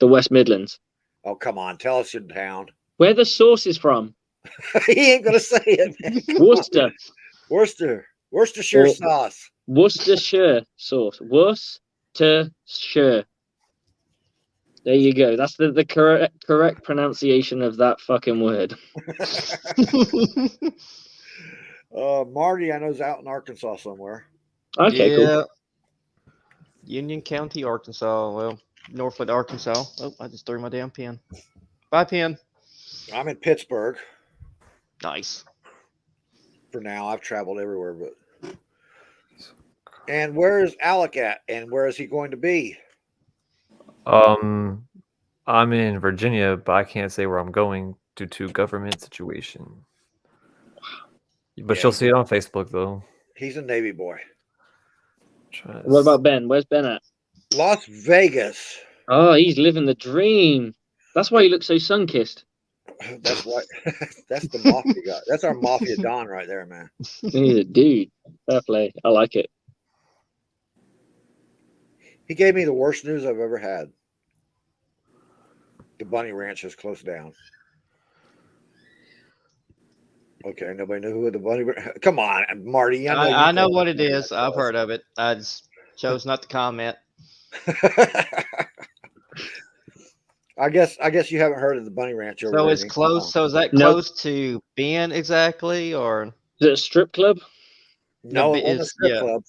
Speaker 5: The West Midlands.
Speaker 2: Oh, come on. Tell us your town.
Speaker 5: Where the sauce is from?
Speaker 2: He ain't going to say it, man.
Speaker 5: Worcester.
Speaker 2: Worcestershire
Speaker 5: Well-
Speaker 2: sauce.
Speaker 5: Worcestershire sauce. Worcestershire. There you go. That's the correct pronunciation of that fucking word.
Speaker 2: Marty, I know, is out in Arkansas somewhere.
Speaker 5: Okay, cool.
Speaker 3: Yeah. Union County, Arkansas. Well, Northwood, Arkansas. Oh, I just threw my damn pen. Bye, pen.
Speaker 2: I'm in Pittsburgh
Speaker 3: Nice.
Speaker 2: for now. I've traveled everywhere, but. And where is Alec at? And where is he going to be?
Speaker 1: I'm in Virginia, but I can't say where I'm going due to government situation. But
Speaker 2: Yeah,
Speaker 1: you'll see it on Facebook though.
Speaker 2: He's a Navy boy.
Speaker 5: What about Ben? Where's Ben at?
Speaker 2: Las Vegas.
Speaker 5: Oh, he's living the dream. That's why he looks so sun-kissed.
Speaker 2: That's what. That's the mafia guy. That's our mafia don right there, man.
Speaker 5: He's a dude. Fair play. I like it.
Speaker 2: He gave me the worst news I've ever had. The Bunny Ranch has closed down. Okay, nobody knew who the Bunny. Come on, Marty.
Speaker 3: I know what it is. I've heard of it. I just chose not to comment.
Speaker 2: I guess you haven't heard of the Bunny Ranch over
Speaker 3: So
Speaker 2: there
Speaker 3: it's
Speaker 2: in
Speaker 3: close. So is that
Speaker 5: Nope.
Speaker 3: close to Ben exactly, or
Speaker 5: Is it a strip club?
Speaker 2: No,
Speaker 3: the-
Speaker 2: on the
Speaker 3: is-
Speaker 2: strip
Speaker 3: yeah.
Speaker 2: club.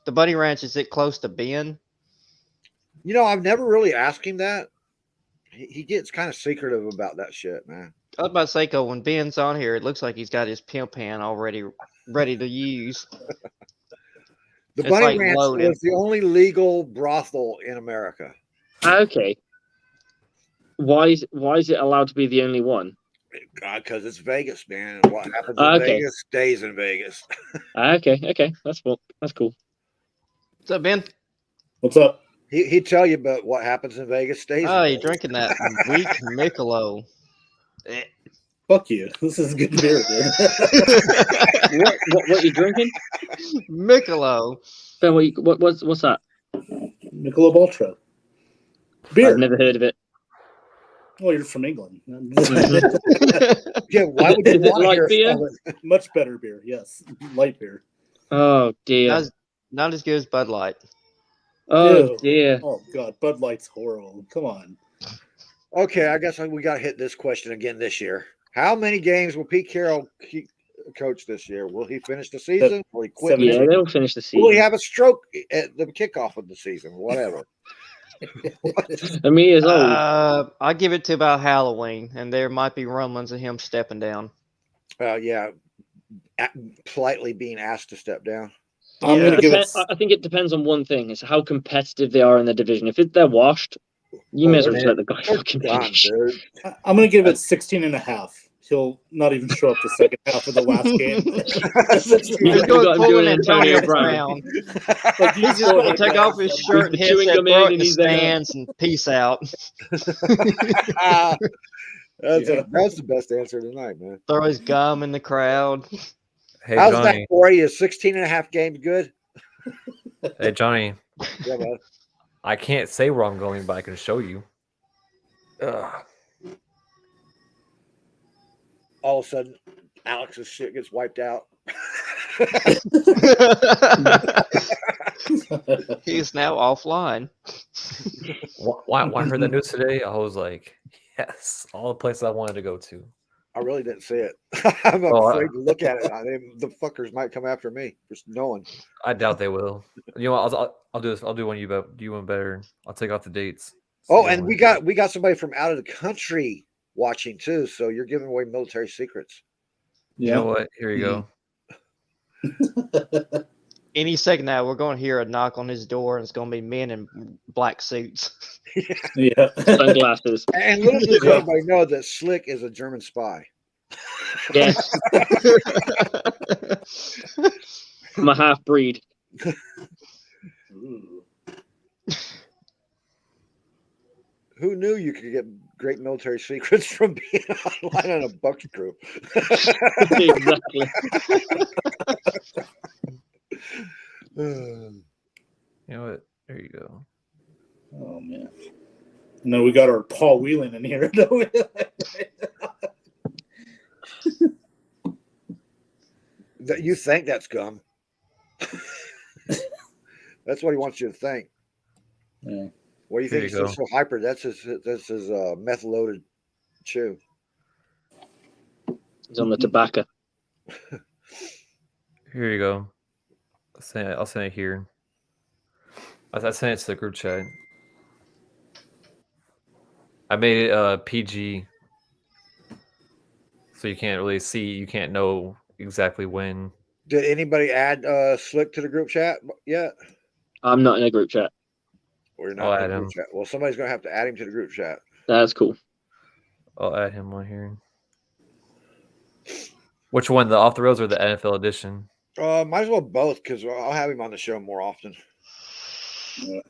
Speaker 3: the Bunny Ranch? Is it close to Ben?
Speaker 2: You know, I've never really asked him that. He gets kind of secretive about that shit, man.
Speaker 3: I was about to say, 'cause when Ben's on here, it looks like he's got his pimp hand already ready to use.
Speaker 2: The
Speaker 3: It's
Speaker 2: Bunny
Speaker 3: like
Speaker 2: Ranch
Speaker 3: loaded.
Speaker 2: was the only legal brothel in America.
Speaker 5: Okay. Why is it allowed to be the only one?
Speaker 2: Because it's Vegas, man. And what happens in
Speaker 5: Okay.
Speaker 2: Vegas stays in Vegas.
Speaker 5: Okay. That's cool.
Speaker 3: What's up, Ben?
Speaker 6: What's up?
Speaker 2: He'd tell you, but what happens in Vegas stays
Speaker 3: Oh,
Speaker 2: in
Speaker 3: you're
Speaker 2: Vegas.
Speaker 3: drinking that weak Michelob.
Speaker 6: Fuck you. This is good beer, dude.
Speaker 5: What you drinking?
Speaker 3: Michelob.
Speaker 5: Ben, what's that?
Speaker 6: Michelob Ultra. Beer.
Speaker 5: I've never heard of it.
Speaker 6: Well, you're from England.
Speaker 2: Yeah, why would you
Speaker 5: Is it
Speaker 2: want to
Speaker 5: light
Speaker 2: hear
Speaker 5: beer?
Speaker 2: from it?
Speaker 6: Much better beer. Yes, light beer.
Speaker 5: Oh dear.
Speaker 3: Not as good as Bud Light.
Speaker 5: Oh
Speaker 6: Ew.
Speaker 5: dear.
Speaker 6: Oh God, Bud Light's horrible. Come on.
Speaker 2: Okay, I guess we got to hit this question again this year. How many games will Pete Carroll coach this year? Will he finish the season? Will he quit?
Speaker 6: Seven.
Speaker 5: Yeah, they'll finish the
Speaker 2: Will he
Speaker 5: season.
Speaker 2: have a stroke at the kickoff of the season? Whatever.
Speaker 5: I mean, years old.
Speaker 3: I give it to about Halloween, and there might be rumblings of him stepping down.
Speaker 2: Yeah, politely being asked to step down.
Speaker 6: I'm
Speaker 3: Yeah.
Speaker 6: gonna give it.
Speaker 5: I think it depends on one thing: is how competitive they are in the division. If they're washed, you may as well just let the guy fucking
Speaker 2: Done,
Speaker 5: finish.
Speaker 2: dude.
Speaker 6: I'm gonna give it 16.5. He'll not even show up the second half of the last game.
Speaker 5: You
Speaker 3: He's
Speaker 5: got
Speaker 3: going
Speaker 5: him
Speaker 3: full
Speaker 5: doing
Speaker 3: Antonio
Speaker 5: Antonio
Speaker 3: Brown.
Speaker 6: Like,
Speaker 3: He's just going to take off his shirt and
Speaker 5: With the chewing
Speaker 3: headset,
Speaker 5: gum
Speaker 3: throw
Speaker 5: in
Speaker 3: it in
Speaker 5: and
Speaker 3: the
Speaker 5: he's there.
Speaker 3: stands, and peace out.
Speaker 2: That's the best answer tonight, man.
Speaker 3: Throw his gum in the crowd.
Speaker 1: Hey
Speaker 2: How's
Speaker 1: Johnny.
Speaker 2: that for you? 16.5 games good?
Speaker 1: Hey Johnny.
Speaker 2: Yeah, man.
Speaker 1: I can't say where I'm going, but I can show you. Ugh.
Speaker 2: All of a sudden, Alex's shit gets wiped out.
Speaker 3: He is now offline.
Speaker 1: Why I heard that news today, I was like, yes, all the places I wanted to go to.
Speaker 2: I really didn't see it. I'm
Speaker 1: Oh,
Speaker 2: afraid to look at it. The fuckers might come after me for knowing.
Speaker 1: I doubt they will. You know what? I'll do this. I'll do one you one better. I'll take off the dates.
Speaker 2: Oh,
Speaker 1: So,
Speaker 2: and we got somebody from out of the country watching too. So you're giving away military secrets.
Speaker 1: You know what? Here you go.
Speaker 3: Any second now, we're going to hear a knock on his door, and it's going to be men in black suits.
Speaker 6: Yeah.
Speaker 5: Sunglasses.
Speaker 2: And little does everybody know that Slick is a German spy.
Speaker 5: Yes, I'm a half breed.
Speaker 6: Ooh.
Speaker 2: Who knew you could get great military secrets from being online on a Bucks group?
Speaker 5: Exactly.
Speaker 1: You know what? There you go.
Speaker 6: Oh man. No, we got our Paul Whelan in here.
Speaker 2: You think that's gum? That's what he wants you to think.
Speaker 6: Yeah.
Speaker 2: What do you
Speaker 1: Here
Speaker 2: think
Speaker 1: you
Speaker 2: he's so hyper? That's his meth loaded chew.
Speaker 5: He's on the tobacco.
Speaker 1: Here you go. I'll send it here. I sent it to the group chat. I made it PG, so you can't really see. You can't know exactly when.
Speaker 2: Did anybody add Slick to the group chat yet?
Speaker 5: I'm not in a group chat.
Speaker 2: Or you're
Speaker 1: I'll
Speaker 2: not in
Speaker 1: add
Speaker 2: the group
Speaker 1: him.
Speaker 2: chat? Well, somebody's gonna have to add him to the group chat.
Speaker 5: That's cool.
Speaker 1: I'll add him on here. Which one, the Off the Rails or the NFL edition?
Speaker 2: Might as well both because I'll have him on the show more often.
Speaker 1: You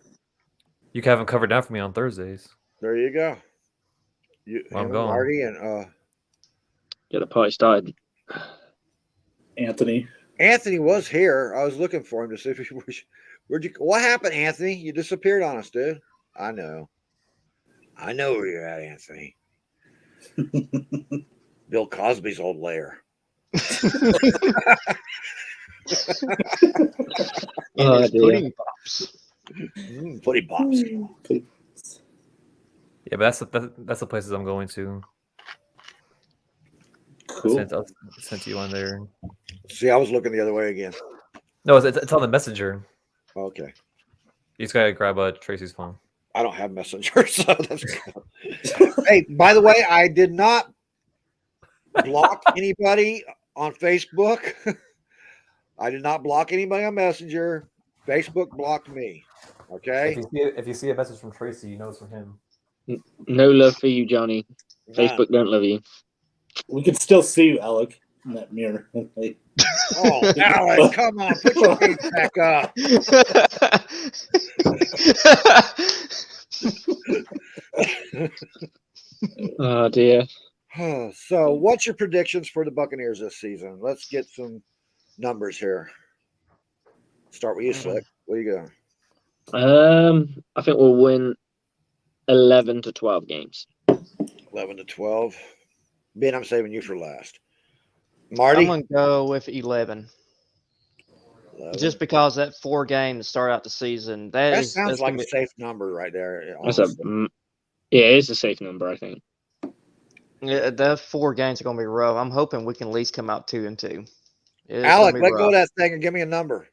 Speaker 1: can have him covered down for me on Thursdays.
Speaker 2: There you go.
Speaker 1: I'm
Speaker 2: him,
Speaker 1: going.
Speaker 2: Marty and
Speaker 5: Get the party started.
Speaker 6: Anthony.
Speaker 2: Anthony was here. I was looking for him to see if he was. Where'd you? What happened, Anthony? You disappeared on us, dude. I know where you're at, Anthony. Bill Cosby's old lair.
Speaker 5: Oh, dear.
Speaker 3: Pudding pops.
Speaker 2: Putty pops.
Speaker 1: Yeah, but that's the places I'm going to.
Speaker 6: Cool.
Speaker 1: I sent you on there.
Speaker 2: See, I was looking the other way again.
Speaker 1: No, it's on the messenger.
Speaker 2: Okay.
Speaker 1: You just gotta grab Tracy's phone.
Speaker 2: I don't have Messenger, so that's good. Hey, by the way, I did not block anybody on Facebook. I did not block anybody on Messenger. Facebook blocked me. Okay.
Speaker 1: If you see a message from Tracy, you know it's from him.
Speaker 5: No love for you, Johnny.
Speaker 2: None.
Speaker 5: Facebook don't love you.
Speaker 6: We can still see you, Alec, in that mirror.
Speaker 2: Oh, Alex, come on, put your face back up.
Speaker 5: Oh dear.
Speaker 2: So, what's your predictions for the Buccaneers this season? Let's get some numbers here. Start with you, Slick. Where you go?
Speaker 5: I think we'll win 11 to 12 games.
Speaker 2: 11 to 12. Ben, I'm saving you for last. Marty?
Speaker 3: I'm gonna go with 11,
Speaker 2: 11.
Speaker 3: just because that 4 games to start out the season.
Speaker 2: That
Speaker 3: That's
Speaker 2: sounds like
Speaker 3: gonna
Speaker 2: a safe number right there.
Speaker 5: That's yeah, it's a safe number, I think.
Speaker 3: yeah, the 4 games are gonna be rough. I'm hoping we can at least come out 2-2. It's
Speaker 2: Alec,
Speaker 3: gonna
Speaker 2: let
Speaker 3: be
Speaker 2: go of
Speaker 3: rough.
Speaker 2: that thing and give me a number.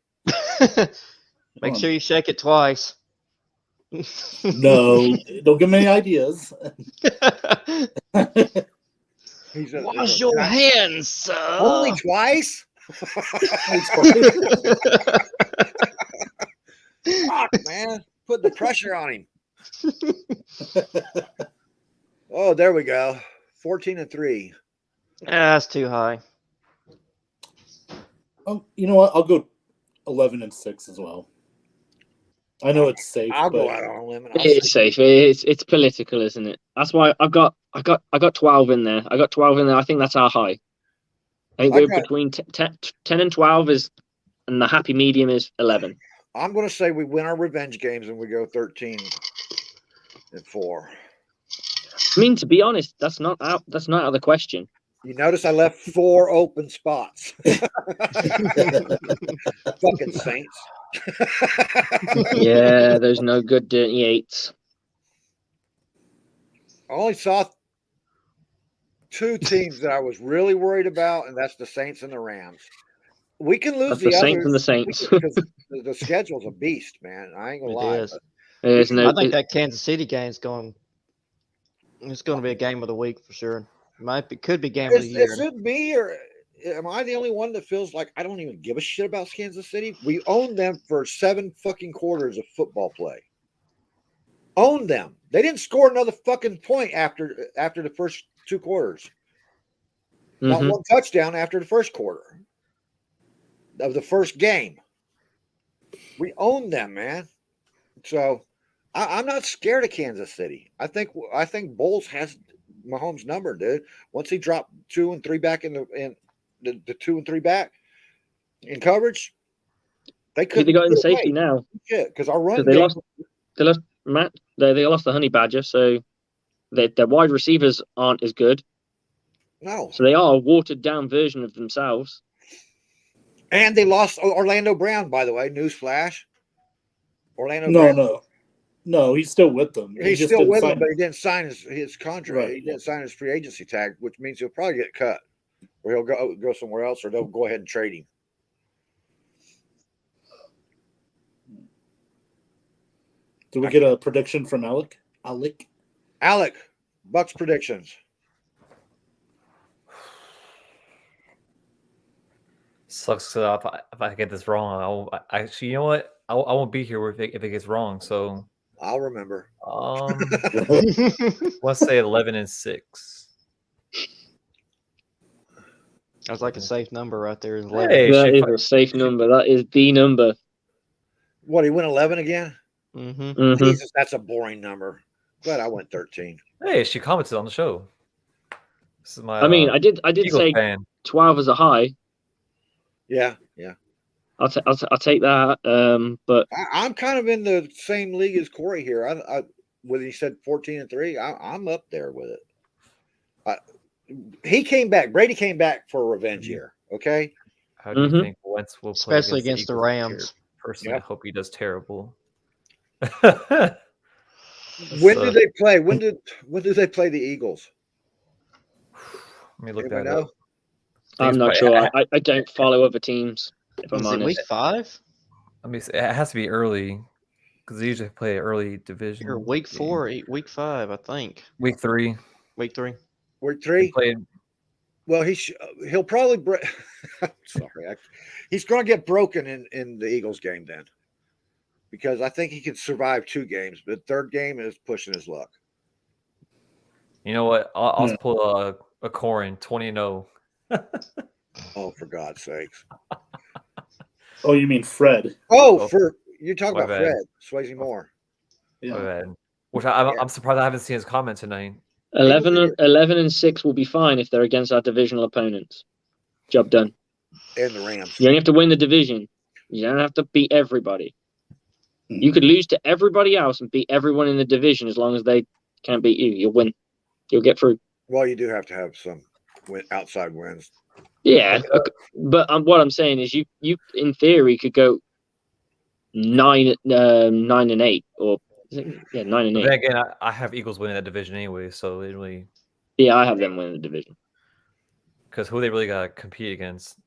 Speaker 3: Make sure you shake it twice.
Speaker 6: No, don't give me any ideas.
Speaker 3: Wash your hands, sir.
Speaker 2: Only twice? Fuck, man. Put the pressure on him. Oh, there we go. 14-3.
Speaker 3: That's too high.
Speaker 6: You know what? I'll go 11-6 as well. I know it's safe.
Speaker 2: I'll go
Speaker 6: but
Speaker 2: out on a limb.
Speaker 5: It's safe. It's political, isn't it? That's why I got 12 in there. I got 12 in there. I think that's our high. I think we're between 10 and 12 and the happy medium is 11.
Speaker 2: I'm going to say we win our revenge games and we go 13-4.
Speaker 5: I mean, to be honest, that's not out of the question.
Speaker 2: You notice I left 4 open spots. Fucking Saints.
Speaker 5: Yeah, there's no good dirty eights.
Speaker 2: I only saw 2 teams that I was really worried about, and that's the Saints and the Rams. We can lose
Speaker 5: That's
Speaker 2: the
Speaker 5: the Saints
Speaker 2: others
Speaker 5: and the Saints.
Speaker 2: because the schedule's a beast, man. I ain't gonna lie.
Speaker 3: It is.
Speaker 5: There's no.
Speaker 3: I think that Kansas City game's going. It's going to be a game of the week for sure. Could be game of the year.
Speaker 2: Is it me or am I the only one that feels like I don't even give a shit about Kansas City? We owned them for 7 fucking quarters of football play. Owned them. They didn't score another fucking point after the first 2 quarters. Not one touchdown after the first quarter of the first game. We owned them, man. So I'm not scared of Kansas City. I think Bowles has Mahomes' number, dude. Once he dropped 2 and 3 back in the 2 and 3 back in coverage, they couldn't.
Speaker 5: They got in safety now.
Speaker 2: Shit, because our run.
Speaker 5: They lost Matt. They lost the Honey Badger, so their wide receivers aren't as good.
Speaker 2: No.
Speaker 5: So they are a watered down version of themselves.
Speaker 2: And they lost Orlando Brown, by the way. Newsflash. Orlando
Speaker 6: No,
Speaker 2: Brown.
Speaker 6: no, he's still with them. He
Speaker 2: He's
Speaker 6: just
Speaker 2: still
Speaker 6: didn't
Speaker 2: with
Speaker 6: sign
Speaker 2: them, but he didn't sign his contract.
Speaker 6: Right.
Speaker 2: He didn't sign his free agency tag, which means he'll probably get cut, or he'll go somewhere else, or they'll go ahead and trade him.
Speaker 6: Do we get a prediction from Alec?
Speaker 2: Alec, Bucks predictions.
Speaker 1: Sucks if I get this wrong. I actually, you know what? I won't be here if it gets wrong. So
Speaker 2: I'll remember.
Speaker 1: let's say 11-6.
Speaker 3: That's like a safe number right there. 11.
Speaker 1: Hey,
Speaker 5: That
Speaker 1: shoot,
Speaker 5: is a safe number. That is the number.
Speaker 2: What, he went 11 again?
Speaker 3: Mm-hmm.
Speaker 5: Mhm.
Speaker 2: Jesus, that's a boring number. Glad I went 13.
Speaker 1: hey, she commented on the show. This is my.
Speaker 5: I mean, I did
Speaker 1: Eagles
Speaker 5: say
Speaker 1: fan.
Speaker 5: 12 as a high.
Speaker 2: Yeah.
Speaker 5: I'll take that. But
Speaker 2: I'm kind of in the same league as Corey here. I when he said 14-3, I'm up there with it. He came back. Brady came back for a revenge year. Okay.
Speaker 1: How do you
Speaker 5: Mhm.
Speaker 1: think Wentz will play
Speaker 3: Especially against the
Speaker 1: Eagles this year?
Speaker 3: Rams.
Speaker 1: Personally,
Speaker 2: Yeah.
Speaker 1: I hope he does terrible.
Speaker 2: When
Speaker 1: So,
Speaker 2: do they play? When do they play the Eagles?
Speaker 1: Let me look
Speaker 2: Anybody
Speaker 1: that
Speaker 2: know?
Speaker 1: up.
Speaker 5: I'm not sure. I don't follow other teams, if I'm
Speaker 3: Was it
Speaker 5: honest.
Speaker 3: week 5
Speaker 1: Let me see. It has to be early because they usually play early division.
Speaker 3: or week
Speaker 1: game.
Speaker 3: 4, week 5? I think
Speaker 1: Week 3.
Speaker 3: week 3.
Speaker 2: Week
Speaker 1: They
Speaker 2: 3.
Speaker 1: played.
Speaker 2: Well, he'll probably sorry, he's going to get broken in the Eagles game then, because I think he could survive 2 games, but third game is pushing his luck.
Speaker 1: You know what? I'll pull a Corin 20-0.
Speaker 2: Oh, for God's sakes!
Speaker 6: Oh, you mean Fred?
Speaker 2: Oh, you're talking
Speaker 1: My
Speaker 2: about
Speaker 1: bad.
Speaker 2: Fred Swayze Moore.
Speaker 1: My
Speaker 6: Yeah.
Speaker 1: bad. Which I'm surprised I haven't seen his comment tonight.
Speaker 5: 11-6 will be fine if they're against our divisional opponents. Job done.
Speaker 2: And the Rams.
Speaker 5: You don't have to win the division. You don't have to beat everybody. You could lose to everybody else and beat everyone in the division as long as they can't beat you. You'll win. You'll get through.
Speaker 2: Well, you do have to have some outside wins.
Speaker 5: Yeah, but what I'm saying is, you in theory could go 9-8, or 9-8.
Speaker 1: But then again, I have Eagles winning that division anyway, so it really,
Speaker 5: Yeah, I have them winning the division.
Speaker 1: because who they really got to compete against?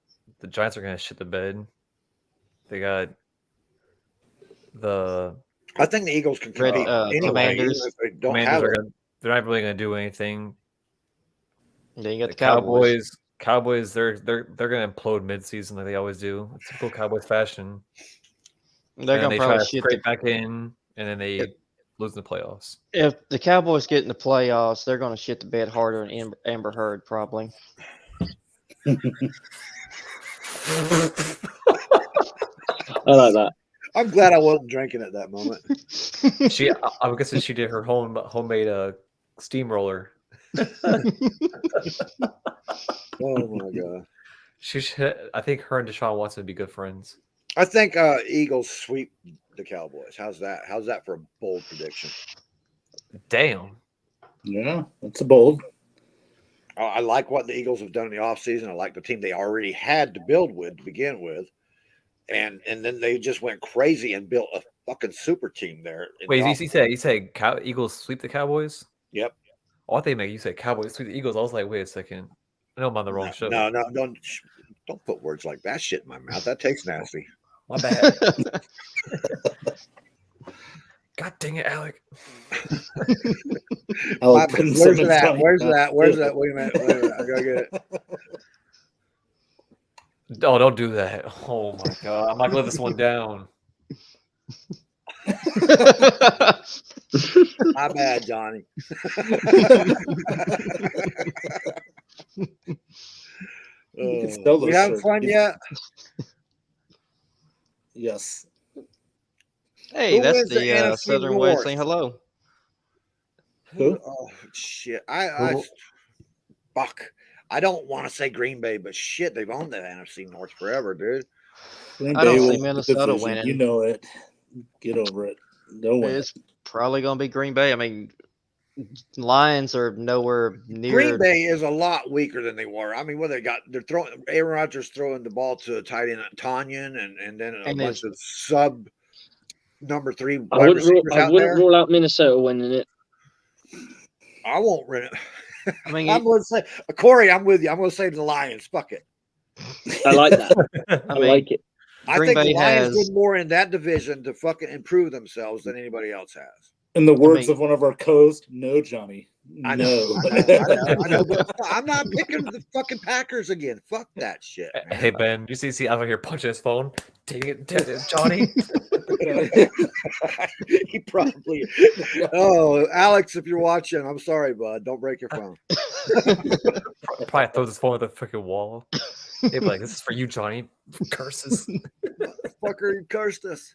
Speaker 1: The Giants are going to shit the bed. They got the
Speaker 2: I think the Eagles can compete anyway,
Speaker 3: Commanders.
Speaker 2: even if they don't
Speaker 1: Commanders
Speaker 2: have
Speaker 1: are
Speaker 2: it.
Speaker 1: they're not really going to do anything.
Speaker 3: Then you got
Speaker 1: The
Speaker 3: the Cowboys.
Speaker 1: Cowboys, they're going to implode midseason like they always do. It's typical Cowboys fashion.
Speaker 3: They're
Speaker 1: And
Speaker 3: gonna
Speaker 1: they
Speaker 3: probably
Speaker 1: try to
Speaker 3: shit
Speaker 1: scrape back in, and then they
Speaker 3: Yep.
Speaker 1: lose in the playoffs.
Speaker 3: If the Cowboys get in the playoffs, they're gonna shit the bed harder than Amber Heard probably.
Speaker 5: I like that.
Speaker 2: I'm glad I wasn't drinking at that moment.
Speaker 1: I'm guessing she did her homemade steamroller.
Speaker 2: Oh my God!
Speaker 1: I think her and Deshaun Watson would be good friends.
Speaker 2: I think Eagles sweep the Cowboys. How's that? How's that for a bold prediction?
Speaker 1: Damn.
Speaker 6: Yeah, that's a bold.
Speaker 2: I like what the Eagles have done in the offseason. I like the team they already had to build with to begin with. And then they just went crazy and built a fucking super team there.
Speaker 1: Wait, you said Eagles sweep the Cowboys?
Speaker 2: Yep.
Speaker 1: Oh, I think you said Cowboys sweep the Eagles. I was like, wait a second. I know I'm on the wrong show.
Speaker 2: No, don't put words like that shit in my mouth. That tastes nasty.
Speaker 1: My bad. God dang it, Alec.
Speaker 6: Alec
Speaker 2: Where's that? Where's that? Where's that? Wait a minute. I gotta get it.
Speaker 1: Oh, don't do that. Oh my God. I'm not gonna let this one down.
Speaker 2: My bad, Johnny.
Speaker 6: You can sell those
Speaker 2: We having
Speaker 6: shirts.
Speaker 2: fun yet?
Speaker 6: Yes.
Speaker 3: Hey,
Speaker 2: Who
Speaker 3: that's
Speaker 2: wins the
Speaker 3: the
Speaker 2: NFC
Speaker 3: Southern way of
Speaker 2: North?
Speaker 3: saying hello.
Speaker 6: Who?
Speaker 2: Oh shit! Fuck. I don't want to say Green Bay, but shit, they've owned the NFC North forever, dude.
Speaker 6: Green
Speaker 3: I don't
Speaker 6: Bay
Speaker 3: see
Speaker 6: wins the
Speaker 3: Minnesota
Speaker 6: division.
Speaker 3: winning.
Speaker 6: You know it. Get over it. They'll win.
Speaker 3: It's probably gonna be Green Bay. I mean, Lions are nowhere near.
Speaker 2: Green Bay is a lot weaker than they were. I mean, what they got? They're throwing Aaron Rodgers throwing the ball to a tight end Tanyan and then a
Speaker 3: And
Speaker 2: bunch
Speaker 3: his-
Speaker 2: of sub number 3
Speaker 5: I
Speaker 2: wide
Speaker 5: wouldn't rule.
Speaker 2: receivers
Speaker 5: I
Speaker 2: out
Speaker 5: wouldn't
Speaker 2: there.
Speaker 5: rule out Minnesota winning it.
Speaker 2: I won't run it.
Speaker 3: I mean,
Speaker 2: I'm going to say, Corey, I'm with you. I'm going to say the Lions. Fuck it.
Speaker 5: I like that.
Speaker 3: I
Speaker 5: I
Speaker 3: mean,
Speaker 5: like it.
Speaker 2: I
Speaker 3: Green
Speaker 2: think
Speaker 3: Bay
Speaker 2: the Lions
Speaker 3: has-
Speaker 2: did more in that division to fucking improve themselves than anybody else has.
Speaker 6: In the words
Speaker 3: mean-
Speaker 6: of one of our co-hosts, no, Johnny.
Speaker 2: I
Speaker 6: No.
Speaker 2: know, I know, but I'm not picking the fucking Packers again. Fuck that shit, man.
Speaker 1: Hey Ben, you see out here punching his phone? Dang it, Johnny.
Speaker 2: He probably. Oh, Alex, if you're watching, I'm sorry, bud. Don't break your phone.
Speaker 1: Probably throws his phone at the freaking wall. They'd be like, "This is for you, Johnny." Curses.
Speaker 2: Fucker, you cursed us.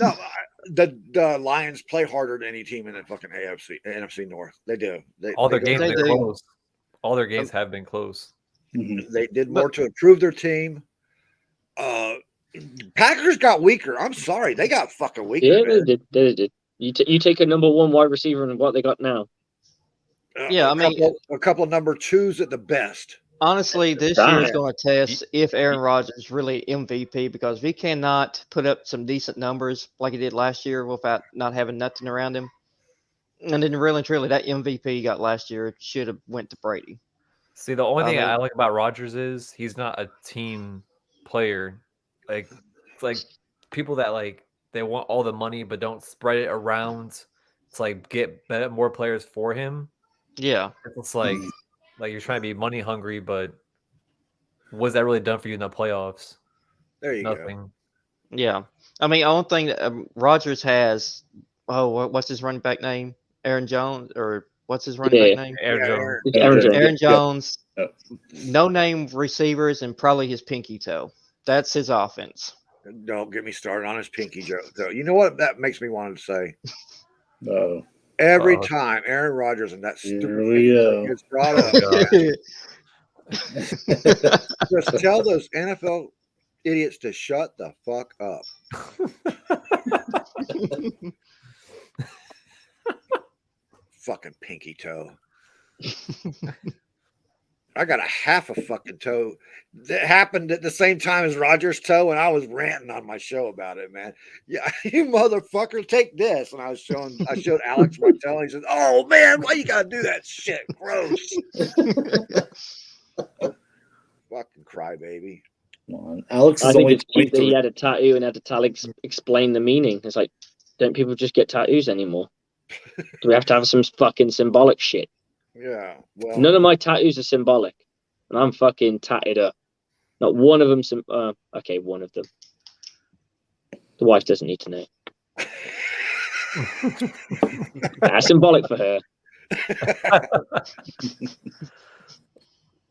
Speaker 2: No, the Lions play harder than any team in the fucking NFC North. They do.
Speaker 1: All their
Speaker 2: go-
Speaker 1: games
Speaker 3: They
Speaker 1: have
Speaker 3: do.
Speaker 1: been close. All their games have been close.
Speaker 6: Mhm.
Speaker 2: They did more to improve their team. Packers got weaker. I'm sorry, they got fucking weaker.
Speaker 5: Yeah, they
Speaker 2: man.
Speaker 5: did. They did. You take a number 1 wide receiver and what they got now.
Speaker 3: Yeah, I mean-
Speaker 2: a couple number 2s at the best.
Speaker 3: honestly, this year is
Speaker 5: Damn.
Speaker 3: going to test if Aaron Rodgers is really MVP, because if he cannot put up some decent numbers like he did last year without not having nothing around him, and then really and truly that MVP he got last year should have went to Brady.
Speaker 1: See, the only
Speaker 3: I
Speaker 1: thing
Speaker 3: mean-
Speaker 1: I like about Rodgers is he's not a team player. Like people that like they want all the money but don't spread it around to like get more players for him.
Speaker 3: Yeah.
Speaker 1: It's like you're trying to be money hungry, but what's that really done for you in the playoffs?
Speaker 2: There you go.
Speaker 1: Nothing.
Speaker 3: Yeah. I mean, the only thing that Rodgers has, what's his running back name? Aaron Jones, or what's his running
Speaker 5: Yeah.
Speaker 3: back name?
Speaker 1: Aaron
Speaker 2: Yeah,
Speaker 1: Jones.
Speaker 2: Aaron.
Speaker 5: It's Aaron Jones.
Speaker 3: Aaron Jones,
Speaker 6: Yeah.
Speaker 3: no name receivers, and probably his pinky toe. That's his offense.
Speaker 2: Don't get me started on his pinky joke. Though, you know what that makes me want to say?
Speaker 6: Oh.
Speaker 2: Every
Speaker 1: Uh-oh.
Speaker 2: time Aaron Rodgers and that
Speaker 6: Here
Speaker 2: stupid
Speaker 6: we
Speaker 2: pinky
Speaker 6: go.
Speaker 2: joke gets brought up, just tell those NFL idiots to shut the fuck up. Fucking pinky toe. I got a half a fucking toe that happened at the same time as Roger's toe, and I was ranting on my show about it, man. Yeah, you motherfucker, take this. And I showed Alex my toe, and he said, "Oh man, why you gotta do that shit? Gross." Fucking crybaby.
Speaker 6: Come on. Alex
Speaker 5: I
Speaker 6: is
Speaker 5: think
Speaker 6: only
Speaker 5: it's cute that he
Speaker 6: 23.
Speaker 5: had a tattoo and had to explain the meaning. It's like, don't people just get tattoos anymore? Do we have to have some fucking symbolic shit?
Speaker 2: Yeah. Well,
Speaker 5: None of my tattoos are symbolic, and I'm fucking tatted up. Not one of them. Okay, one of them. The wife doesn't need to know. That's symbolic for her.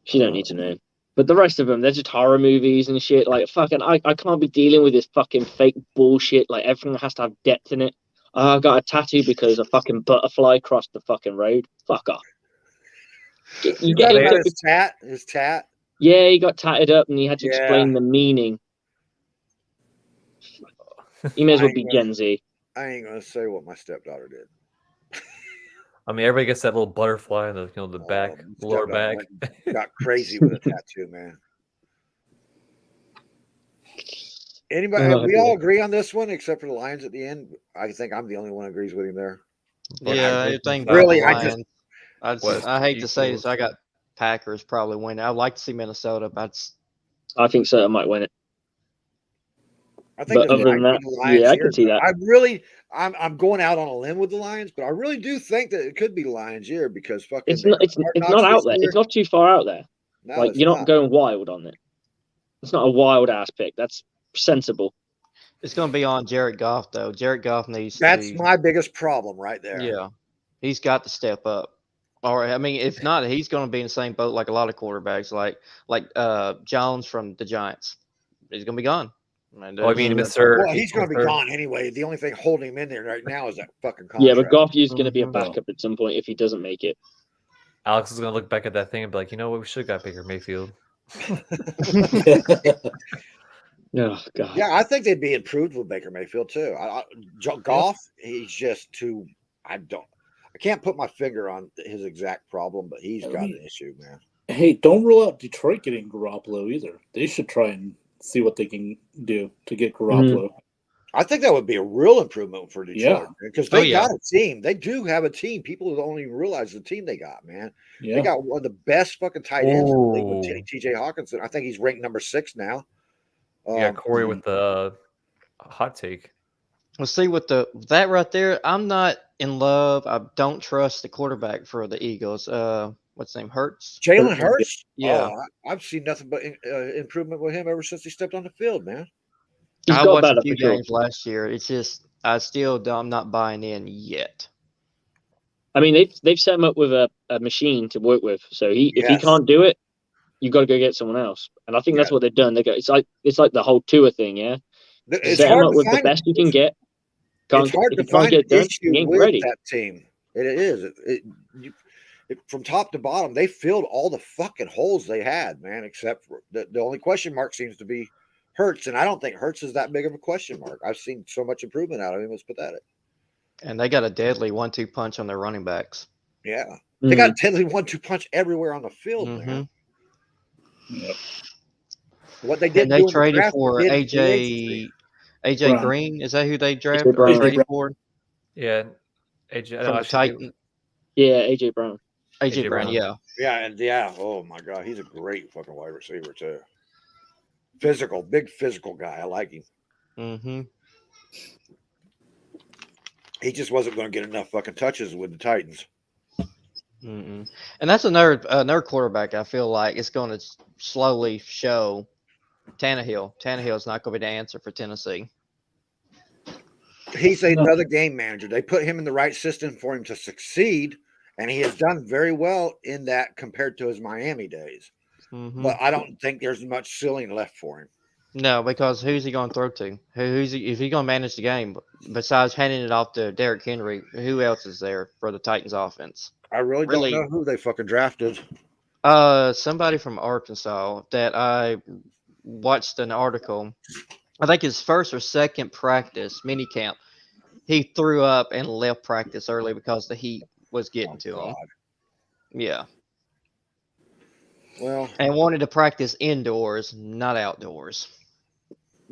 Speaker 5: She don't need to know. But the rest of them, they're just horror movies and shit. Like, fucking, I can't be dealing with this fucking fake bullshit. Like, everything has to have depth in it. I got a tattoo because a fucking butterfly crossed the fucking road. Fuck off. You get
Speaker 2: got
Speaker 5: it?
Speaker 2: his tat.
Speaker 5: Yeah, he got tatted up and he had to
Speaker 2: Yeah.
Speaker 5: explain the meaning. You may as well be Gen Z.
Speaker 2: I ain't gonna say what my stepdaughter did.
Speaker 1: I mean, everybody gets that little butterfly in the back,
Speaker 2: Oh,
Speaker 1: lower
Speaker 2: stepdaughter
Speaker 1: back.
Speaker 2: got crazy with a tattoo, man. Anybody?
Speaker 5: Oh,
Speaker 2: We all
Speaker 5: dear.
Speaker 2: agree on this one, except for the Lions at the end. I think I'm the only one who agrees with him there.
Speaker 3: Yeah, everything about
Speaker 2: Really,
Speaker 3: the
Speaker 2: I just-
Speaker 3: Lions.
Speaker 1: West
Speaker 3: I hate to say
Speaker 1: equals-
Speaker 3: this, I got Packers probably win. I'd like to see Minnesota, but
Speaker 5: I think Certain might win it.
Speaker 2: I think
Speaker 5: But
Speaker 2: the
Speaker 5: other than that,
Speaker 2: Lions
Speaker 5: yeah, I
Speaker 2: here,
Speaker 5: can see that.
Speaker 2: I'm going out on a limb with the Lions, but I really do think that it could be Lions year because fucking
Speaker 5: It's not. It's
Speaker 2: Hard
Speaker 5: not
Speaker 2: Knocks
Speaker 5: out
Speaker 2: this
Speaker 5: there.
Speaker 2: year.
Speaker 5: It's not too far out there.
Speaker 2: No,
Speaker 5: Like
Speaker 2: it's
Speaker 5: you're not going wild on it. It's not a wild ass pick. That's sensible.
Speaker 3: it's going to be on Jared Goff, though. Jared Goff needs
Speaker 2: That's
Speaker 3: to.
Speaker 2: my biggest problem right there.
Speaker 3: Yeah, he's got to step up. Or I mean, if not, he's going to be in the same boat like a lot of quarterbacks, like Jones from the Giants. He's going to be gone. Man,
Speaker 1: Oh, I mean,
Speaker 3: there's-
Speaker 1: Mr.
Speaker 2: Well, he's going to be
Speaker 1: Mr.
Speaker 2: gone anyway. The only thing holding him in there right now is that fucking contract.
Speaker 5: Yeah, but Goff is going to be a
Speaker 3: Mhm.
Speaker 5: backup at some point if he doesn't make it.
Speaker 1: Alex is gonna look back at that thing and be like, you know what, we should have got Baker Mayfield.
Speaker 5: Oh god.
Speaker 2: Yeah, I think they'd be improved with Baker Mayfield too. Goff, he's just too. I can't put my finger on his exact problem, but he's got an issue, man.
Speaker 6: Hey, don't rule out Detroit getting Garoppolo either. They should try and see what they can do to get Garoppolo.
Speaker 2: I think that would be a real improvement for Detroit because they
Speaker 3: yeah.
Speaker 2: got a team. They do have a team. People don't even realize the team they got, man.
Speaker 6: Yeah.
Speaker 2: They got one of the best fucking tight ends in the league with
Speaker 1: Ooh.
Speaker 2: TJ Hawkinson. I think he's ranked number 6 now.
Speaker 1: Yeah, Corey with the hot take.
Speaker 3: Well, see, with that right there, I'm not in love. I don't trust the quarterback for the Eagles. What's his name? Hurts.
Speaker 2: Jalen Hurts.
Speaker 3: Yeah.
Speaker 2: I've seen nothing but improvement with him ever since he stepped on the field, man.
Speaker 5: He's
Speaker 3: I
Speaker 5: got
Speaker 3: watched
Speaker 5: better
Speaker 3: a few
Speaker 5: for sure.
Speaker 3: games last year. It's just I'm not buying in yet.
Speaker 5: I mean, they've set him up with a machine to work with. So if he
Speaker 2: Yes.
Speaker 5: can't do it, you've got to go get someone else. And I think that's what they've done. They go, it's like the whole Tua thing, yeah.
Speaker 2: It's
Speaker 5: Set him
Speaker 2: hard
Speaker 5: up
Speaker 2: to
Speaker 5: with the
Speaker 2: find.
Speaker 5: best you can get.
Speaker 2: It's hard to
Speaker 5: If you can't
Speaker 2: find
Speaker 5: get
Speaker 2: an
Speaker 5: it done,
Speaker 2: issue
Speaker 5: you ain't
Speaker 2: with
Speaker 5: ready.
Speaker 2: that team. It is. From top to bottom, they filled all the fucking holes they had, man. Except for the only question mark seems to be Hurts, and I don't think Hurts is that big of a question mark. I've seen so much improvement out of him; it's pathetic.
Speaker 3: And they got a deadly 1-2 punch on their running backs.
Speaker 2: Yeah, they got a deadly 1-2 punch everywhere on the field, man.
Speaker 6: Yep.
Speaker 2: What they did,
Speaker 3: And they traded for AJ
Speaker 6: Brown.
Speaker 3: Green. Is that who they
Speaker 5: Brown.
Speaker 3: traded
Speaker 6: Brown.
Speaker 3: for?
Speaker 1: Yeah, AJ
Speaker 3: From the Titan.
Speaker 5: Yeah, AJ Brown.
Speaker 3: AJ Brown,
Speaker 1: Brown.
Speaker 3: yeah.
Speaker 2: Yeah. Oh my god, he's a great fucking wide receiver too. Physical, big physical guy. I like him.
Speaker 3: Mm-hmm.
Speaker 2: He just wasn't going to get enough fucking touches with the Titans.
Speaker 3: Mm-mm. And that's another quarterback I feel like it's going to slowly show Tannehill. Tannehill's not going to be the answer for Tennessee.
Speaker 2: He's another game manager. They put him in the right system for him to succeed, and he has done very well in that compared to his Miami days.
Speaker 3: Mm-hmm.
Speaker 2: But I don't think there's much ceiling left for him.
Speaker 3: No, because who's he going to throw to? If he's going to manage the game, besides handing it off to Derrick Henry, who else is there for the Titans offense?
Speaker 2: I really don't know who they fucking drafted.
Speaker 3: Somebody from Arkansas that I watched an article. I think his first or second practice mini camp, he threw up and left practice early because the heat was getting to him. Yeah.
Speaker 2: Well,
Speaker 3: and wanted to practice indoors, not outdoors.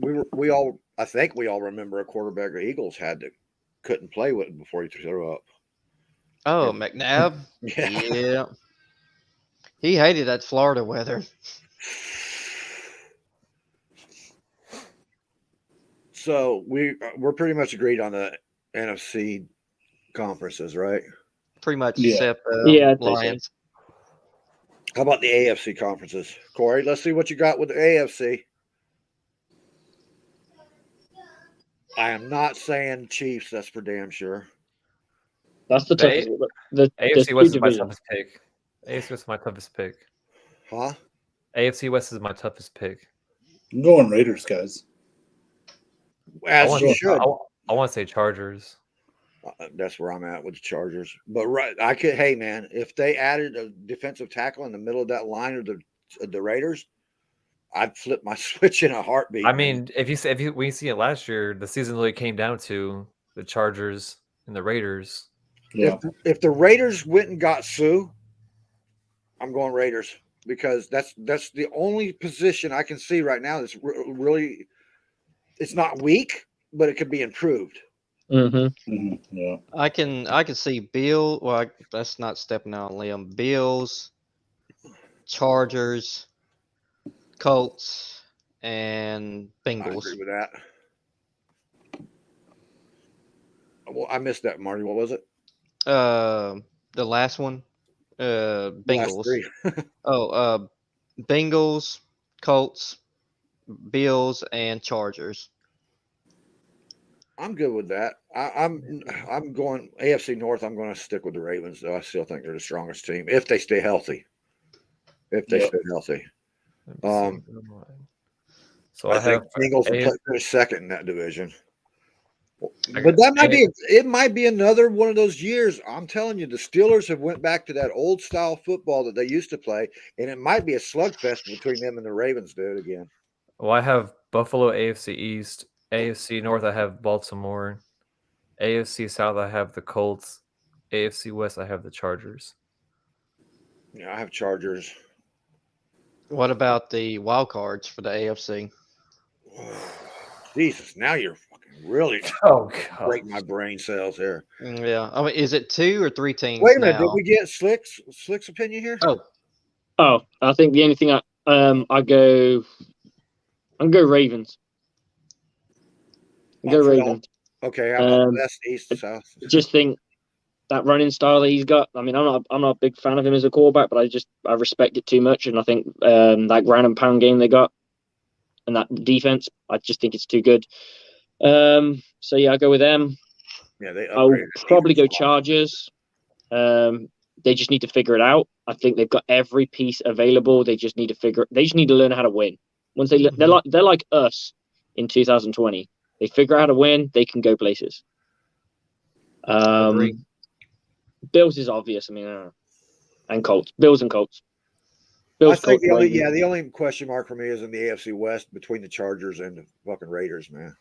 Speaker 2: I think we all remember a quarterback the Eagles had that couldn't play with before he threw up.
Speaker 3: Oh, McNabb. Yeah. He hated that Florida weather.
Speaker 2: So we're pretty much agreed on the NFC conferences, right?
Speaker 3: Pretty much,
Speaker 6: Yeah.
Speaker 3: except
Speaker 5: Yeah, I'd say so.
Speaker 3: Lions.
Speaker 2: How about the AFC conferences? Corey, let's see what you got with the AFC. I am not saying Chiefs, that's for damn sure.
Speaker 5: That's the toughest. The
Speaker 1: AFC West is my
Speaker 5: divisions.
Speaker 1: toughest pick. AFC West is my toughest pick.
Speaker 2: Huh?
Speaker 1: AFC West is my toughest pick.
Speaker 6: I'm going Raiders, guys.
Speaker 2: As you should.
Speaker 1: I want to say Chargers.
Speaker 2: That's where I'm at with the Chargers. But hey man, if they added a defensive tackle in the middle of that line of the Raiders, I'd flip my switch in a heartbeat.
Speaker 1: I mean, we see it last year, the season really came down to the Chargers and the Raiders.
Speaker 6: Yeah.
Speaker 2: If the Raiders went and got Sue, I'm going Raiders because that's the only position I can see right now that's really. It's not weak, but it could be improved.
Speaker 5: Mm-hmm.
Speaker 6: Yeah.
Speaker 3: I can see Bill. Well, that's not stepping out on limb. Bills, Chargers, Colts, and
Speaker 2: I
Speaker 3: Bengals.
Speaker 2: agree with that. Well, I missed that, Marty. What was it?
Speaker 3: The last one, Bengals.
Speaker 2: Three.
Speaker 3: Bengals, Colts, Bills, and Chargers.
Speaker 2: I'm good with that. I'm going AFC North. I'm going to stick with the Ravens, though. I still think they're the strongest team if they stay healthy. Stay healthy.
Speaker 1: So
Speaker 2: I think Bengals will finish second in that division. But that might be another one of those years. I'm telling you, the Steelers have went back to that old style football that they used to play, and it might be a slugfest between them and the Ravens, dude. Again.
Speaker 1: Well, I have Buffalo AFC East, AFC North. I have Baltimore, AFC South. I have the Colts, AFC West, I have the Chargers.
Speaker 2: Yeah, I have Chargers.
Speaker 3: What about the wild cards for the AFC?
Speaker 2: Jesus, now you're fucking really
Speaker 1: Oh God.
Speaker 2: break my brain cells here.
Speaker 3: Yeah, I mean, is it 2 or 3 teams
Speaker 2: Wait a minute,
Speaker 3: now?
Speaker 2: did we get Slick's opinion here?
Speaker 5: Oh, I think the only thing I'm go Ravens. Go
Speaker 2: For the-
Speaker 5: Ravens.
Speaker 2: Okay, how about
Speaker 5: Um,
Speaker 2: West, East, South?
Speaker 5: Just think that running style that he's got. I mean, I'm not a big fan of him as a quarterback, but I respect it too much, and I think that ground and pound game they got and that defense, I just think it's too good. So yeah, I go with them.
Speaker 2: Yeah, they
Speaker 5: I'll
Speaker 2: upgraded.
Speaker 5: probably go Chargers. They just need to figure it out. I think they've got every piece available. They just need to learn how to win. Once they're like us in 2020. They figure out how to win, they can go places.
Speaker 3: Agree.
Speaker 5: Bills is obvious. I mean, and Colts. Bills and Colts.
Speaker 2: I
Speaker 5: Bills,
Speaker 2: think
Speaker 5: Colts,
Speaker 2: the only question mark for me is in the AFC West between the Chargers and the fucking Raiders, man.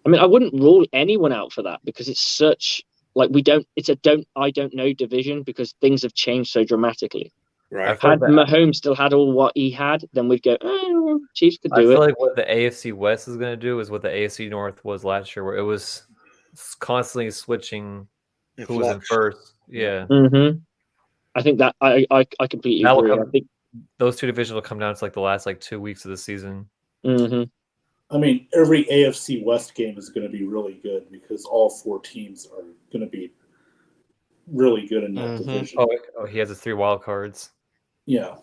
Speaker 5: I mean, I wouldn't rule anyone out for that because it's such like I don't know division because things have changed so dramatically.
Speaker 2: Right.
Speaker 1: I feel
Speaker 5: Had
Speaker 1: like
Speaker 5: Mahomes still had all what he had, then we'd go, Chiefs could
Speaker 1: I
Speaker 5: do
Speaker 1: feel
Speaker 5: it.
Speaker 1: like what the AFC West is going to do is what the AFC North was last year, where it was constantly switching who was in
Speaker 2: Flux.
Speaker 1: first. Yeah,
Speaker 5: Mm-hmm. I think that I completely
Speaker 1: That will
Speaker 5: agree.
Speaker 1: come-
Speaker 5: I think.
Speaker 1: those two divisions will come down to like the last 2 weeks of the season.
Speaker 5: Mm-hmm.
Speaker 6: I mean, every AFC West game is going to be really good because all 4 teams are going to be really good in that
Speaker 3: Mhm.
Speaker 6: division.
Speaker 1: Oh, he has his 3 wild cards:
Speaker 6: Yeah.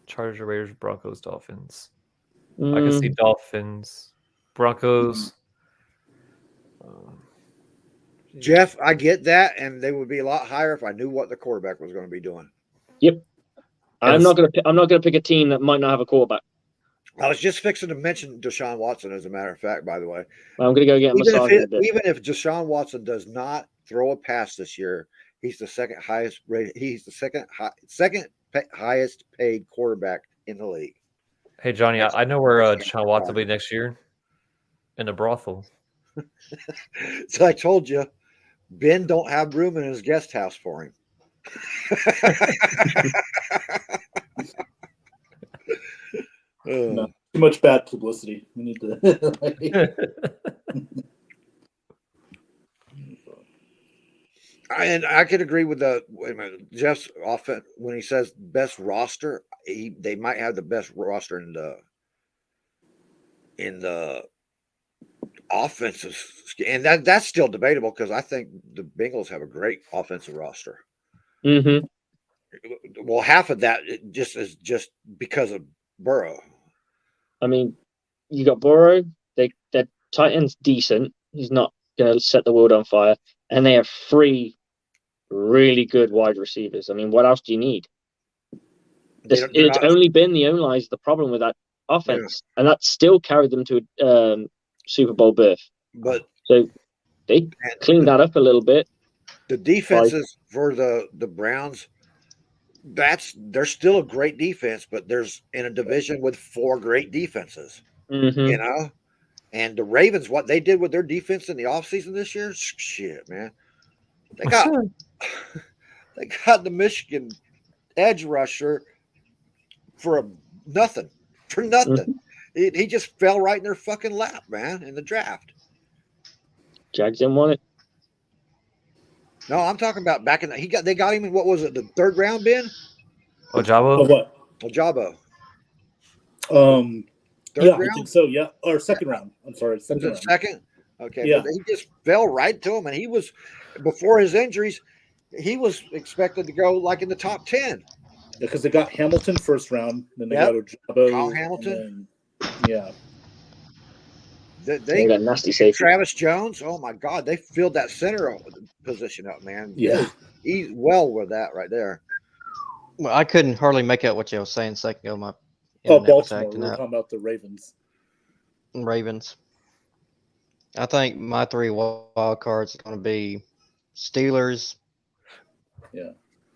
Speaker 1: Chargers, Raiders, Broncos, Dolphins. I can see Dolphins, Broncos.
Speaker 2: Jeff, I get that, and they would be a lot higher if I knew what the quarterback was going to be doing.
Speaker 5: Yep. I'm
Speaker 1: Yes.
Speaker 5: not gonna pick a team that might not have a quarterback.
Speaker 2: I was just fixing to mention Deshaun Watson, as a matter of fact, by the way.
Speaker 5: I'm gonna go get a massage in a bit.
Speaker 2: Even if Deshaun Watson does not throw a pass this year, he's the second highest rated. He's the second highest paid quarterback in the league.
Speaker 1: Hey Johnny, I know where Deshaun Watson will be next year. In a brothel.
Speaker 2: So I told you, Ben don't have room in his guest house for him.
Speaker 6: No, too much bad publicity. We need to.
Speaker 2: And I could agree with Jeff's offense when he says best roster. They might have the best roster in the offensive, and that's still debatable because I think the Bengals have a great offensive roster.
Speaker 5: Mm-hmm.
Speaker 2: Well, half of that is just because of Burrow.
Speaker 5: I mean, you got Burrow. Their Titans decent. He's not gonna set the world on fire, and they have 3 really good wide receivers. I mean, what else do you need? It's only been the O-line is the problem with that offense, and that still carried them to a Super Bowl berth.
Speaker 2: But
Speaker 5: so they cleaned that up a little bit.
Speaker 2: The defenses for the Browns, they're still a great defense, but there's in a division with 4 great defenses.
Speaker 5: Mm-hmm.
Speaker 2: And the Ravens, what they did with their defense in the offseason this year, shit, man. They got the Michigan edge rusher for nothing.
Speaker 5: Mm-hmm.
Speaker 2: He just fell right in their fucking lap, man, in the draft.
Speaker 5: Jags didn't want it.
Speaker 2: No, I'm talking about back in they got him in, what was it, the 3rd round, Ben?
Speaker 1: Ojabo?
Speaker 6: Oh, what?
Speaker 2: Ojabo.
Speaker 6: Yeah, round? I think so. Yeah, or 2nd round. I'm sorry, second.
Speaker 2: Was it second? Okay,
Speaker 6: yeah.
Speaker 2: But he just fell right to him, and he was before his injuries. He was expected to go like in the top 10.
Speaker 6: Because they got Hamilton 1st round, then they got Ojabo.
Speaker 2: Kyle Hamilton.
Speaker 6: Yeah.
Speaker 2: They
Speaker 5: got nasty safety.
Speaker 2: Travis Jones. Oh my God, they filled that center position up, man.
Speaker 6: Yeah,
Speaker 2: he's well with that right there.
Speaker 3: Well, I couldn't hardly make out what you were saying a second ago. My
Speaker 6: Baltimore. We're talking about the Ravens.
Speaker 3: Ravens. I think my 3 wild cards are going to be Steelers,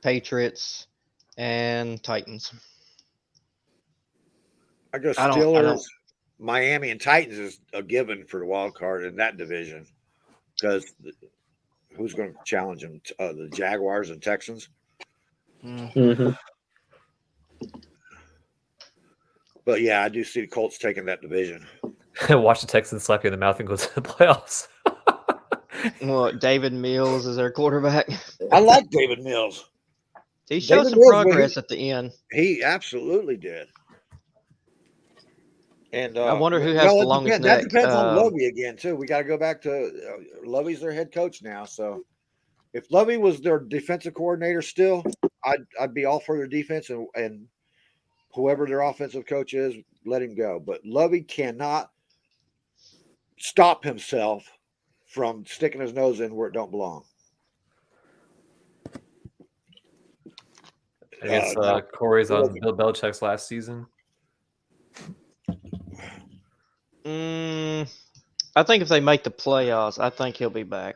Speaker 3: Patriots, and Titans.
Speaker 2: I guess Steelers, Miami, and Titans is a given for the wild card in that division because who's going to challenge him? The Jaguars and Texans.
Speaker 5: Mm-hmm.
Speaker 2: But yeah, I do see the Colts taking that division.
Speaker 1: Watch the Texans slap you in the mouth and go to the playoffs.
Speaker 3: Well, David Mills is their quarterback.
Speaker 2: I like David Mills.
Speaker 3: He showed
Speaker 2: David
Speaker 3: some
Speaker 2: Mills, when
Speaker 3: progress at the end.
Speaker 2: He absolutely did. And
Speaker 3: I wonder who has the
Speaker 2: it
Speaker 3: longest
Speaker 2: That
Speaker 3: neck.
Speaker 2: depends on Lovey again too. We got to go back to Lovey's their head coach now. So if Lovey was their defensive coordinator still, I'd be all for their defense and whoever their offensive coach is, let him go. But Lovey cannot stop himself from sticking his nose in where it don't belong.
Speaker 1: I guess Corey's on Bill Belichick's last season.
Speaker 3: I think if they make the playoffs, I think he'll be back.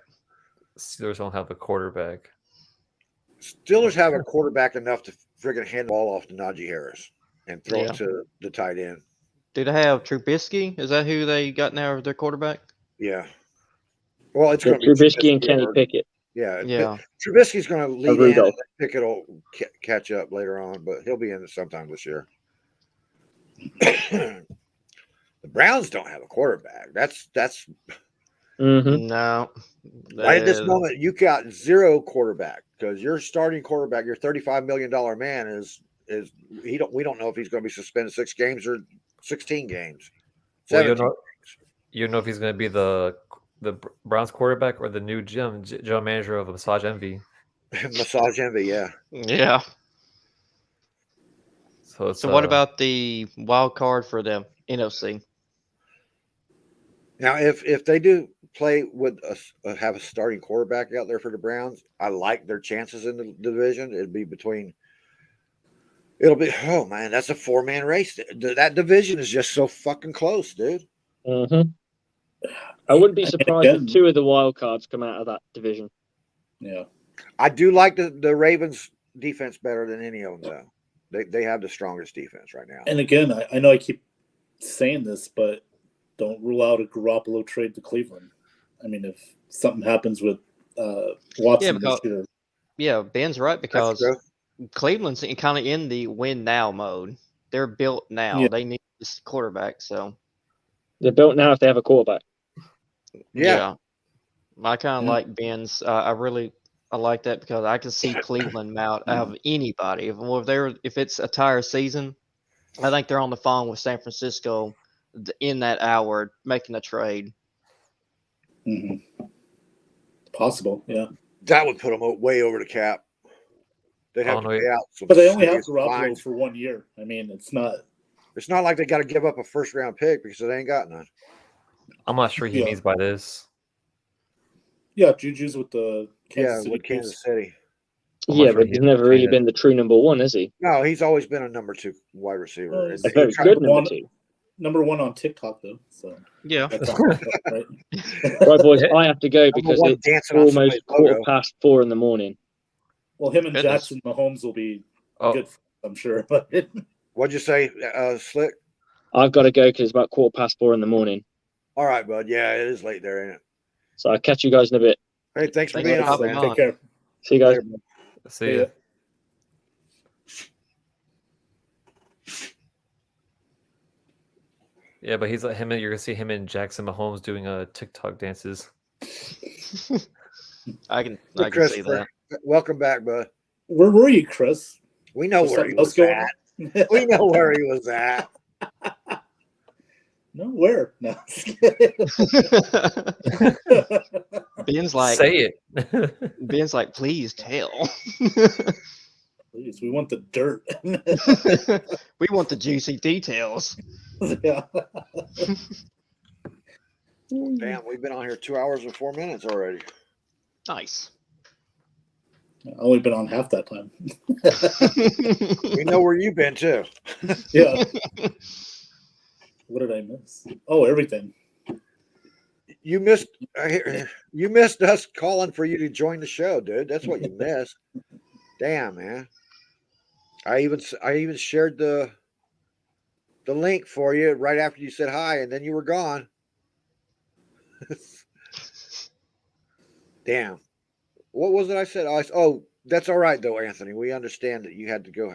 Speaker 1: Steelers don't have a quarterback.
Speaker 2: Steelers have a quarterback enough to friggin' hand the ball off to Najee Harris and throw
Speaker 3: Yeah.
Speaker 2: it to the tight end.
Speaker 3: Do they have Trubisky? Is that who they got now as their quarterback?
Speaker 2: Yeah. Well, it's
Speaker 5: Yeah,
Speaker 2: going to be
Speaker 5: Trubisky and Kenny
Speaker 2: or-
Speaker 5: Pickett.
Speaker 2: Yeah.
Speaker 3: Yeah.
Speaker 2: Trubisky's going to lead in, and
Speaker 5: Rudolph.
Speaker 2: Pickett will catch up later on, but he'll be in sometime this year. The Browns don't have a quarterback. That's
Speaker 5: Mm-hmm.
Speaker 3: No.
Speaker 2: right at this
Speaker 3: They-
Speaker 2: moment. You got zero quarterback because your starting quarterback, your $35 million man, is we don't know if he's going to be suspended 6 games or 16 games.
Speaker 1: Well, you
Speaker 2: 17.
Speaker 1: don't know if he's going to be the Browns quarterback or the new general manager of Massage Envy.
Speaker 2: Massage envy, yeah.
Speaker 3: Yeah.
Speaker 1: So it's,
Speaker 3: So what about the wild card for the NOC?
Speaker 2: Now, if they do play with have a starting quarterback out there for the Browns, I like their chances in the division. It'll be oh man, that's a 4-man race. That division is just so fucking close, dude.
Speaker 5: Mm-hmm. I wouldn't be surprised
Speaker 6: again-
Speaker 5: if 2 of the wild cards come out of that division.
Speaker 6: Yeah.
Speaker 2: I do like the Ravens defense better than any of them though. They have the strongest defense right now.
Speaker 6: And again, I know I keep saying this, but don't rule out a Garoppolo trade to Cleveland. I mean, if something happens with Watson
Speaker 3: because-
Speaker 6: this year,
Speaker 3: Yeah, Ben's right
Speaker 2: That's
Speaker 3: because
Speaker 2: true.
Speaker 3: Cleveland's kind of in the win now mode. They're built now.
Speaker 6: Yeah.
Speaker 3: They need this quarterback. So
Speaker 5: They're built now if they have a quarterback.
Speaker 2: Yeah.
Speaker 3: I kind of
Speaker 6: Yeah.
Speaker 3: like Ben's. I like that because I can see Cleveland out of anybody. If it's a tire season, I think they're on the phone with San Francisco in that hour making a trade.
Speaker 6: Mhm. Possible, yeah.
Speaker 2: That would put them way over the cap. They'd have
Speaker 1: Oh,
Speaker 2: to
Speaker 1: no,
Speaker 2: pay out some
Speaker 6: But they only have
Speaker 2: serious
Speaker 6: Garoppolo
Speaker 2: fines.
Speaker 6: for 1 year. I mean, it's not.
Speaker 2: It's not like they got to give up a first-round pick because they ain't got none.
Speaker 1: I'm not sure he
Speaker 6: Yeah.
Speaker 1: means by this.
Speaker 6: Yeah, Juju's with the Kansas City
Speaker 2: with
Speaker 6: Chiefs.
Speaker 2: Kansas City.
Speaker 1: I'm
Speaker 5: Yeah,
Speaker 1: not sure
Speaker 5: but he's never really been the true number 1, is he?
Speaker 2: No, he's always been a number 2 wide receiver.
Speaker 6: Well,
Speaker 2: And
Speaker 6: he's
Speaker 5: A
Speaker 2: he
Speaker 5: very
Speaker 2: tried-
Speaker 5: good number
Speaker 6: one-
Speaker 5: 2.
Speaker 6: Number 1 on TikTok, though. So
Speaker 3: Yeah.
Speaker 6: that's all, right?
Speaker 5: Right, boys, I have to go
Speaker 2: I'm the
Speaker 5: because
Speaker 2: one
Speaker 5: it's
Speaker 2: dancing on
Speaker 5: almost
Speaker 2: somebody's
Speaker 5: 4:15 in the morning.
Speaker 6: Well, him and
Speaker 3: Goodness.
Speaker 6: Jackson Mahomes will be
Speaker 1: Oh,
Speaker 6: good, I'm sure. But
Speaker 2: What'd you say, Slick?
Speaker 5: I've got to go because it's about 4:15 in the morning.
Speaker 2: All right, bud. Yeah, it is late there, ain't it?
Speaker 5: So I'll catch you guys in a bit.
Speaker 2: Hey, thanks for
Speaker 3: Thanks
Speaker 2: being
Speaker 3: for
Speaker 2: on,
Speaker 3: hopping
Speaker 2: man.
Speaker 3: on.
Speaker 6: take care.
Speaker 5: See you guys.
Speaker 2: Later, bud.
Speaker 1: see
Speaker 6: See
Speaker 1: ya.
Speaker 6: ya.
Speaker 1: Yeah, but he's like him. You're gonna see him and Jackson Mahomes doing TikTok dances.
Speaker 3: I can
Speaker 2: Hey,
Speaker 3: see
Speaker 2: Christopher,
Speaker 3: that.
Speaker 2: welcome back, bud.
Speaker 6: Where were you, Chris?
Speaker 2: We know
Speaker 6: Was
Speaker 2: where he
Speaker 6: something else
Speaker 2: was
Speaker 6: going
Speaker 2: at.
Speaker 6: on?
Speaker 2: We know where he was at.
Speaker 6: No, where? No.
Speaker 3: Ben's like
Speaker 1: Say it.
Speaker 3: Ben's like, please tell.
Speaker 6: Please, we want the dirt.
Speaker 3: We want the juicy details.
Speaker 6: Yeah.
Speaker 2: Damn, we've been on here 2 hours and 4 minutes already.
Speaker 3: Nice.
Speaker 6: I've only been on half that time.
Speaker 2: We know where you've been too.
Speaker 6: Yeah. What did I miss? Oh, everything.
Speaker 2: You missed. You missed us calling for you to join the show, dude. That's what you missed. Damn, man. I even shared the link for you right after you said hi, and then you were gone. Damn. What was it I said? Oh, that's all right though, Anthony. We understand that you had to go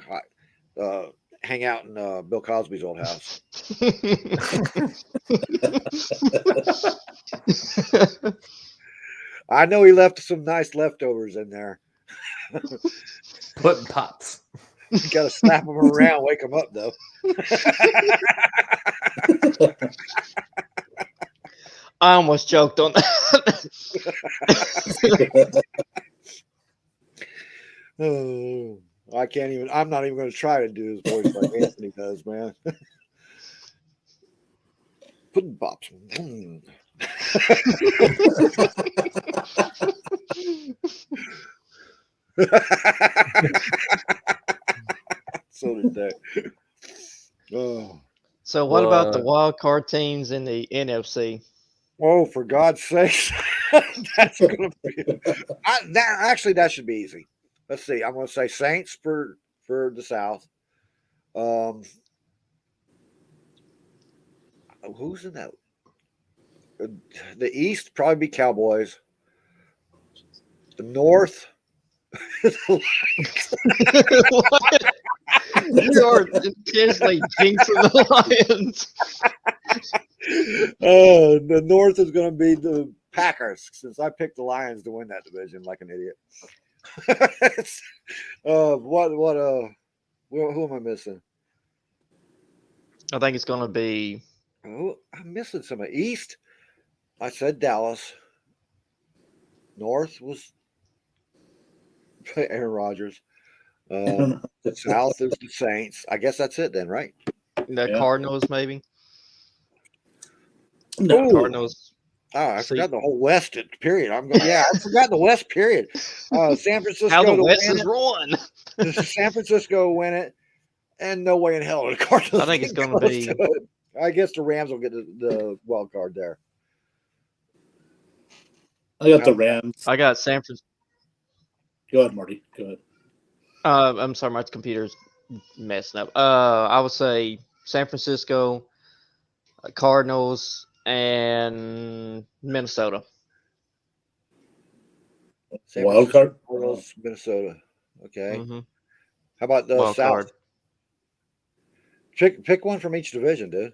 Speaker 2: hang out in Bill Cosby's old house. I know he left some nice leftovers in there.
Speaker 1: Pudding pops.
Speaker 2: You got to slap them around, wake them up though.
Speaker 3: I almost choked on that.
Speaker 2: Oh, I can't even. I'm not even going to try to do his voice like Anthony does, man. Pudding pops. So did they. Oh.
Speaker 3: So what about the
Speaker 1: What?
Speaker 3: wild card teams in the NFC?
Speaker 2: Oh, for God's sake. That's going to be. That should be easy. Let's see. I'm going to say Saints for the South. Who's in that? The East probably be Cowboys. The North.
Speaker 3: What? You are intentionally jinxing the Lions.
Speaker 2: The North is going to be the Packers, since I picked the Lions to win that division like an idiot. Who am I missing?
Speaker 3: I think it's going to be.
Speaker 2: Oh, I'm missing some of East. I said Dallas. North was Aaron Rodgers. South is the Saints. I guess that's it then, right?
Speaker 3: The
Speaker 6: Yeah.
Speaker 3: Cardinals, maybe.
Speaker 6: No.
Speaker 2: Ooh.
Speaker 3: Cardinals.
Speaker 2: Oh, I
Speaker 3: See-
Speaker 2: forgot the whole West period. I forgot the West period. San Francisco.
Speaker 3: How the
Speaker 2: to
Speaker 3: West
Speaker 2: win
Speaker 3: is run.
Speaker 2: it. San Francisco win it, and no way in hell the Cardinals.
Speaker 3: I think it's
Speaker 2: get
Speaker 3: gonna
Speaker 2: close
Speaker 3: be-
Speaker 2: to it. I guess the Rams will get the wild card there.
Speaker 6: I got the Rams.
Speaker 3: I got San Francisco.
Speaker 6: Go ahead, Marty. Go ahead.
Speaker 3: I'm sorry, my computer's messing up. I would say San Francisco, Cardinals, and Minnesota.
Speaker 2: San
Speaker 6: Wild
Speaker 2: Francisco,
Speaker 6: card?
Speaker 2: Cardinals, Minnesota. Okay.
Speaker 3: hmm
Speaker 2: How about the
Speaker 3: Wild
Speaker 2: South?
Speaker 3: card.
Speaker 2: Pick one from each division, dude.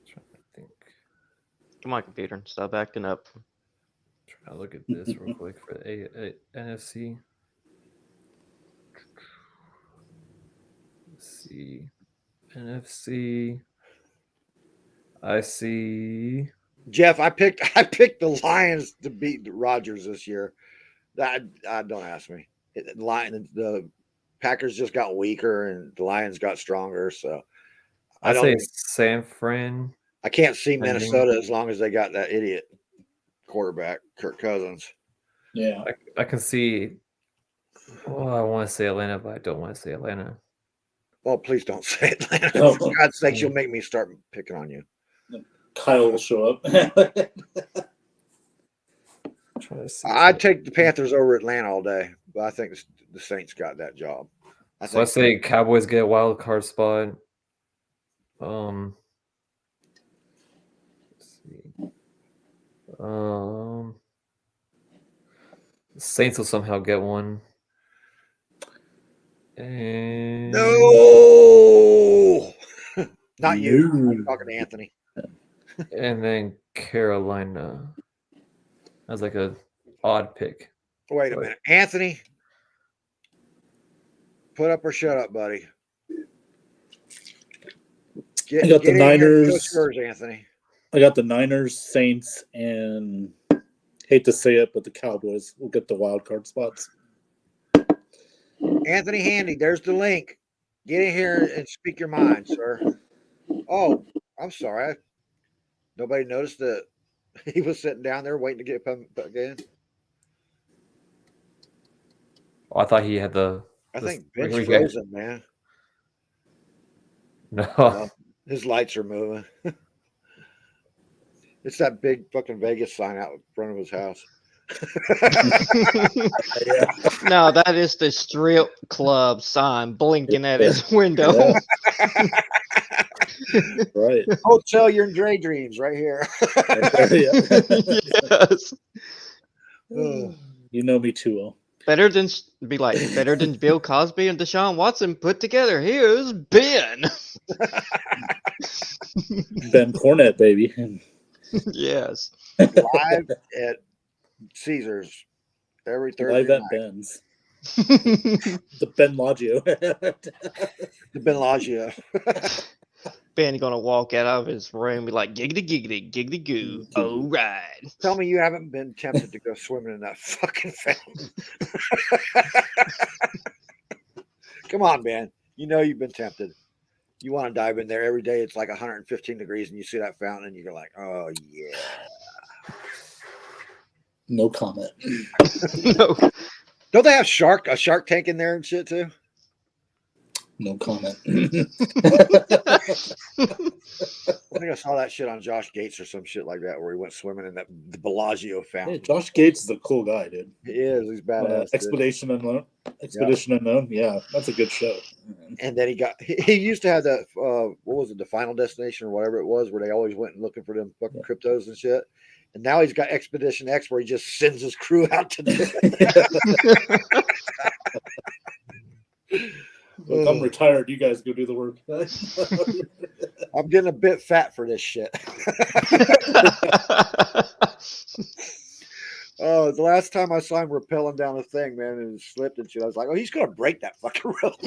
Speaker 1: Trying to think.
Speaker 3: Come on, computer, stop acting up.
Speaker 1: Try to look at this real quick for the NFC. Let's see. NFC. I see.
Speaker 2: Jeff, I picked the Lions to beat the Rodgers this year. That don't ask me. The Packers just got weaker and the Lions got stronger. So
Speaker 1: I
Speaker 2: don't
Speaker 1: say
Speaker 2: even-
Speaker 1: San Fran.
Speaker 2: I can't see
Speaker 1: I mean-
Speaker 2: Minnesota as long as they got that idiot quarterback, Kirk Cousins.
Speaker 6: Yeah.
Speaker 1: I can see. Well, I want to say Atlanta, but I don't want to say Atlanta.
Speaker 2: Well, please don't say Atlanta.
Speaker 6: Oh.
Speaker 2: For God's sakes, you'll make me start picking on you.
Speaker 6: Kyle will show up.
Speaker 1: I'm trying to see.
Speaker 2: I'd take the Panthers over Atlanta all day, but I think the Saints got that job.
Speaker 1: So I say Cowboys get a wild card spot. Let's see. Saints will somehow get one. And
Speaker 2: no, not you. I'm talking to Anthony.
Speaker 1: and then Carolina as like a odd pick.
Speaker 2: Wait a minute, Anthony. Put up or shut up, buddy.
Speaker 6: I got the
Speaker 2: in here and
Speaker 6: Niners.
Speaker 2: show us yours, Anthony.
Speaker 6: I got the Niners, Saints, and hate to say it, but the Cowboys will get the wild card spots.
Speaker 2: Anthony Handy, there's the link. Get in here and speak your mind, sir. Oh, I'm sorry. Nobody noticed that he was sitting down there waiting to get back in.
Speaker 1: Oh, I thought he had the.
Speaker 2: I
Speaker 1: This-
Speaker 2: think Ben's
Speaker 1: we got-
Speaker 2: frozen, man.
Speaker 1: No.
Speaker 2: No, his lights are moving. It's that big fucking Vegas sign out in front of his house.
Speaker 3: No, that is the strip club sign blinking at his window.
Speaker 6: Yeah. Right.
Speaker 2: Hotel your daydreams right here.
Speaker 3: Yes.
Speaker 2: Ugh.
Speaker 6: You know me too well.
Speaker 3: Better than Bill Cosby and Deshaun Watson put together. Here's Ben.
Speaker 6: Ben Cornett, baby.
Speaker 3: Yes.
Speaker 2: Live at Caesars every Thursday
Speaker 6: Live at
Speaker 2: night.
Speaker 6: Ben's. The Ben Logio.
Speaker 2: The Bellagio.
Speaker 3: Ben gonna walk out of his room and be like, giggity, giggity, giggity goo. All right.
Speaker 2: Tell me you haven't been tempted to go swimming in that fucking fountain. Come on, man. You know you've been tempted. You want to dive in there every day. It's like 115 degrees, and you see that fountain, and you're like, "Oh yeah."
Speaker 6: No comment.
Speaker 3: No.
Speaker 2: Don't they have a shark tank in there and shit too?
Speaker 6: No comment.
Speaker 2: I think I saw that shit on Josh Gates or some shit like that, where he went swimming in the Bellagio
Speaker 6: Hey,
Speaker 2: fountain.
Speaker 6: Josh Gates is a cool guy, dude.
Speaker 2: He is. He's badass. dude.
Speaker 6: Expedition Unknown. Unknown. Yeah, that's a good show.
Speaker 2: And then he used to have that what was it, the Final Destination or whatever it was, where they always went and looking for them fucking cryptos and shit. And now he's got Expedition X, where he just sends his crew out to do it.
Speaker 6: Look, I'm retired. You guys go do the work.
Speaker 2: I'm getting a bit fat for this shit. Oh, the last time I saw him rappelling down the thing, man, and it slipped and shit, I was like, oh, he's gonna break that fucking rope.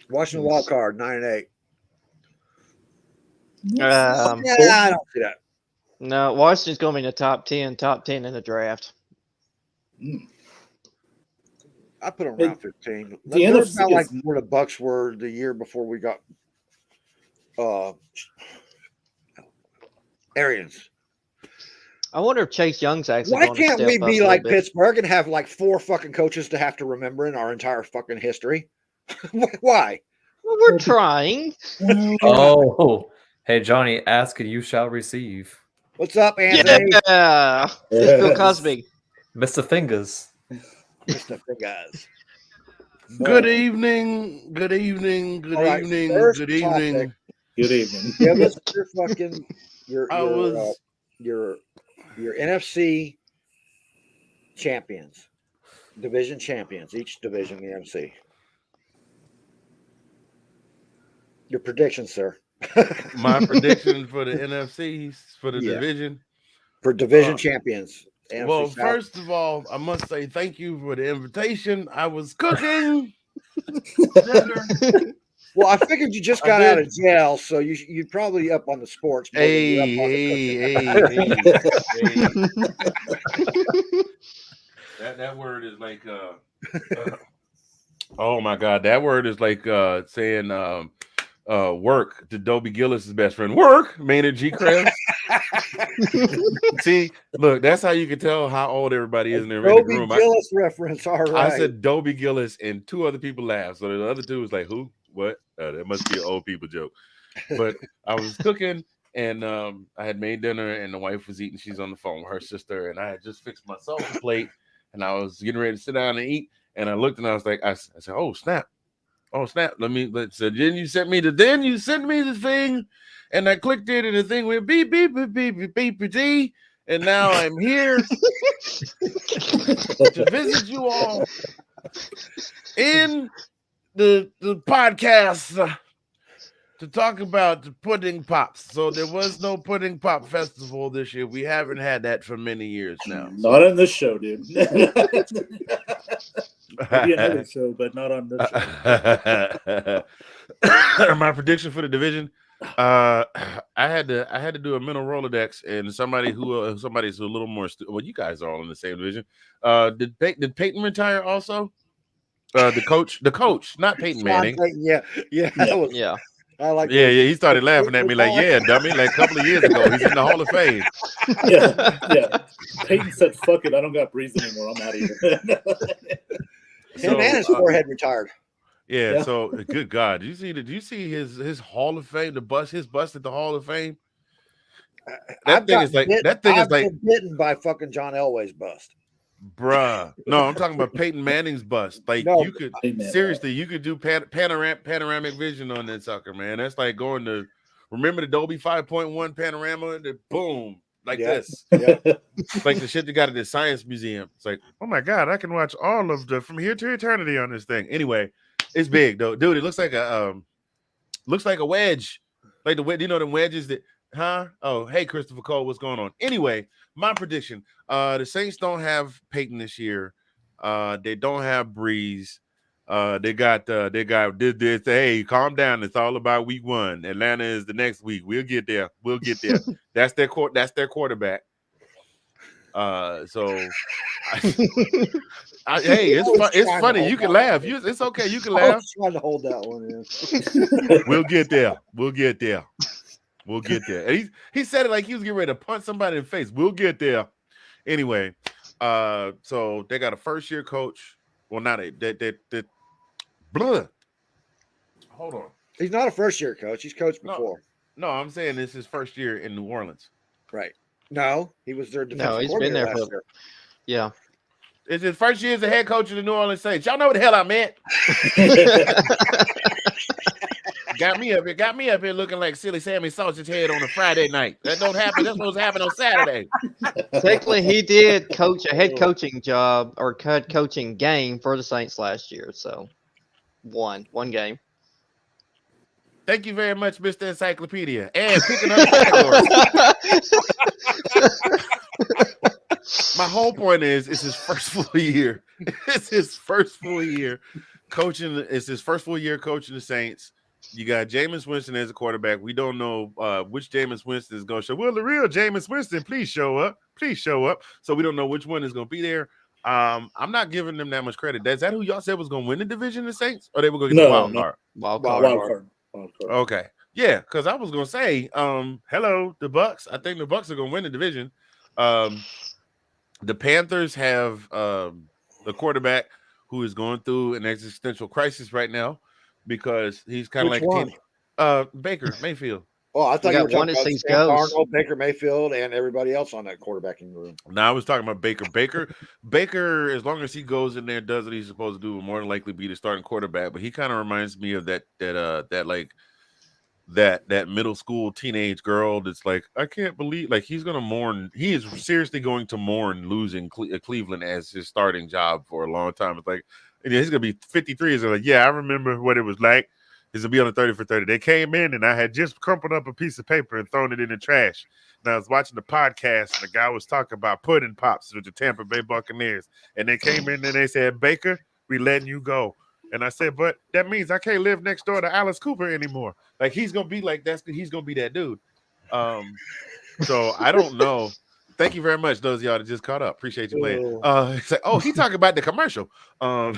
Speaker 2: Washington wild card 9-8.
Speaker 3: Um,
Speaker 2: Yeah, I don't see that.
Speaker 3: no, Washington's going to be in the top 10 in the draft.
Speaker 2: I put them around 15.
Speaker 6: The
Speaker 2: They're
Speaker 6: NFC
Speaker 2: about like
Speaker 6: is-
Speaker 2: where the Bucks were the year before we got Arians.
Speaker 3: I wonder if Chase Young's actually
Speaker 2: Why
Speaker 3: going to
Speaker 2: can't
Speaker 3: step
Speaker 2: we
Speaker 3: up
Speaker 2: be
Speaker 3: a
Speaker 2: like
Speaker 3: little bit.
Speaker 2: Pittsburgh and have like 4 fucking coaches to have to remember in our entire fucking history? Why?
Speaker 3: Well, we're trying.
Speaker 1: Oh, hey Johnny, ask and you shall receive.
Speaker 2: What's up, Anthony?
Speaker 3: Yeah. It's Bill Cosby.
Speaker 1: Mr. Fingers.
Speaker 2: Mr. Big Guys.
Speaker 7: Good evening. Good evening. Good
Speaker 2: All right,
Speaker 7: evening.
Speaker 2: first
Speaker 7: Good
Speaker 2: topic.
Speaker 7: evening.
Speaker 6: Good evening.
Speaker 2: Give us your fucking your
Speaker 7: I was-
Speaker 2: your NFC champions, division champions, each division in the NFC. Your predictions, sir.
Speaker 7: My prediction for the NFC for the
Speaker 2: Yeah.
Speaker 7: division.
Speaker 2: For division
Speaker 7: Uh,
Speaker 2: champions. NFC
Speaker 7: Well,
Speaker 2: South.
Speaker 7: first of all, I must say thank you for the invitation. I was cooking dinner.
Speaker 2: Well, I figured you just
Speaker 7: I
Speaker 2: got out
Speaker 7: did.
Speaker 2: of jail, so you're probably up on the sports. more than you're up on the cooking.
Speaker 7: That word is like oh my god, that word is like saying work to Dobie Gillis' best friend. Work, Maynard G. Krabs. See, look, that's how you can tell how old everybody is in the
Speaker 2: Dobie
Speaker 7: room.
Speaker 2: Gillis reference. All right.
Speaker 7: I said Dobie Gillis, and 2 other people laughed. So the other 2 was like, "Who? What? That must be an old people joke." But I was cooking, and I had made dinner, and the wife was eating. She's on the phone with her sister, and I had just fixed myself a plate, and I was getting ready to sit down and eat. And I looked, and I was like, I said, "Oh snap! Oh snap! So then you sent me the thing, and I clicked it, and the thing went beep beep beep beep beep beep beep, beep, and now I'm here to visit you all in the podcast to talk about the pudding pops. So there was no pudding pop festival this year. We haven't had that for many years now.
Speaker 6: Not on this show, dude. Maybe another show, but not on this show.
Speaker 7: My prediction for the division. I had to do a mental Rolodex, and somebody's a little more. Well, you guys are all in the same division. Did Peyton retire also? The coach, not Peyton Manning.
Speaker 2: Yeah. That was,
Speaker 3: Yeah.
Speaker 2: I like.
Speaker 7: Yeah, he started laughing at me like, "Yeah, dummy!" Like a couple of years ago, he's in the Hall of Fame.
Speaker 6: Yeah. Peyton said, "Fuck it, I don't got Breeze anymore. I'm out of here."
Speaker 2: Him and his forehead retired.
Speaker 7: Yeah,
Speaker 6: Yeah.
Speaker 7: so good God, did you see his Hall of Fame, his bust at the Hall of Fame? That thing is like
Speaker 2: I've been bitten by fucking John Elway's bust.
Speaker 7: Bruh. No, I'm talking about Peyton Manning's bust. Like
Speaker 2: No,
Speaker 7: you could
Speaker 6: Peyton Manning.
Speaker 7: seriously, you could do panoramic vision on that sucker, man. That's like going to remember the Dolby 5.1 panorama, the boom, like
Speaker 2: Yeah.
Speaker 7: this.
Speaker 2: Yeah.
Speaker 7: Like the shit they got at the science museum. It's like, oh my god, I can watch all of the From Here to Eternity on this thing. Anyway, it's big though, dude. It looks like a wedge, like the the wedges that, huh? Oh, hey, Christopher Cole, what's going on? Anyway, my prediction: the Saints don't have Peyton this year. They don't have Breeze. They got this. Hey, calm down. It's all about week 1. Atlanta is the next week. We'll get there. That's their quarterback. So hey, it's funny. You can laugh. It's okay. You can
Speaker 2: I
Speaker 7: laugh.
Speaker 2: was trying to hold that one in.
Speaker 7: We'll get there. And he said it like he was getting ready to punch somebody in the face. We'll get there. Anyway, so they got a first-year coach. Well, not that. Blah. Hold on.
Speaker 2: He's not a first-year coach. He's coached
Speaker 7: No.
Speaker 2: before.
Speaker 7: No, I'm saying this is his first year in New Orleans.
Speaker 2: Right. No, he was their defensive
Speaker 3: he's been there
Speaker 2: coordinator last
Speaker 3: Yeah.
Speaker 7: It's his first year as a head coach of the New Orleans Saints. Y'all know what the hell I meant. Got me up here looking like silly Sammy Sausage Head on a Friday night. That don't happen. That's supposed to happen on Saturday.
Speaker 3: Technically, he did coach a head coaching job or head coaching game for the Saints last year. So, one game.
Speaker 7: Thank you very much, Mr. Encyclopedia. And picking up categories. My whole point is it's his first full year. It's his first full year coaching. It's his first full year coaching the Saints. You got Jameis Winston as a quarterback. We don't know which Jameis Winston is going to show. Well, the real Jameis Winston, please show up. Please show up. So we don't know which one is going to be there. I'm not giving them that much credit. Is that who y'all said was going to win the division, the Saints? Or they were going to get the wild card?
Speaker 3: Wild
Speaker 6: Wild
Speaker 3: card.
Speaker 6: card.
Speaker 7: Okay. Yeah, because I was going to say, hello, the Bucks. I think the Bucks are going to win the division. The Panthers have the quarterback who is going through an existential crisis right now because he's kind of
Speaker 2: Which
Speaker 7: like
Speaker 2: one?
Speaker 7: Baker Mayfield.
Speaker 2: Oh, I thought
Speaker 3: We
Speaker 2: you were
Speaker 3: got one
Speaker 2: talking
Speaker 3: of
Speaker 2: about
Speaker 3: these
Speaker 2: Sam
Speaker 3: ghosts.
Speaker 2: Darnold, Baker Mayfield, and everybody else on that quarterbacking room.
Speaker 7: No, I was talking about Baker. Baker, as long as he goes in there and does what he's supposed to do, will more than likely be the starting quarterback. But he kind of reminds me of that middle school teenage girl that's like, I can't believe, like, he's gonna mourn. He is seriously going to mourn losing Cleveland as his starting job for a long time. It's like, and he's gonna be 53. He's like, yeah, I remember what it was like. He's gonna be on the 30 for 30. They came in and I had just crumpled up a piece of paper and thrown it in the trash. And I was watching the podcast and the guy was talking about pudding pops with the Tampa Bay Buccaneers. And they came in and they said, Baker, we letting you go. And I said, but that means I can't live next door to Alice Cooper anymore. Like, he's gonna be like he's gonna be that dude. So I don't know. Thank you very much, those of y'all that just caught up. Appreciate you playing. It's like, oh, he talking about the commercial. I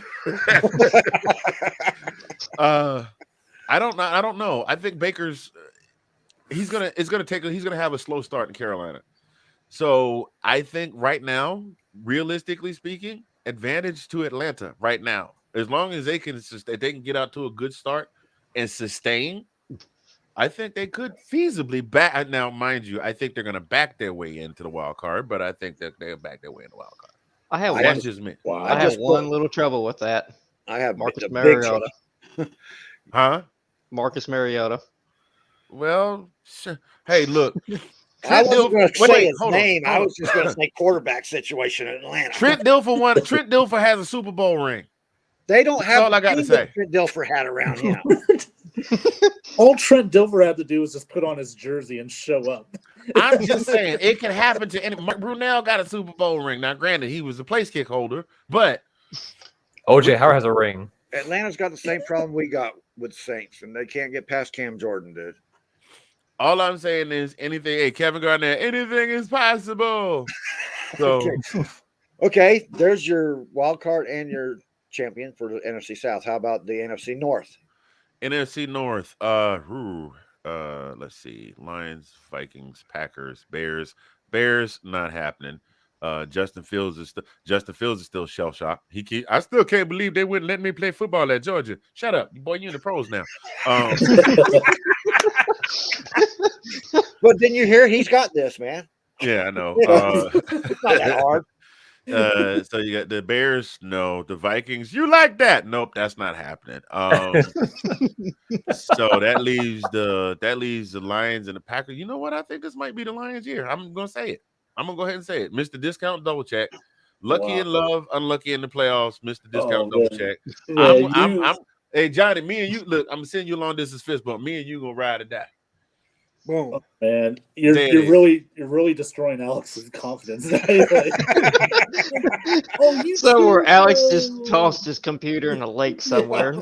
Speaker 7: don't know. I think Baker's he's gonna have a slow start in Carolina. So I think right now, realistically speaking, advantage to Atlanta right now. As long as they can get out to a good start and sustain, I think they could feasibly back. Now, mind you, I think they're going to back their way into the wild card, but I think that they'll back their way in the wild card. That's just me.
Speaker 6: Wow.
Speaker 3: I have one little trouble with that.
Speaker 2: I have
Speaker 3: Marcus
Speaker 2: the big
Speaker 3: Mariota.
Speaker 7: Huh?
Speaker 3: Marcus Mariota.
Speaker 7: Well, sure. Hey, look.
Speaker 2: I wasn't going to say his
Speaker 7: hold on,
Speaker 2: name.
Speaker 7: hold
Speaker 2: I
Speaker 7: on.
Speaker 2: was just going to say quarterback situation in Atlanta.
Speaker 7: Trent Dilfer has a Super Bowl ring.
Speaker 2: They don't
Speaker 7: That's
Speaker 2: have
Speaker 7: all I got to
Speaker 2: team that
Speaker 7: say.
Speaker 2: Trent Dilfer had around him.
Speaker 6: All Trent Dilfer had to do was just put on his jersey and show up.
Speaker 7: I'm just saying it can happen to any. Mark Brunell got a Super Bowl ring. Now, granted, he was a place kick holder, but
Speaker 1: OJ Howard has a ring.
Speaker 2: Atlanta's got the same problem we got with Saints, and they can't get past Cam Jordan, dude.
Speaker 7: all I'm saying is anything. Hey, Kevin Garnett, anything is possible. So
Speaker 2: Okay, there's your wild card and your champion for the NFC South. How about the NFC North?
Speaker 7: NFC North. Let's see. Lions, Vikings, Packers, Bears. Bears not happening. Justin Fields is still shell shocked. I still can't believe they wouldn't let me play football at Georgia. Shut up, boy. You in the pros now.
Speaker 2: But then you hear he's got this, man.
Speaker 7: Yeah, I know.
Speaker 2: It's not that hard.
Speaker 7: So you got the Bears. No, the Vikings. You like that? Nope, that's not happening. So that leaves the Lions and the Packers. You know what? I think this might be the Lions' year. I'm gonna say it. I'm gonna go ahead and say it. Mr. Discount Double Check. Lucky in love, unlucky in the playoffs. Mr. Discount Double Check. Hey Johnny, me and you look. I'm sending you a long distance fist bump. Me and you gonna ride or die.
Speaker 2: Boom.
Speaker 6: Oh, man, you're really destroying Alex's confidence.
Speaker 3: Somewhere Alex just tossed his computer in a lake somewhere.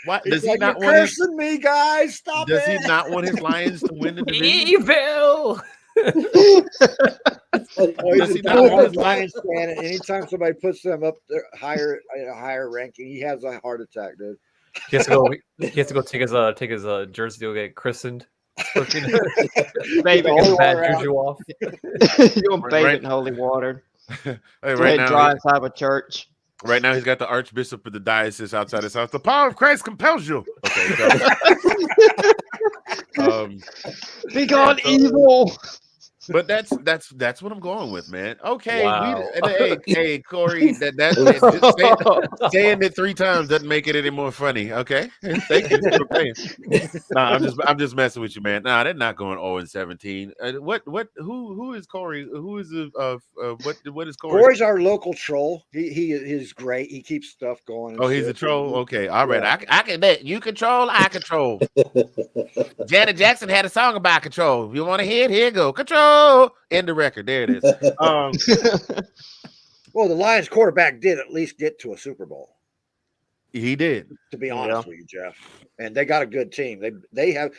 Speaker 7: What
Speaker 2: He's
Speaker 7: does he
Speaker 2: like,
Speaker 7: not
Speaker 2: "You're
Speaker 7: want?
Speaker 2: cursing me, guys. Stop
Speaker 7: Does
Speaker 2: it."
Speaker 7: he not want his Lions to win the division?
Speaker 1: Evil.
Speaker 2: Oh,
Speaker 7: Does
Speaker 2: he's
Speaker 7: he
Speaker 2: a
Speaker 7: not want
Speaker 2: diehard
Speaker 7: his
Speaker 2: Lions fan, and anytime somebody puts them up there higher in a higher ranking, he has a heart attack, dude.
Speaker 1: He has to go take his jersey to get christened.
Speaker 3: Baby,
Speaker 2: The
Speaker 1: Get
Speaker 2: whole
Speaker 1: the bad
Speaker 2: way around.
Speaker 1: juju off.
Speaker 3: you're gonna bathe
Speaker 7: Right.
Speaker 3: it in holy water.
Speaker 7: Hey,
Speaker 3: Go
Speaker 7: right
Speaker 3: ahead and dry
Speaker 7: now,
Speaker 3: inside a church.
Speaker 7: right now he's got the Archbishop of the diocese outside his house. The power of Christ compels you. Okay, so,
Speaker 3: Be gone,
Speaker 7: so-
Speaker 3: evil.
Speaker 7: but that's what I'm going with, man. Okay,
Speaker 1: Wow.
Speaker 7: hey, Corey, just saying it 3 times doesn't make it any more funny. Okay, thank you for paying. Nah, I'm just messing with you, man. Nah, they're not going 0-17. Who is Corey? Who is what is Corey?
Speaker 2: Corey's our local troll. He is great. He keeps stuff going. and
Speaker 7: Oh, he's a
Speaker 2: shit.
Speaker 7: troll. Okay, all right.
Speaker 2: Yeah.
Speaker 7: I can bet you control. I control. Janet Jackson had a song about control. You want to hear it? Here you go. Control. End the record. There it is.
Speaker 2: Well, the Lions quarterback did at least get to a Super Bowl.
Speaker 7: He did.
Speaker 2: To be honest with you, Jeff, and they got a good team. They have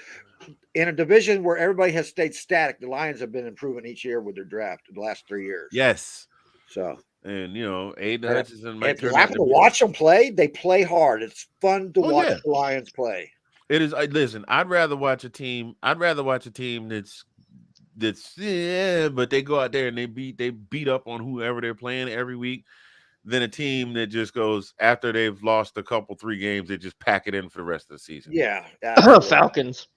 Speaker 2: in a division where everybody has stayed static. The Lions have been improving each year with their draft the last 3 years.
Speaker 7: Yes.
Speaker 2: So,
Speaker 7: And Aiden
Speaker 2: Yeah.
Speaker 7: Hutchinson might
Speaker 2: if you
Speaker 7: turn
Speaker 2: happen to watch them play, they play hard. It's fun to
Speaker 7: Oh,
Speaker 2: watch
Speaker 7: yeah.
Speaker 2: the Lions play.
Speaker 7: It is. Listen, I'd rather watch a team that's but they go out there and they beat up on whoever they're playing every week than a team that just goes after they've lost a couple 3 games, they just pack it in for the rest of the season.
Speaker 2: Yeah,
Speaker 3: Falcons.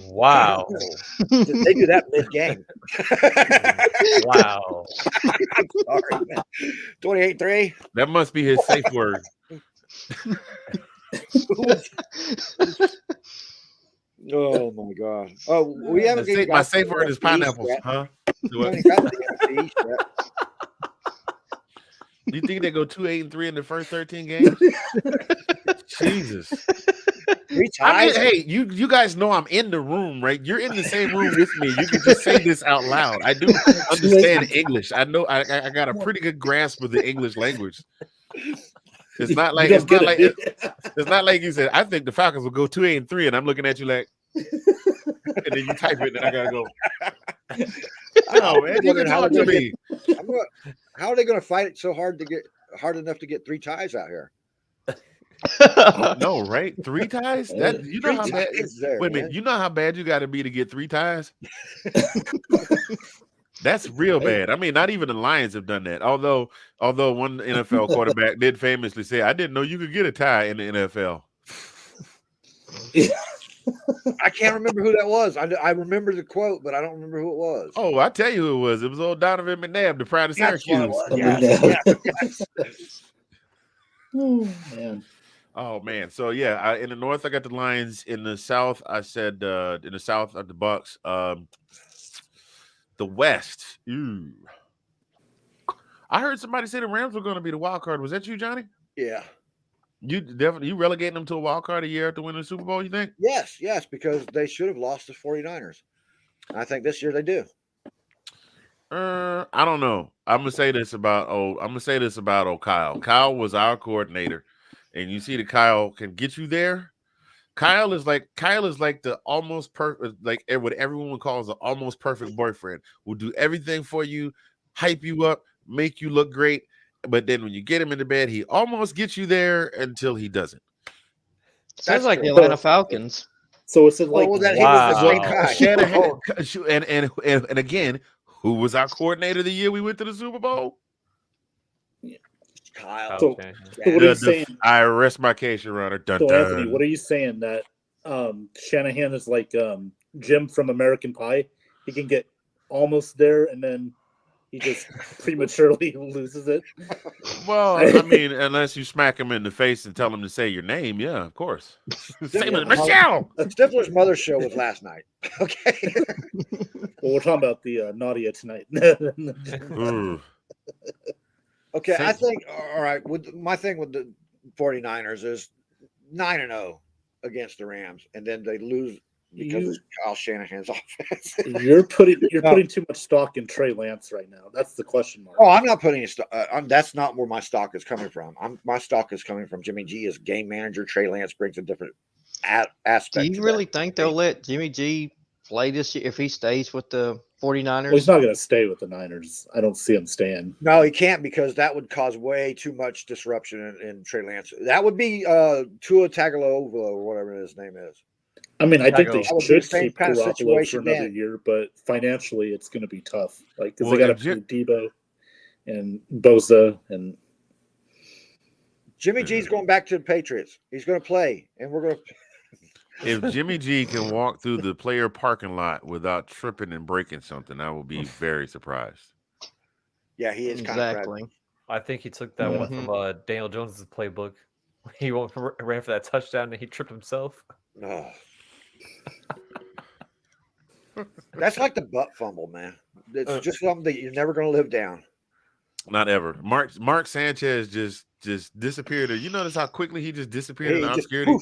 Speaker 1: Wow.
Speaker 2: They do that mid-game.
Speaker 1: Wow.
Speaker 2: I'm sorry, man. 28-3.
Speaker 7: That must be his safe word.
Speaker 2: Oh my god. Oh, we haven't
Speaker 7: My
Speaker 2: got
Speaker 7: safe word is
Speaker 2: the NFC East
Speaker 7: pineapples,
Speaker 2: yet.
Speaker 7: huh?
Speaker 2: We
Speaker 7: What?
Speaker 2: haven't got the NFC East yet.
Speaker 7: Do you think they go 2-8-3 in the first 13 games? Jesus.
Speaker 2: 3
Speaker 7: I mean,
Speaker 2: ties.
Speaker 7: hey, you guys know I'm in the room, right? You're in the same room with me. You can just say this out loud. I do understand English. I know I got a pretty good grasp of the English language. It's not like it's not like you said, I think the Falcons will go 2-8-3, and I'm looking at you like, and then you type it, and I gotta go. Oh man, you can talk to me.
Speaker 2: How are they going to fight it so hard enough to get 3 ties out here?
Speaker 7: No, right? 3 ties? That you know
Speaker 2: 3
Speaker 7: how bad.
Speaker 2: ties there,
Speaker 7: Wait a minute,
Speaker 2: man.
Speaker 7: you know how bad you got to be to get 3 ties? That's real bad. I mean, not even the Lions have done that. Although one NFL quarterback did famously say, "I didn't know you could get a tie in the NFL."
Speaker 2: I can't remember who that was. I remember the quote, but I don't remember who it was.
Speaker 7: Oh, I tell you who it was. It was old Donovan McNabb, the pride of
Speaker 2: That's what it
Speaker 7: Syracuse.
Speaker 2: was. Yes.
Speaker 6: Oh man.
Speaker 7: Oh man, so yeah, in the North I got the Lions. In the South, I said in the South are the Bucks. The West, ooh. I heard somebody say the Rams were going to be the wild card. Was that you, Johnny?
Speaker 2: Yeah.
Speaker 7: You relegating them to a wild card a year after winning the Super Bowl? You think?
Speaker 2: Yes, because they should have lost the 49ers. I think this year they do.
Speaker 7: I don't know. I'm gonna say this about Kyle. Kyle was our coordinator, and you see that Kyle can get you there. Kyle is like the almost perfect, like what everyone calls an almost perfect boyfriend. Will do everything for you, hype you up, make you look great. But then when you get him into bed, he almost gets you there until he doesn't.
Speaker 3: Sounds like the
Speaker 2: true.
Speaker 3: Atlanta Falcons.
Speaker 6: So it's like
Speaker 2: He was the
Speaker 1: Wow.
Speaker 2: same guy.
Speaker 7: Shanahan, and again, who was our coordinator the year we went to the Super Bowl?
Speaker 2: Kyle.
Speaker 6: So-
Speaker 1: Okay.
Speaker 6: So what are you saying?
Speaker 7: I rest my case, Your Honor. Dun,
Speaker 6: So
Speaker 7: dun.
Speaker 6: Anthony, what are you saying that Shanahan is like Jim from American Pie? He can get almost there and then he just prematurely loses it.
Speaker 7: Well, I mean, unless you smack him in the face and tell him to say your name, yeah, of course. Say
Speaker 2: Yeah.
Speaker 7: Michelle.
Speaker 2: Stifler's mother's show was last night. Okay.
Speaker 6: Well, we're talking about the Nadia tonight.
Speaker 7: Ooh.
Speaker 2: Okay, I
Speaker 7: Saints-
Speaker 2: think all right. With my thing with the 49ers is 9-0 against the Rams, and then they lose because of Kyle Shanahan's offense.
Speaker 6: You're putting too much stock in Trey Lance right now. That's the question mark.
Speaker 2: Oh, I'm not putting that's not where my stock is coming from. My stock is coming from Jimmy G as game manager. Trey Lance brings a different aspect.
Speaker 3: Do you
Speaker 2: to
Speaker 3: really
Speaker 2: that.
Speaker 3: think they'll let Jimmy G play this year if he stays with the 49ers?
Speaker 6: Well, he's not going to stay with the Niners. I don't see him staying.
Speaker 2: No, he can't because that would cause way too much disruption in Trey Lance. That would be Tua Tagovailoa or whatever his name is.
Speaker 6: I mean, I think
Speaker 1: That
Speaker 6: they
Speaker 2: would be the
Speaker 6: should
Speaker 2: same
Speaker 6: keep
Speaker 2: kind of
Speaker 6: Garoppolo for
Speaker 2: situation
Speaker 6: another
Speaker 2: then.
Speaker 6: year, but financially, it's going to be tough. Like, because
Speaker 7: Well,
Speaker 6: they got
Speaker 7: if
Speaker 6: to pay Debo and Bosa, and
Speaker 2: Jimmy G's going back to the Patriots. He's going to play, and we're going to.
Speaker 7: If Jimmy G can walk through the player parking lot without tripping and breaking something, I will be very surprised.
Speaker 2: Yeah, he is kind of
Speaker 3: Exactly.
Speaker 1: I think he took that one from Daniel Jones's playbook. He ran for that touchdown and he tripped himself.
Speaker 2: No. That's like the butt fumble, man. It's just something that you're never going to live down.
Speaker 7: Not ever. Mark Sanchez just disappeared. You notice how quickly he just disappeared in
Speaker 2: He just
Speaker 7: obscurity?
Speaker 2: poof.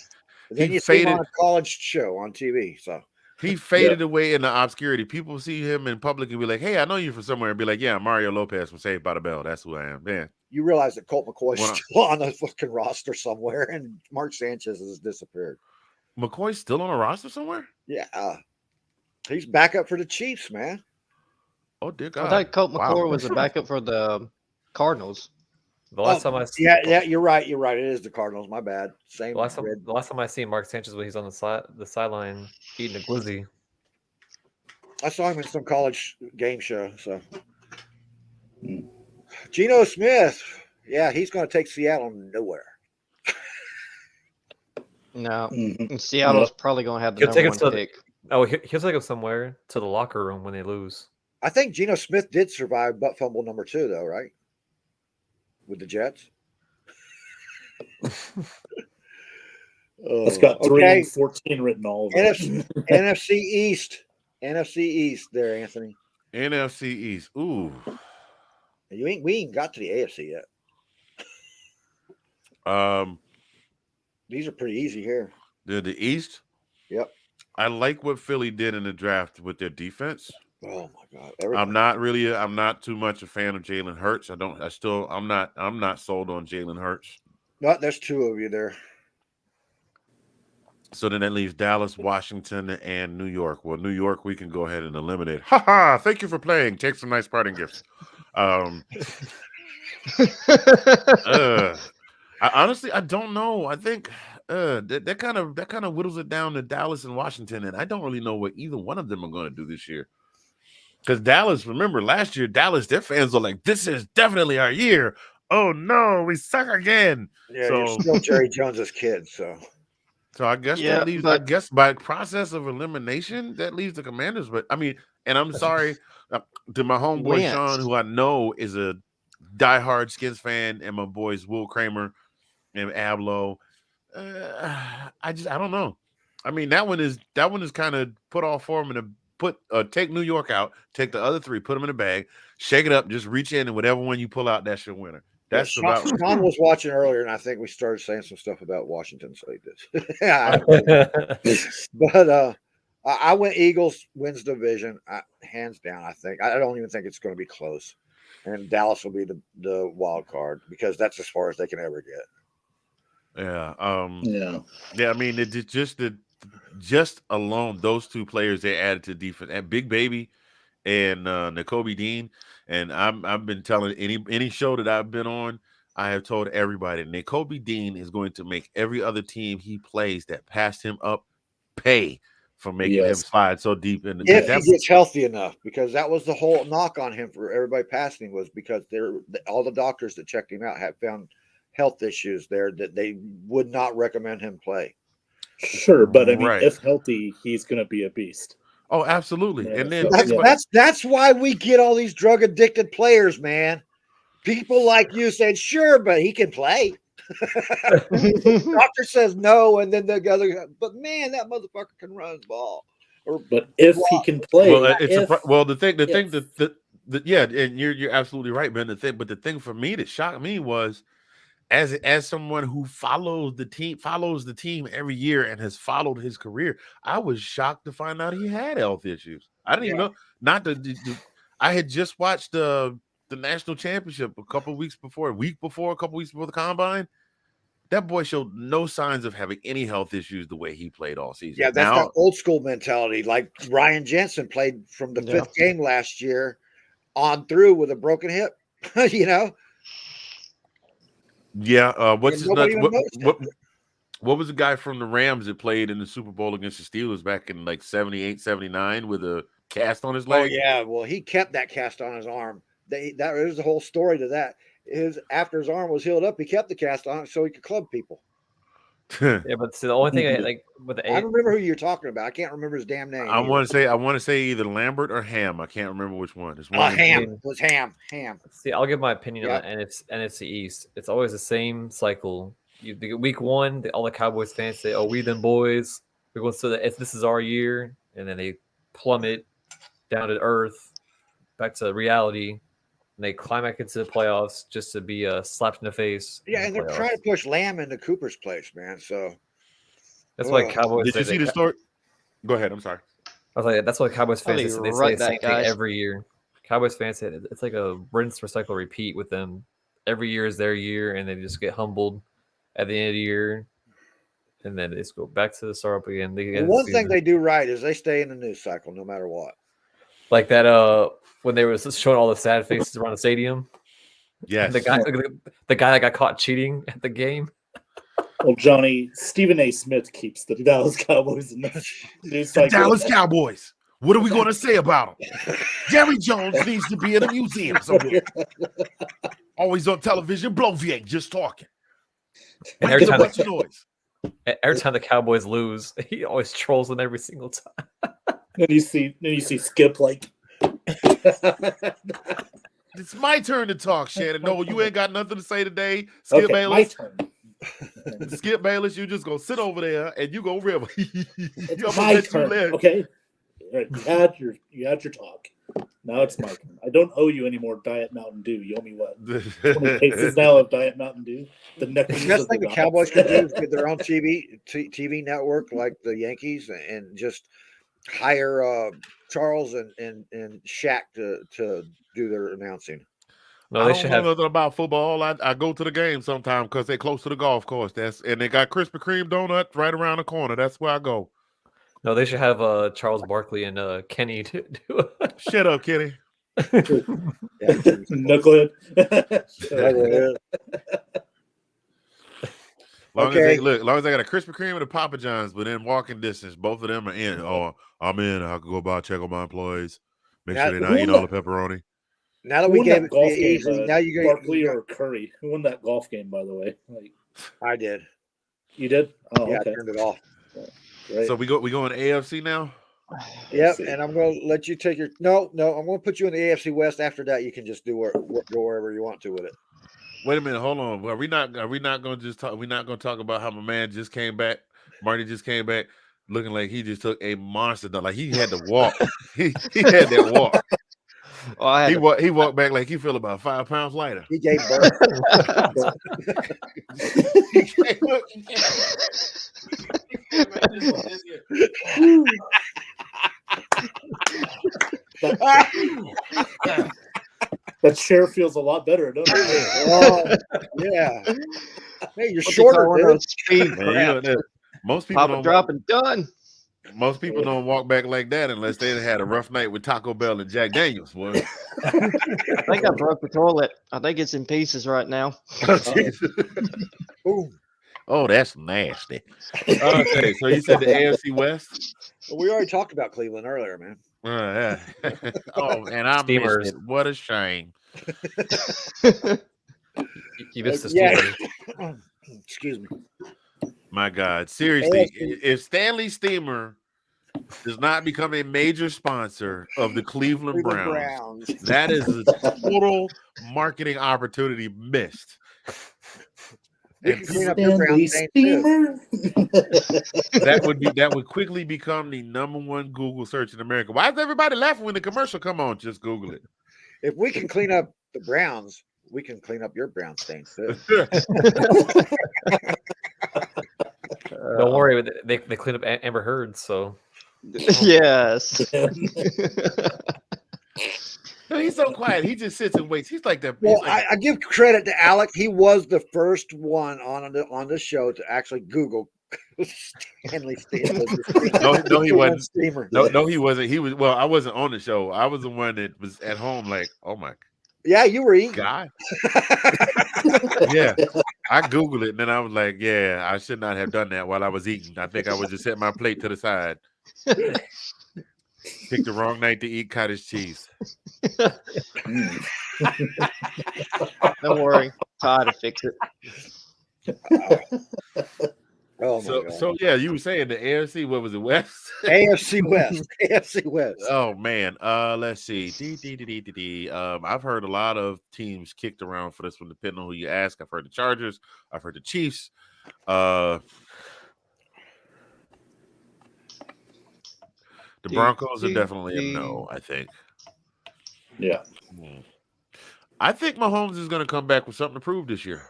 Speaker 2: Then
Speaker 7: He
Speaker 2: you see him
Speaker 7: faded.
Speaker 2: on a college show on TV. So
Speaker 7: He faded away in the obscurity. People see him in public and be like, "Hey, I know you from somewhere," and be like, "Yeah, Mario Lopez from Saved by the Bell. That's who I am." Man,
Speaker 2: you realize that Colt McCoy's
Speaker 7: Wow.
Speaker 2: still on the fucking roster somewhere, and Mark Sanchez has disappeared.
Speaker 7: McCoy's still on a roster somewhere?
Speaker 2: Yeah, he's back up for the Chiefs, man.
Speaker 7: Oh, dear
Speaker 3: I
Speaker 7: God.
Speaker 3: thought Colt
Speaker 7: Wow.
Speaker 3: McCoy was a backup for the Cardinals.
Speaker 1: The last time I
Speaker 2: Yeah, you're right. You're right. It is the Cardinals. My bad. Same.
Speaker 1: the last
Speaker 2: red.
Speaker 1: time I seen Mark Sanchez when he's on the sideline eating a glizzy.
Speaker 2: I saw him in some college game show. So, Geno Smith. Yeah, he's going to take Seattle nowhere.
Speaker 3: No,
Speaker 6: Mhm.
Speaker 3: and Seattle's probably going to have the
Speaker 1: He'll take
Speaker 3: number
Speaker 1: us to
Speaker 3: one
Speaker 1: the-
Speaker 3: pick.
Speaker 1: Oh, he'll take him somewhere to the locker room when they lose.
Speaker 2: I think Geno Smith did survive butt fumble number 2, though, right? With the Jets.
Speaker 6: It's got 3 and 14 written all over it.
Speaker 2: NFC East. NFC East there, Anthony.
Speaker 7: NFC East. Ooh.
Speaker 2: We ain't got to the AFC yet. These are pretty easy here.
Speaker 7: The East.
Speaker 2: Yep.
Speaker 7: I like what Philly did in the draft with their defense.
Speaker 2: Oh my God.
Speaker 7: I'm not too much a fan of Jalen Hurts. I'm not sold on Jalen Hurts.
Speaker 2: No, there's 2 of you there.
Speaker 7: So then that leaves Dallas, Washington, and New York. Well, New York, we can go ahead and eliminate. Ha ha! Thank you for playing. Take some nice parting gifts. I honestly don't know. I think that kind of whittles it down to Dallas and Washington, and I don't really know what either one of them are going to do this year. Because Dallas, remember last year, their fans are like, "This is definitely our year." Oh no, we suck again.
Speaker 2: Yeah,
Speaker 7: So-
Speaker 2: you're still Jerry Jones's kid, so
Speaker 7: So I guess
Speaker 3: Yeah,
Speaker 7: that leaves.
Speaker 3: but-
Speaker 7: I guess by process of elimination, that leaves the Commanders. But I mean, and I'm sorry to my homeboy
Speaker 3: Wentz.
Speaker 7: Sean, who I know is a diehard Skins fan, and my boys Will Kramer and Ablo. I don't know. I mean, that one is kind of put all for him and take New York out, take the other 3, put them in a bag, shake it up, just reach in, and whatever one you pull out, that's your winner. That's
Speaker 2: Sean,
Speaker 7: about.
Speaker 2: Sean was watching earlier, and I think we started saying some stuff about Washington, so he did. Yeah, but I went Eagles wins division hands down. I think I don't even think it's going to be close, and Dallas will be the wild card because that's as far as they can ever get.
Speaker 7: Yeah.
Speaker 6: Yeah.
Speaker 7: Yeah. I mean, just alone those 2 players they added to defense, and Big Baby and Nakobe Dean. And I've been telling any show that I've been on, I have told everybody Nakobe Dean is going to make every other team he plays that passed him up pay for making him slide so deep in.
Speaker 2: If he gets healthy enough, because that was the whole knock on him for everybody passing was because all the doctors that checked him out had found health issues there that they would not recommend him play.
Speaker 6: Sure, but I mean,
Speaker 7: Right.
Speaker 6: if healthy, he's going to be a beast.
Speaker 7: Oh, absolutely.
Speaker 6: Yeah,
Speaker 7: And then
Speaker 6: so-
Speaker 7: think
Speaker 6: yeah.
Speaker 7: about,
Speaker 2: That's why we get all these drug addicted players, man. People like you said, sure, but he can play. Doctor says no, and then the other, but man, that motherfucker can run the ball. Or
Speaker 6: But if he can play,
Speaker 7: well, it's
Speaker 6: if,
Speaker 7: the thing
Speaker 6: if.
Speaker 7: that yeah, and you're absolutely right, Ben. But the thing for me that shocked me was as someone who follows the team every year and has followed his career, I was shocked to find out he had health issues. I didn't even know. Not I had just watched the national championship a couple weeks before, a couple weeks before the combine. That boy showed no signs of having any health issues the way he played all season.
Speaker 2: yeah, that's that old school mentality. Like Ryan Jensen played from the fifth game last year on through with a broken hip. You know.
Speaker 7: Yeah, what's
Speaker 2: And
Speaker 7: his
Speaker 2: nobody
Speaker 7: nuts?
Speaker 2: even noticed
Speaker 7: What was the guy from the Rams that played in the Super Bowl against the Steelers back in like 78, 79 with a cast on his
Speaker 2: Oh
Speaker 7: leg?
Speaker 2: yeah, well he kept that cast on his arm. That was the whole story to that. After his arm was healed up, he kept the cast on so he could club people.
Speaker 1: Yeah, but see, the only thing I like with the
Speaker 2: I don't remember who you're talking about. I can't remember his damn name.
Speaker 7: I want to say either Lambert or Ham. I can't remember which one. It's one.
Speaker 2: Ham. It was Ham.
Speaker 1: See, I'll give my opinion on NFC East. It's always the same cycle. Week one, all the Cowboys fans say, "Oh, we them boys. We're going to say this is our year," and then they plummet down to earth, back to reality, and they climb back into the playoffs just to be slapped in the face.
Speaker 2: Yeah, and they're trying to push Lamb into Cooper's place, man. So
Speaker 1: that's why Cowboys.
Speaker 7: Did you see the story? Go ahead. I'm sorry.
Speaker 1: I was like, that's why Cowboys fans they say the same thing every year. Cowboys fans say it's like a rinse, recycle, repeat with them. Every year is their year, and they just get humbled at the end of the year, and then they just go back to the start up again.
Speaker 2: One thing they do right is they stay in the news cycle no matter what.
Speaker 1: Like that, when they was showing all the sad faces around the stadium.
Speaker 7: Yes,
Speaker 1: the guy that got caught cheating at the game.
Speaker 6: Well, Johnny, Stephen A. Smith keeps the Dallas Cowboys in the news cycle.
Speaker 7: Dallas Cowboys. What are we going to say about them? Jerry Jones needs to be in a museum somewhere. Always on television. Blovier just talking.
Speaker 1: And every time the Cowboys lose, he always trolls them every single time.
Speaker 6: Then you see Skip like.
Speaker 7: It's my turn to talk, Shannon. No, you ain't got nothing to say today. Skip Bayless.
Speaker 6: My turn.
Speaker 7: Skip Bayless, you just gonna sit over there and you go river.
Speaker 6: It's my turn. Okay. All right, you had your talk. Now it's my turn. I don't owe you any more Diet Mountain Dew. You owe me what? 20 cases now of Diet Mountain Dew. The
Speaker 2: best thing the Cowboys could do is get their own TV network like the Yankees and just hire Charles and Shaq to do their announcing.
Speaker 7: No, they should have nothing about football. I go to the game sometimes because they're close to the golf course. And they got Krispy Kreme donuts right around the corner. That's where I go.
Speaker 1: No, they should have Charles Barkley and Kenny to do it.
Speaker 7: Shut up, Kenny.
Speaker 6: Knucklehead.
Speaker 7: Long as I got a Krispy Kreme and a Papa John's, but in walking distance, both of them are in. Oh, I'm in. I could go by, check on my employees, make sure they're not eating all the pepperoni.
Speaker 2: Now that we gave it easy, now you got
Speaker 6: Barkley or Curry. Who won that golf game, by the way?
Speaker 2: I did.
Speaker 6: You did? Oh,
Speaker 2: yeah,
Speaker 6: okay.
Speaker 2: I turned it off.
Speaker 6: Right.
Speaker 7: So we go in AFC now.
Speaker 2: Yep, and I'm going to let you take your no. I'm going to put you in the AFC West. After that, you can just go wherever you want to with it.
Speaker 7: Wait a minute, hold on. Are we not going to just talk? We're not going to talk about how my man just came back. Marty just came back, looking like he just took a monster. Like he had to walk. he had that walk. Oh, he walked back like he feel about 5 pounds lighter.
Speaker 2: He gave birth.
Speaker 6: That chair feels a lot better, doesn't it?
Speaker 2: Oh, yeah. Hey, you're shorter, dude.
Speaker 7: Man, most people
Speaker 3: don't drop and done.
Speaker 7: Most people don't walk back like that unless they had a rough night with Taco Bell and Jack Daniels. Boy.
Speaker 3: I think I broke the toilet. I think it's in pieces right now.
Speaker 7: Oh, that's nasty. Okay, so you said the AFC West?
Speaker 2: Well, we already talked about Cleveland earlier, man.
Speaker 7: Yeah. Oh, and I missed it. What a shame.
Speaker 1: You missed the Steelers.
Speaker 2: Excuse me.
Speaker 7: My God, seriously, if Stanley Steamer does not become a major sponsor of the Cleveland
Speaker 2: Browns.
Speaker 7: that is a total marketing opportunity missed.
Speaker 2: We
Speaker 7: And
Speaker 2: can clean up your brown stain too.
Speaker 7: that would quickly become the #1 Google search in America. Why is everybody laughing when the commercial come on? Just Google it.
Speaker 2: If we can clean up the Browns, we can clean up your brown stains too.
Speaker 1: Don't worry, they cleaned up Amber Heard, so
Speaker 3: Yes.
Speaker 7: No, he's so quiet. He just sits and waits. He's like that.
Speaker 2: Well,
Speaker 7: he's like,
Speaker 2: I give credit to Alec. He was the first one on the show to actually Google Stanley Steamer.
Speaker 7: No, he wasn't.
Speaker 2: Steamer.
Speaker 7: No, he wasn't. He was. Well, I wasn't on the show. I was the one that was at home. Like, oh my
Speaker 2: Yeah, you were eating.
Speaker 7: God. Yeah, I Googled it and then I was like, yeah, I should not have done that while I was eating. I think I would just set my plate to the side. Picked the wrong night to eat cottage cheese.
Speaker 3: Don't worry. Todd will fix it.
Speaker 2: Oh my God.
Speaker 7: So yeah, you were saying the AFC, what was it, West?
Speaker 2: AFC West. AFC West.
Speaker 7: Oh man. Let's see. I've heard a lot of teams kicked around for this one, depending on who you ask. I've heard the Chargers, I've heard the Chiefs. The Broncos are definitely a no, I think.
Speaker 6: Yeah.
Speaker 7: I think Mahomes is going to come back with something to prove this year.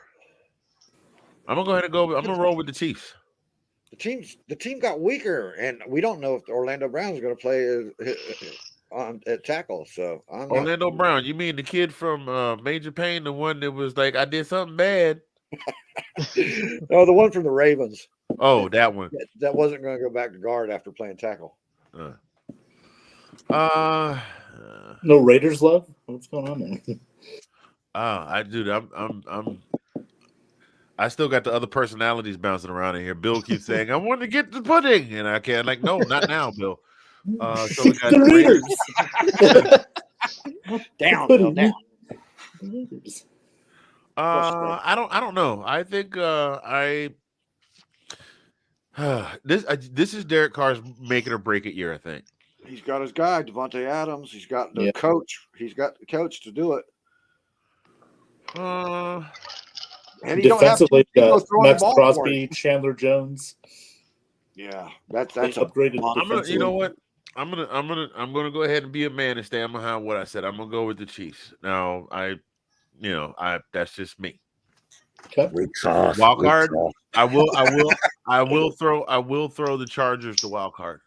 Speaker 7: I'm gonna go ahead and go. I'm gonna roll with the Chiefs.
Speaker 2: The team got weaker, and we don't know if the Orlando Browns are going to play at tackle. So
Speaker 7: Orlando Brown, you mean the kid from Major Payne, the one that was like, I did something bad?
Speaker 2: No, the one from the Ravens.
Speaker 7: Oh, that one.
Speaker 2: That wasn't going to go back to guard after playing tackle.
Speaker 6: No Raiders love. What's going on there?
Speaker 7: I do. I still got the other personalities bouncing around in here. Bill keeps saying, I want to get the pudding. And I can't, like, no, not now, Bill. So we got
Speaker 6: the Raiders.
Speaker 2: Down, Bill, down.
Speaker 7: I don't know. I think this is Derek Carr's make it or break it year, I think.
Speaker 2: He's got his guy, Devontae Adams. He's got the coach. He's got the coach to do it. And
Speaker 6: defensively, Max Crosby, Chandler Jones.
Speaker 2: Yeah, that's
Speaker 6: upgraded.
Speaker 7: You know what? I'm gonna go ahead and be a man and stand behind what I said. I'm gonna go with the Chiefs. Now, that's just me.
Speaker 6: Okay.
Speaker 7: Wild card. I will throw the Chargers the wild card.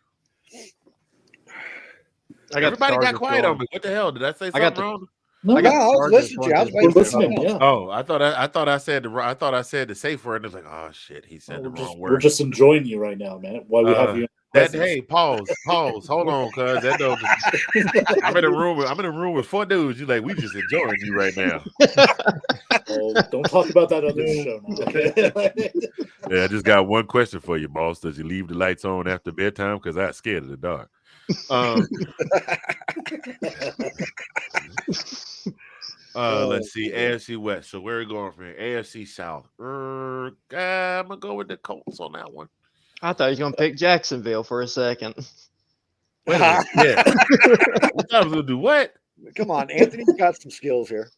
Speaker 7: Everybody got quiet on me. What the hell? Did I say something wrong?
Speaker 6: No,
Speaker 2: I was listening to you. I was
Speaker 6: We're listening. Yeah.
Speaker 7: Oh, I thought I said the safe word. And it was like, oh shit, he said the wrong word.
Speaker 6: We're just enjoying you right now, man. Why we have you?
Speaker 7: Hey, pause. Hold on, cuz that don't. I'm in a room with 4 dudes. You like, we just enjoying you right now.
Speaker 6: Oh, don't talk about that other show now. Okay?
Speaker 7: Yeah, I just got one question for you, boss. Does he leave the lights on after bedtime? Because I'm scared of the dark. Let's see, AFC West. So where are we going from here? AFC South. I'm gonna go with the Colts on that one.
Speaker 3: I thought you were going to pick Jacksonville for a second.
Speaker 7: Wait a minute. Yeah. I thought I was gonna do what?
Speaker 2: Come on, Anthony's got some skills here.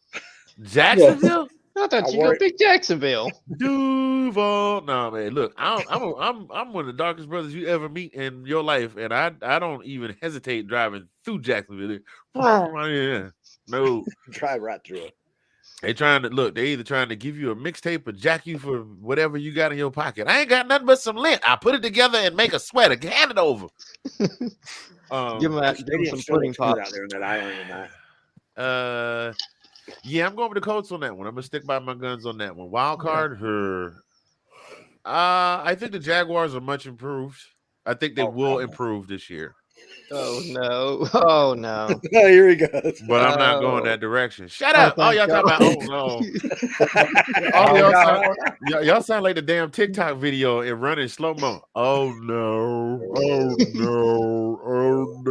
Speaker 7: Jacksonville?
Speaker 3: I thought you were going to pick Jacksonville.
Speaker 7: Duval. No, man. Look, I'm one of the darkest brothers you ever meet in your life, and I don't even hesitate driving through Jacksonville. Yeah. No.
Speaker 2: Drive right through it.
Speaker 7: They either trying to give you a mixtape or jack you for whatever you got in your pocket. I ain't got nothing but some lint. I put it together and make a sweater. Hand it over.
Speaker 3: Give them some pudding pops
Speaker 2: out there in that island.
Speaker 7: Yeah, I'm going with the Colts on that one. I'm gonna stick by my guns on that one. Wild card, I think the Jaguars are much improved. I think they will improve this year.
Speaker 3: Oh no! Oh no!
Speaker 2: Here he goes.
Speaker 7: But I'm not going that direction. Shut up! Oh, y'all talking about? Oh no! Y'all sound like the damn TikTok video and running slow mo. Oh no! Oh no! Oh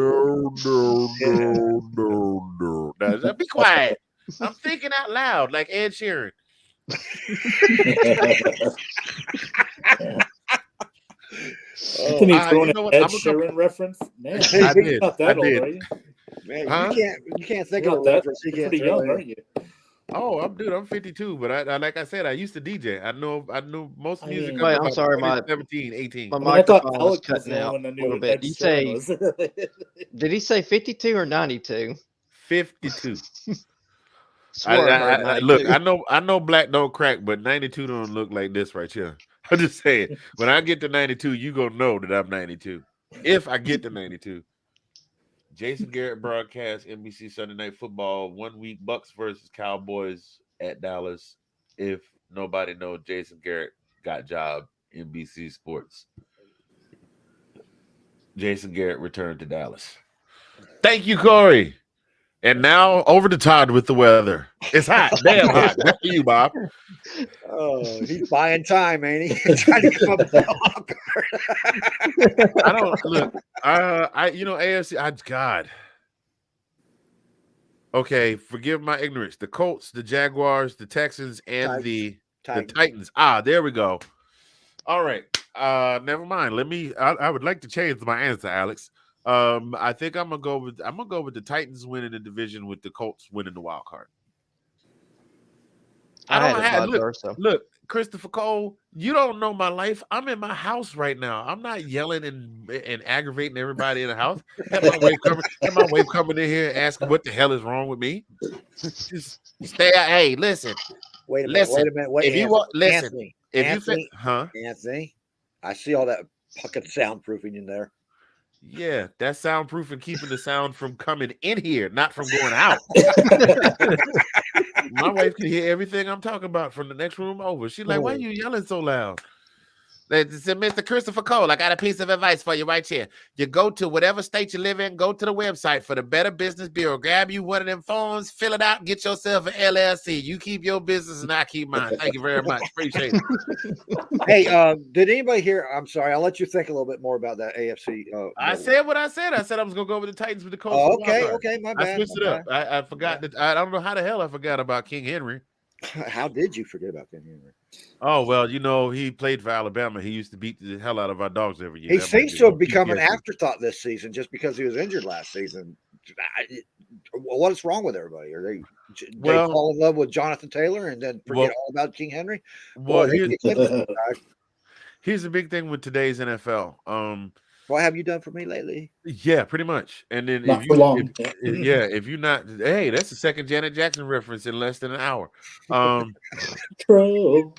Speaker 7: no! Now, be quiet. I'm thinking out loud like Ed Sheeran.
Speaker 6: Anthony throwing
Speaker 7: you know
Speaker 6: an
Speaker 7: what?
Speaker 6: Ed
Speaker 7: I'm gonna come-
Speaker 6: Sheeran reference. Man,
Speaker 7: I
Speaker 6: you're
Speaker 7: did.
Speaker 6: not
Speaker 7: I
Speaker 6: that old,
Speaker 7: did.
Speaker 6: are you?
Speaker 2: Man,
Speaker 7: Huh?
Speaker 2: you can't think
Speaker 6: You're
Speaker 2: of a
Speaker 6: not that.
Speaker 2: reference. He
Speaker 6: You're
Speaker 2: can't
Speaker 6: pretty
Speaker 2: throw
Speaker 6: young,
Speaker 2: in.
Speaker 6: aren't you?
Speaker 7: Oh, I'm 52, but I like I said, I used to DJ. I know most
Speaker 6: I
Speaker 7: music.
Speaker 6: mean-
Speaker 7: up
Speaker 3: Wait,
Speaker 7: to
Speaker 3: I'm
Speaker 7: about
Speaker 3: sorry,
Speaker 7: 2017, 18.
Speaker 3: my
Speaker 6: I thought
Speaker 3: microphone was
Speaker 6: Alec was
Speaker 3: cutting
Speaker 6: the only
Speaker 3: out
Speaker 6: one that
Speaker 3: a
Speaker 6: knew
Speaker 3: little
Speaker 6: who Ed
Speaker 3: bit. You
Speaker 6: Sheeran
Speaker 3: say,
Speaker 6: was.
Speaker 3: did he say 52 or 92?
Speaker 7: 52.
Speaker 3: Swear I heard 92.
Speaker 7: Look, I know black don't crack, but 92 don't look like this right here. I'm just saying, when I get to 92, you gonna know that I'm 92. If I get to 92. Jason Garrett broadcast NBC Sunday Night Football 1 week Bucks versus Cowboys at Dallas. If nobody knows, Jason Garrett got job NBC Sports. Jason Garrett returned to Dallas. Thank you, Corey. And now over to Todd with the weather. It's hot, damn hot. Good for you, Bob.
Speaker 2: Oh, he's buying time, ain't he? Trying to get up.
Speaker 7: I don't look. AFC. God. Okay, forgive my ignorance. The Colts, the Jaguars, the Texans, and the Titans. There we go. All right. Never mind. I would like to change my answer, Alex. I think I'm gonna go with the Titans winning the division with the Colts winning the wild card. Look, Christopher Cole, you don't know my life. I'm in my house right now. I'm not yelling and aggravating everybody in the house. Have my wife coming in here asking what the hell is wrong with me. Just stay out. Hey, listen.
Speaker 2: Wait a minute.
Speaker 7: If you want, listen.
Speaker 2: Anthony,
Speaker 7: If
Speaker 2: Anthony,
Speaker 7: you
Speaker 2: Anthony, I see all that fucking soundproofing in there.
Speaker 7: Yeah, that's soundproof and keeping the sound from coming in here, not from going out. My wife can hear everything I'm talking about from the next room over. She's like, why are you yelling so loud? They said, Mr. Christopher Cole, I got a piece of advice for you right here. You go to whatever state you live in, go to the website for the Better Business Bureau. Grab you one of them phones, fill it out, get yourself an LLC. You keep your business and I keep mine. Thank you very much. Appreciate it.
Speaker 2: Hey, did anybody hear? I'm sorry. I'll let you think a little bit more about that AFC.
Speaker 7: I said what I said. I said I was going to go with the Titans with the Colts.
Speaker 2: Oh, okay. My bad.
Speaker 7: I switched it up. I forgot that. I don't know how the hell I forgot about King Henry.
Speaker 2: How did you forget about King Henry?
Speaker 7: Oh, well, he played for Alabama. He used to beat the hell out of our dogs every year.
Speaker 2: He seems to have become an afterthought this season just because he was injured last season. What is wrong with everybody? Are they fall in love with Jonathan Taylor and then forget all about King Henry?
Speaker 7: Well, here's the big thing with today's NFL.
Speaker 2: What have you done for me lately?
Speaker 7: Yeah, pretty much. And then if you're not, hey, that's the second Janet Jackson reference in less than an hour.
Speaker 6: Control.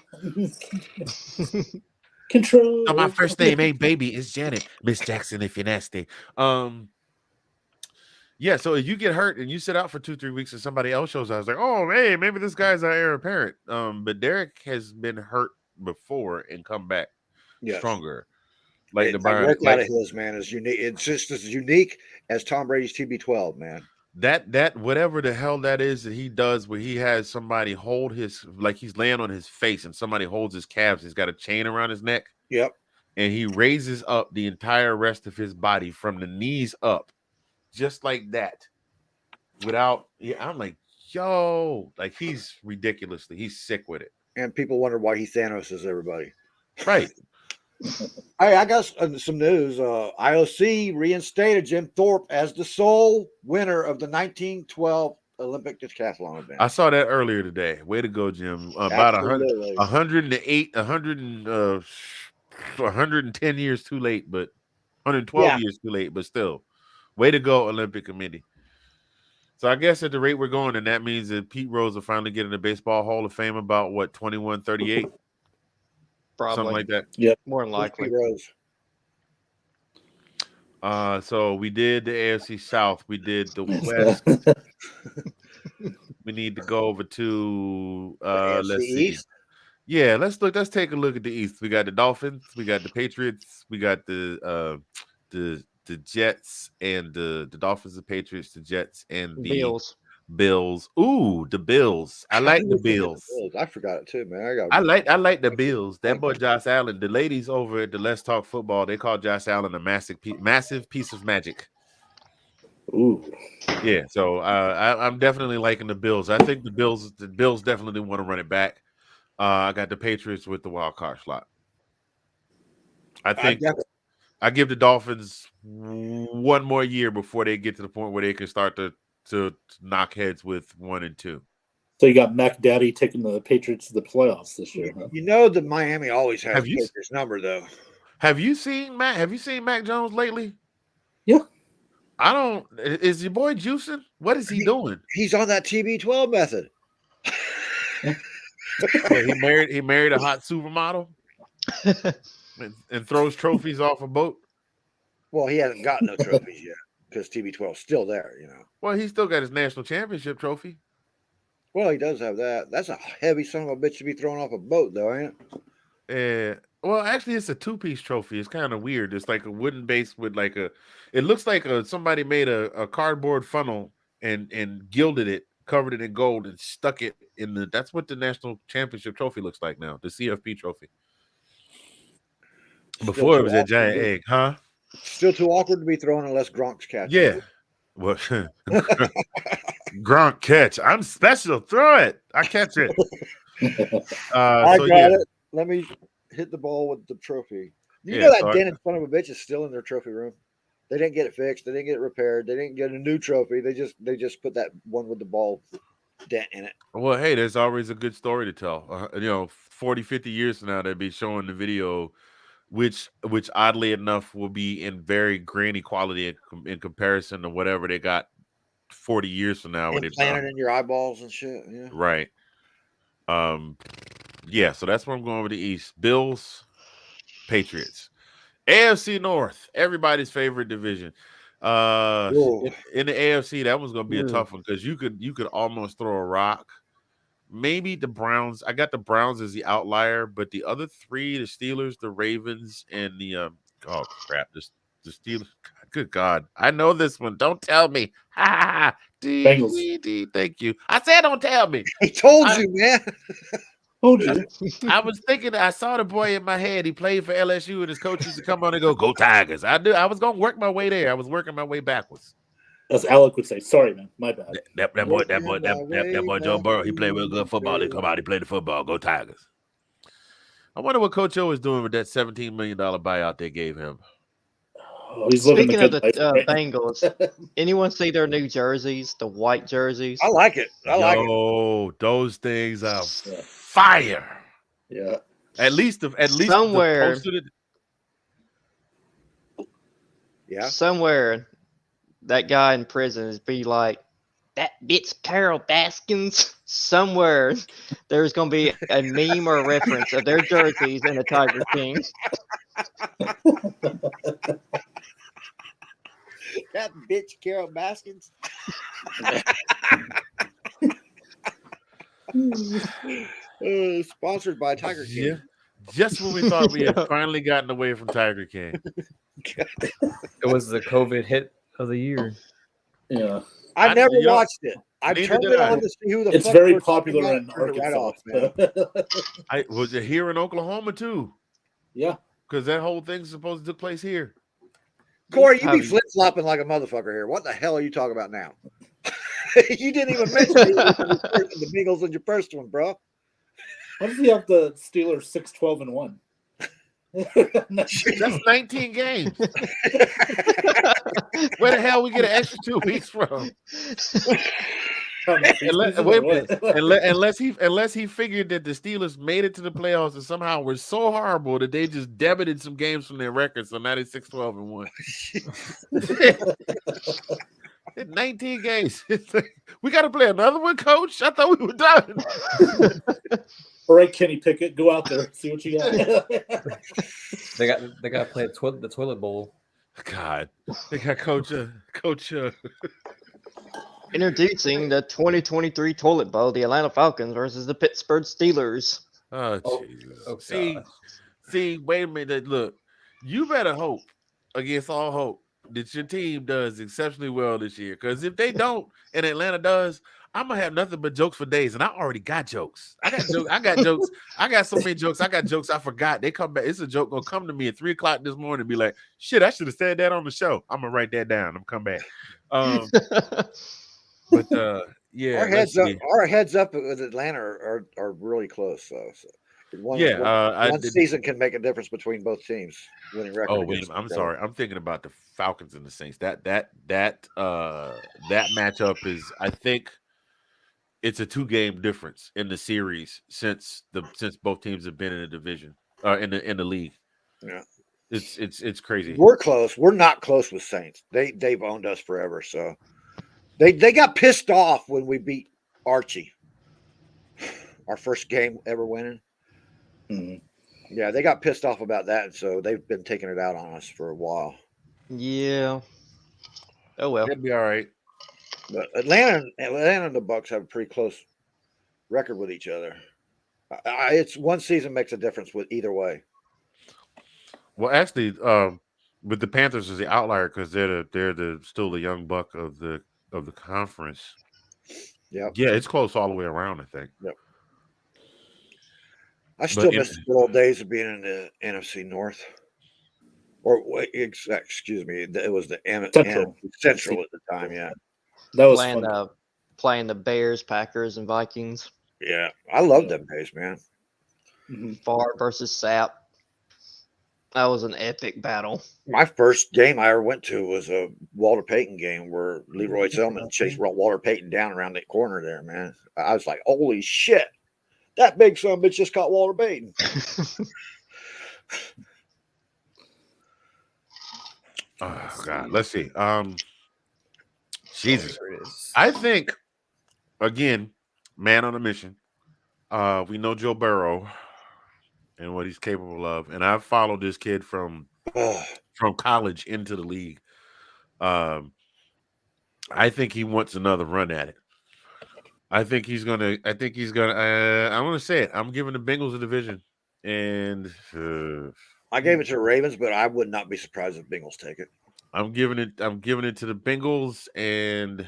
Speaker 7: So my first name ain't baby, it's Janet. Miss Jackson, if you're nasty. Yeah, so if you get hurt and you sit out for 2-3 weeks and somebody else shows up, I was like, oh, hey, maybe this guy's our heir apparent. But Derek has been hurt before and come back stronger. Like the
Speaker 2: work out of his, man, is unique. It's just as unique as Tom Brady's TB12, man.
Speaker 7: That whatever the hell that is that he does, where he has somebody hold his, like he's laying on his face and somebody holds his calves. He's got a chain around his neck.
Speaker 2: Yep.
Speaker 7: And he raises up the entire rest of his body from the knees up, just like that. I'm like, yo, like he's sick with it.
Speaker 2: And people wonder why he Thanos everybody.
Speaker 7: Right.
Speaker 2: Hey, I got some news. IOC reinstated Jim Thorpe as the sole winner of the 1912 Olympic decathlon event.
Speaker 7: I saw that earlier today. Way to go, Jim. About 110 years too late, but 112 years too late, but still. Way to go, Olympic Committee. So I guess at the rate we're going, and that means that Pete Rose will finally get in the Baseball Hall of Fame about 2138.
Speaker 3: Probably.
Speaker 7: Something like that.
Speaker 6: Yep.
Speaker 3: More than likely.
Speaker 7: So we did the AFC South. We did the West. We need to go over to let's see.
Speaker 2: East?
Speaker 7: Yeah, let's take a look at the East. We got the Dolphins, we got the Patriots, we got the Jets and the Dolphins, the Patriots, the Jets, and the Bills. Ooh, the Bills. I like the Bills.
Speaker 2: I forgot it too, man.
Speaker 7: I like the Bills. That boy Josh Allen. The ladies over at the Let's Talk Football, they call Josh Allen a massive piece of magic.
Speaker 6: Ooh.
Speaker 7: Yeah. So I'm definitely liking the Bills. I think the Bills definitely want to run it back. I got the Patriots with the wild card slot. I I give the Dolphins one more year before they get to the point where they can start to knock heads with 1 and 2.
Speaker 6: So you got Mac Daddy taking the Patriots to the playoffs this year, huh?
Speaker 2: You know that Miami always has
Speaker 7: Have you-
Speaker 2: Patriots number though.
Speaker 7: Have you seen Mac Jones lately?
Speaker 6: Yeah.
Speaker 7: I don't. Is your boy juicing? What is he doing?
Speaker 2: He's on that TB12 method.
Speaker 7: He married a hot supermodel and throws trophies off a boat.
Speaker 2: Well, he hasn't got no trophies yet because TB12's still there, you know.
Speaker 7: Well, he still got his national championship trophy.
Speaker 2: Well, he does have that. That's a heavy son of a bitch to be thrown off a boat, though, ain't it?
Speaker 7: Well, actually, it's a 2-piece trophy. It's kind of weird. It's like a wooden base with like a. It looks like somebody made a cardboard funnel and gilded it, covered it in gold, and stuck it in the. That's what the national championship trophy looks like now. The CFP trophy. Before it was a giant egg, huh?
Speaker 2: Still too awkward to be thrown unless Gronk's catching.
Speaker 7: Yeah. Well, Gronk catch. I'm special. Throw it. I catch it.
Speaker 2: I got it. Let me hit the ball with the trophy. You know that dented son of a bitch is still in their trophy room. They didn't get it fixed. They didn't get it repaired. They didn't get a new trophy. They just put that one with the ball dent in it.
Speaker 7: Well, hey, there's always a good story to tell. 40, 50 years from now, they'll be showing the video, which oddly enough will be in very grainy quality in comparison to whatever they got 40 years from now.
Speaker 2: Implanted in your eyeballs and shit. Yeah.
Speaker 7: Right. Yeah, so that's where I'm going with the East. Bills, Patriots. AFC North, everybody's favorite division. In the AFC, that one's going to be a tough one because you could almost throw a rock. Maybe the Browns. I got the Browns as the outlier, but the other three, the Steelers, the Ravens, and the the Steelers. Good God, I know this one. Don't tell me.
Speaker 6: Bengals.
Speaker 7: Thank you. I said, don't tell me.
Speaker 2: He told you, man.
Speaker 6: Told you.
Speaker 7: I was thinking. I saw the boy in my head. He played for LSU, and his coach used to come on and go Tigers. I was gonna work my way there. I was working my way backwards.
Speaker 6: As Alec would say, sorry, man, my bad.
Speaker 7: That boy Joe Burrow, he played real good football. He come out, he played the football. Go Tigers. I wonder what Coach O is doing with that $17 million buyout they gave him.
Speaker 6: Oh, he's living
Speaker 3: Speaking of the
Speaker 6: good life, right?
Speaker 3: Bengals, anyone see their new jerseys, the white jerseys?
Speaker 2: I like it. I like it.
Speaker 7: Oh, those things are fire.
Speaker 6: Yeah.
Speaker 7: At least
Speaker 3: Somewhere.
Speaker 2: Yeah.
Speaker 3: Somewhere that guy in prison is be like, that bitch Carol Baskins. Somewhere there's going to be a meme or a reference of their jerseys and the Tiger King.
Speaker 2: That bitch Carol Baskins. Sponsored by Tiger King.
Speaker 7: Yeah. Just when we thought we had finally gotten away from Tiger King.
Speaker 1: It was the COVID hit of the year.
Speaker 6: Yeah.
Speaker 2: I never watched it. I
Speaker 7: Neither
Speaker 2: turned
Speaker 7: did
Speaker 2: it
Speaker 7: I.
Speaker 2: on to see who the
Speaker 6: It's
Speaker 2: fuck
Speaker 6: very
Speaker 2: we're talking
Speaker 6: popular
Speaker 2: about,
Speaker 6: in
Speaker 2: turned it right
Speaker 6: Arkansas.
Speaker 2: off, man.
Speaker 7: I was it here in Oklahoma too,
Speaker 6: Yeah.
Speaker 7: because that whole thing's supposed to take place here.
Speaker 2: Corey, you be flip flopping like a motherfucker here. What the hell are you talking about now? You didn't even mention the Bengals in your first one, bro.
Speaker 6: How does he have the Steelers 6-12-1?
Speaker 7: That's 19 games. Where the hell we get an extra 2 weeks from? Unless he figured that the Steelers made it to the playoffs and somehow were so horrible that they just debited some games from their record, so now they're 6-12-1. 19 games. We got to play another one, Coach. I thought we were done.
Speaker 6: All right, Kenny Pickett, go out there, see what you got.
Speaker 1: They got to play the toilet bowl.
Speaker 7: God, they got Coach.
Speaker 3: Introducing the 2023 Toilet Bowl, the Atlanta Falcons versus the Pittsburgh Steelers.
Speaker 7: Oh,
Speaker 6: Oh,
Speaker 7: Jesus.
Speaker 1: oh,
Speaker 7: See, wait a minute. Look, you better hope against all hope that your team does exceptionally well this year. Because if they don't and Atlanta does, I'm gonna have nothing but jokes for days. And I already got jokes. I got jokes. I got so many jokes. I got jokes I forgot. They come back. It's a joke gonna come to me at 3:00 this morning and be like, shit, I should have said that on the show. I'm gonna write that down. I'm come back. Yeah,
Speaker 2: Our heads up with Atlanta are really close. So One,
Speaker 7: Yeah, I
Speaker 2: one
Speaker 7: did.
Speaker 2: season can make a difference between both teams winning record.
Speaker 7: Oh, wait a
Speaker 2: against
Speaker 7: minute. I'm
Speaker 2: each other.
Speaker 7: sorry. I'm thinking about the Falcons and the Saints. That matchup is, I think, it's a 2-game difference in the series since both teams have been in the division in the league.
Speaker 2: Yeah.
Speaker 7: It's crazy.
Speaker 2: We're close. We're not close with Saints. They've owned us forever. So they got pissed off when we beat Archie. Our first game ever winning.
Speaker 6: Mhm.
Speaker 2: Yeah, they got pissed off about that, so they've been taking it out on us for a while.
Speaker 3: Yeah. Oh well.
Speaker 7: It'll be all right.
Speaker 2: But Atlanta and the Bucks have a pretty close record with each other. It's one season makes a difference with either way.
Speaker 7: Well, actually, but the Panthers is the outlier because they're still the young buck of the conference.
Speaker 2: Yep.
Speaker 7: Yeah, it's close all the way around, I think.
Speaker 2: Yep. I still miss the good old days of being in the NFC North. Or excuse me, it was the Central at the time. Yeah,
Speaker 6: That was
Speaker 3: Playing
Speaker 6: fun.
Speaker 3: playing the Bears, Packers, and Vikings.
Speaker 2: yeah, I love them days, man.
Speaker 6: Mhm.
Speaker 3: Favre versus Sapp. That was an epic battle.
Speaker 2: My first game I ever went to was a Walter Payton game where Leroy Selman chased Walter Payton down around that corner there, man. I was like, holy shit, that big son of a bitch just caught Walter Payton.
Speaker 7: Oh God, let's see. Jesus,
Speaker 1: There it is.
Speaker 7: I think again, man on a mission. We know Joe Burrow and what he's capable of, and I've followed this kid from college into the league. I think he wants another run at it. I'm going to say it. I'm giving the Bengals a division, and
Speaker 2: I gave it to the Ravens, but I would not be surprised if Bengals take it.
Speaker 7: I'm giving it to the Bengals, and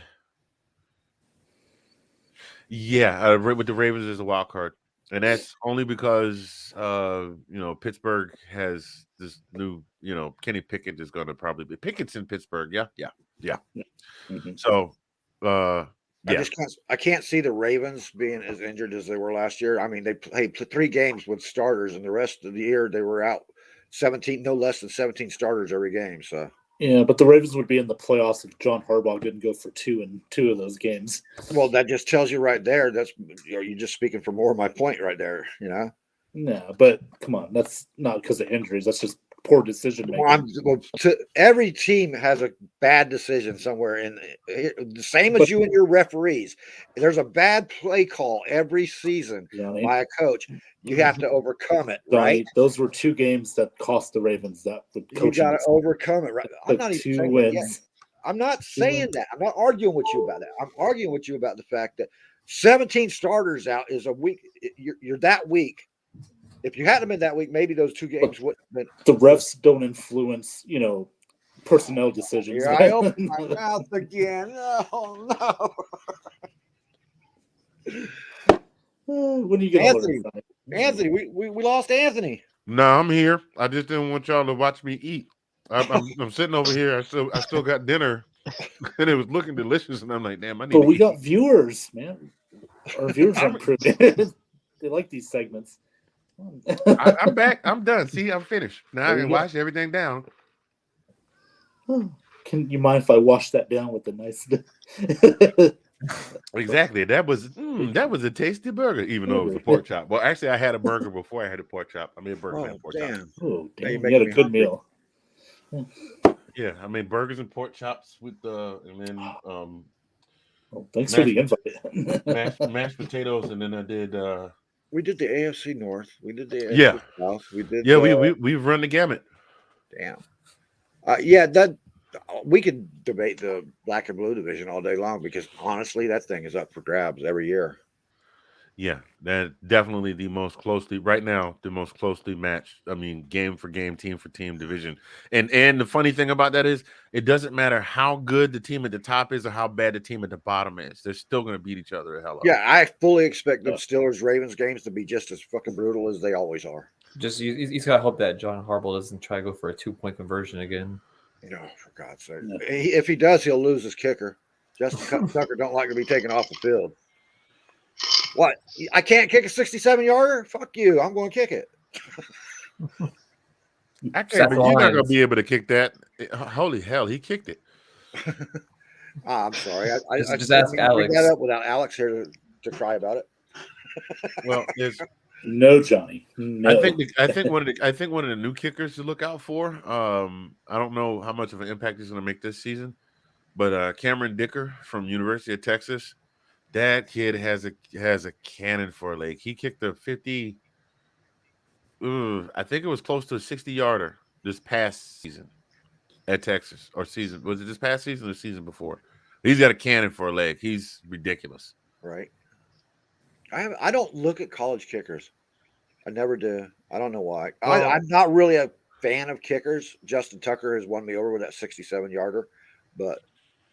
Speaker 7: yeah, with the Ravens as a wild card, and that's only because Pittsburgh has this new Kenny Pickett is going to probably be Pickett's in Pittsburgh. Yeah.
Speaker 6: Mhm.
Speaker 7: So
Speaker 2: I can't see the Ravens being as injured as they were last year. I mean, they played 3 games with starters, and the rest of the year they were out 17, no less than 17 starters every game. So
Speaker 6: Yeah, but the Ravens would be in the playoffs if John Harbaugh didn't go for 2 in 2 of those games.
Speaker 2: well, that just tells you right there. That's you're just speaking for more of my point right there.
Speaker 6: No, but come on, that's not because of injuries. That's just poor decision making.
Speaker 2: Every team has a bad decision somewhere in the same as you and your referees. There's a bad play call every season by a coach. You have to overcome it, right?
Speaker 6: Those were 2 games that cost the Ravens that would
Speaker 2: You got to overcome it, right? I'm not even
Speaker 6: 2
Speaker 2: saying
Speaker 6: wins.
Speaker 2: that yet. I'm not saying that. I'm not arguing with you about that. I'm arguing with you about the fact that 17 starters out is a week. You're that weak. If you hadn't been that week, maybe those 2 games wouldn't have been.
Speaker 6: The refs don't influence, personnel decisions.
Speaker 2: Here I open my mouth again. Oh no!
Speaker 6: When are you gonna
Speaker 2: Anthony, we lost Anthony.
Speaker 7: No, I'm here. I just didn't want y'all to watch me eat. I'm sitting over here. I still got dinner, and it was looking delicious. And I'm like, damn, I need.
Speaker 6: But
Speaker 7: to
Speaker 6: we
Speaker 7: eat.
Speaker 6: got viewers, man. Our viewers are improving. They like these segments.
Speaker 7: I'm back. I'm done. See, I'm finished. Now I
Speaker 6: There you
Speaker 7: can
Speaker 6: go.
Speaker 7: wash everything down.
Speaker 6: Can you mind if I wash that down with the nice?
Speaker 7: Exactly. That was a tasty burger, even though it was a pork chop. Well, actually, I had a burger before I had a pork chop. I made a burger and a pork chop.
Speaker 2: Damn!
Speaker 6: Oh,
Speaker 2: Now you're
Speaker 6: damn! You had a
Speaker 2: making me
Speaker 6: good
Speaker 2: hungry.
Speaker 6: meal.
Speaker 7: Yeah, I made burgers and pork chops with and then
Speaker 6: Well, thanks for the invite.
Speaker 7: mashed potatoes, and then I did
Speaker 2: We did the AFC North. We did the AFC
Speaker 7: Yeah.
Speaker 2: South. We did.
Speaker 7: we've run the gamut.
Speaker 2: Damn. That we could debate the black and blue division all day long because honestly, that thing is up for grabs every year.
Speaker 7: Yeah, that definitely the most closely matched. I mean, game for game, team for team division. And the funny thing about that is, it doesn't matter how good the team at the top is or how bad the team at the bottom is. They're still going to beat each other the hell up.
Speaker 2: Yeah, I fully expect the Steelers Ravens games to be just as fucking brutal as they always are.
Speaker 1: Just he's got to hope that John Harbaugh doesn't try to go for a 2-point conversion again.
Speaker 2: For God's sake! If he does, he'll lose his kicker. Justin Tucker don't like to be taken off the field. What? I can't kick a 67-yarder? Fuck you. I'm going to kick it.
Speaker 7: Actually,
Speaker 1: That's
Speaker 7: but you're not going to
Speaker 1: lines.
Speaker 7: be able to kick that. Holy hell, he kicked it.
Speaker 2: I'm sorry. I
Speaker 1: Just
Speaker 2: didn't
Speaker 1: ask
Speaker 2: mean to bring that
Speaker 1: Alex.
Speaker 2: up without Alex here to cry about it.
Speaker 7: Well, there's
Speaker 6: No, Johnny. No.
Speaker 7: I think one of the new kickers to look out for. I don't know how much of an impact he's going to make this season, but Cameron Dicker from University of Texas, that kid has a cannon for a leg. He kicked a 50. I think it was close to a 60-yarder this past season at Texas, or season. Was it this past season or the season before? He's got a cannon for a leg. He's ridiculous.
Speaker 2: Right. I don't look at college kickers. I never do. I don't know why.
Speaker 7: Well-
Speaker 2: I'm not really a fan of kickers. Justin Tucker has won me over with that 67-yarder, but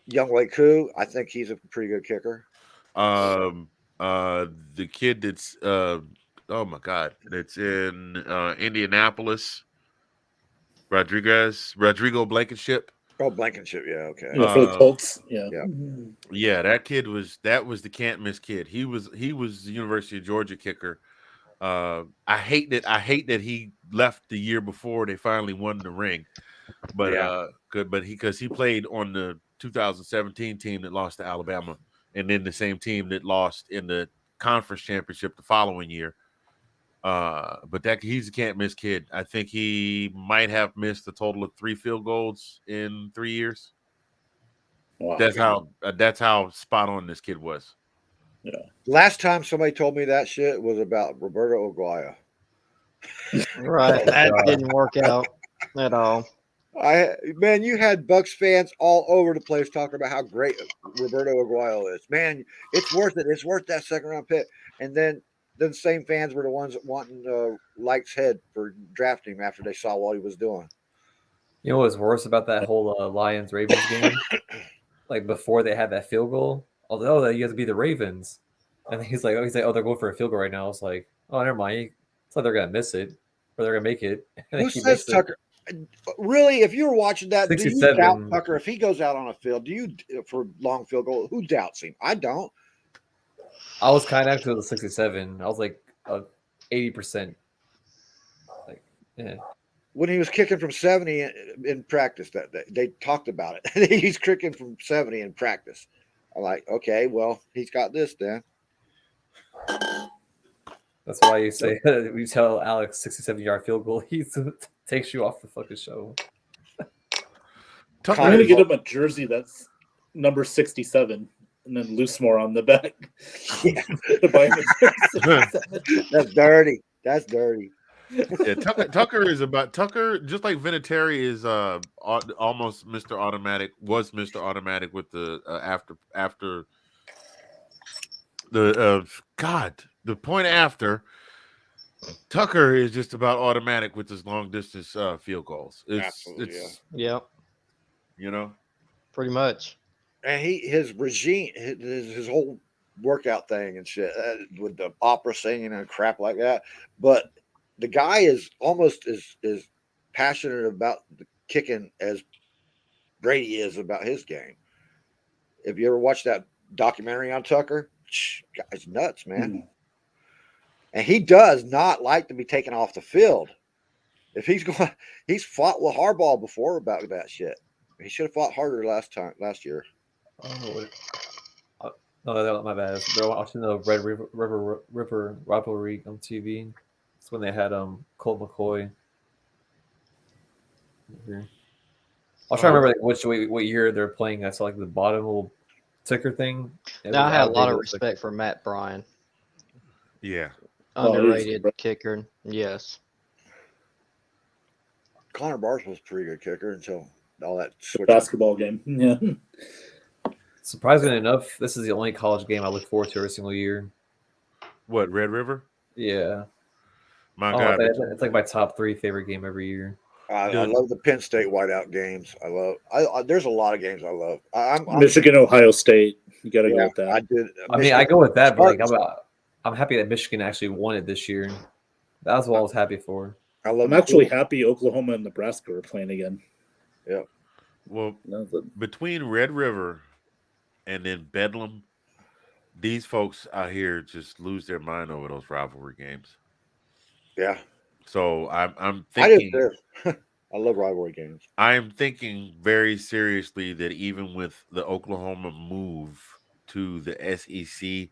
Speaker 2: Young Wei Koo, I think he's a pretty good kicker.
Speaker 7: The kid that's oh my god, that's in Indianapolis, Rodrigo Blankenship.
Speaker 2: Oh, Blankenship. Yeah. Okay.
Speaker 6: Yeah, for the Colts. Yeah.
Speaker 2: yeah.
Speaker 7: Yeah, that was the can't miss kid. He was the University of Georgia kicker. I hate that he left the year before they finally won the ring, but
Speaker 2: Yeah.
Speaker 7: because he played on the 2017 team that lost to Alabama, and then the same team that lost in the conference championship the following year. But that he's a can't miss kid. I think he might have missed a total of 3 field goals in 3 years.
Speaker 6: Wow.
Speaker 7: That's how spot on this kid was.
Speaker 2: Last time somebody told me that shit was about Roberto Aguayo.
Speaker 3: Right. That didn't work out at all.
Speaker 2: Man, you had Bucks fans all over the place talking about how great Roberto Aguayo is. Man, it's worth it. It's worth that second round pick. And then the same fans were the ones that wanting Light's head for drafting him after they saw what he was doing.
Speaker 1: You know what's worse about that whole Lions Ravens game? Like before they had that field goal, although you have to be the Ravens, and he's like, oh, they're going for a field goal right now. It's like, oh, never mind. It's like they're gonna miss it, or they're gonna make it. And
Speaker 2: Who
Speaker 1: he
Speaker 2: says
Speaker 1: missed it.
Speaker 2: Tucker? Really, if you were watching that, do you
Speaker 1: 67.
Speaker 2: doubt Tucker if he goes out on a field? Do you for long field goal? Who doubts him? I don't.
Speaker 1: I was kind of to the 67. I was like 80%. Like, yeah.
Speaker 2: When he was kicking from 70 in practice that day, they talked about it. He's kicking from 70 in practice. I'm like, okay, well, he's got this then.
Speaker 1: That's why you say we tell Alex 67-yard field goal, he takes you off the fucking show.
Speaker 6: I'm going to get him a jersey that's number 67 and then Loosemore on the back.
Speaker 2: Yeah.
Speaker 6: To buy him a jersey.
Speaker 2: That's dirty. That's dirty.
Speaker 7: Yeah, Tucker is just like Vinatieri is almost Mr. Automatic, was Mr. Automatic with the after the point after. Tucker is just about automatic with his long distance field goals.
Speaker 2: Absolutely,
Speaker 3: Yeah,
Speaker 7: you know,
Speaker 3: pretty much.
Speaker 2: And his regime, his whole workout thing and shit with the opera singing and crap like that. But the guy is almost as passionate about the kicking as Brady is about his game. If you ever watched that documentary on Tucker, guy's nuts, man.
Speaker 6: Mm.
Speaker 2: And he does not like to be taken off the field. If he's fought with Harbaugh before about that shit. He should have fought harder last year.
Speaker 1: No, my bad. They're watching the Red River rivalry on TV. It's when they had Colt McCoy. I'll try to remember what year they're playing. I saw like the bottom little ticker thing.
Speaker 3: Now I have a lot of respect for Matt Bryan.
Speaker 7: yeah.
Speaker 3: Underrated kicker. Yes.
Speaker 2: Connor Barth was a pretty good kicker until all that
Speaker 6: basketball game. Yeah.
Speaker 1: Surprisingly enough, this is the only college game I look forward to every single year.
Speaker 7: What, Red River?
Speaker 1: Yeah.
Speaker 7: My God,
Speaker 1: it's like my top 3 favorite game every year.
Speaker 2: I love the Penn State whiteout games. There's a lot of games I love. I'm
Speaker 6: Michigan, Ohio State. You got to go with that.
Speaker 2: I did.
Speaker 1: I go with that, but I'm happy that Michigan actually won it this year. That was what I was happy for.
Speaker 2: I'm
Speaker 6: actually happy Oklahoma and Nebraska are playing again.
Speaker 2: Yeah.
Speaker 7: Well, between Red River and then Bedlam, these folks out here just lose their mind over those rivalry games.
Speaker 2: Yeah,
Speaker 7: So I'm
Speaker 2: I do
Speaker 7: thinking
Speaker 2: too. I love rivalry games.
Speaker 7: I'm thinking very seriously that even with the Oklahoma move to the SEC,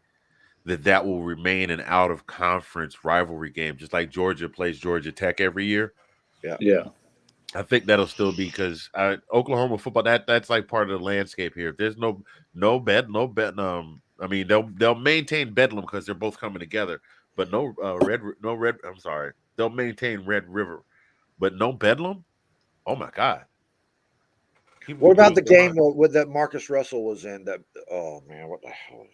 Speaker 7: that will remain an out of conference rivalry game, just like Georgia plays Georgia Tech every year.
Speaker 6: Yeah.
Speaker 7: I think that'll still be because Oklahoma football that's like part of the landscape here. If there's no bet. I mean they'll maintain Bedlam because they're both coming together, but no red. I'm sorry, they'll maintain Red River, but no Bedlam. Oh my God! People
Speaker 2: What
Speaker 7: gonna
Speaker 2: about the
Speaker 7: lose their
Speaker 2: game
Speaker 7: mind.
Speaker 2: with that Marcus Russell was in? That man, what the hell was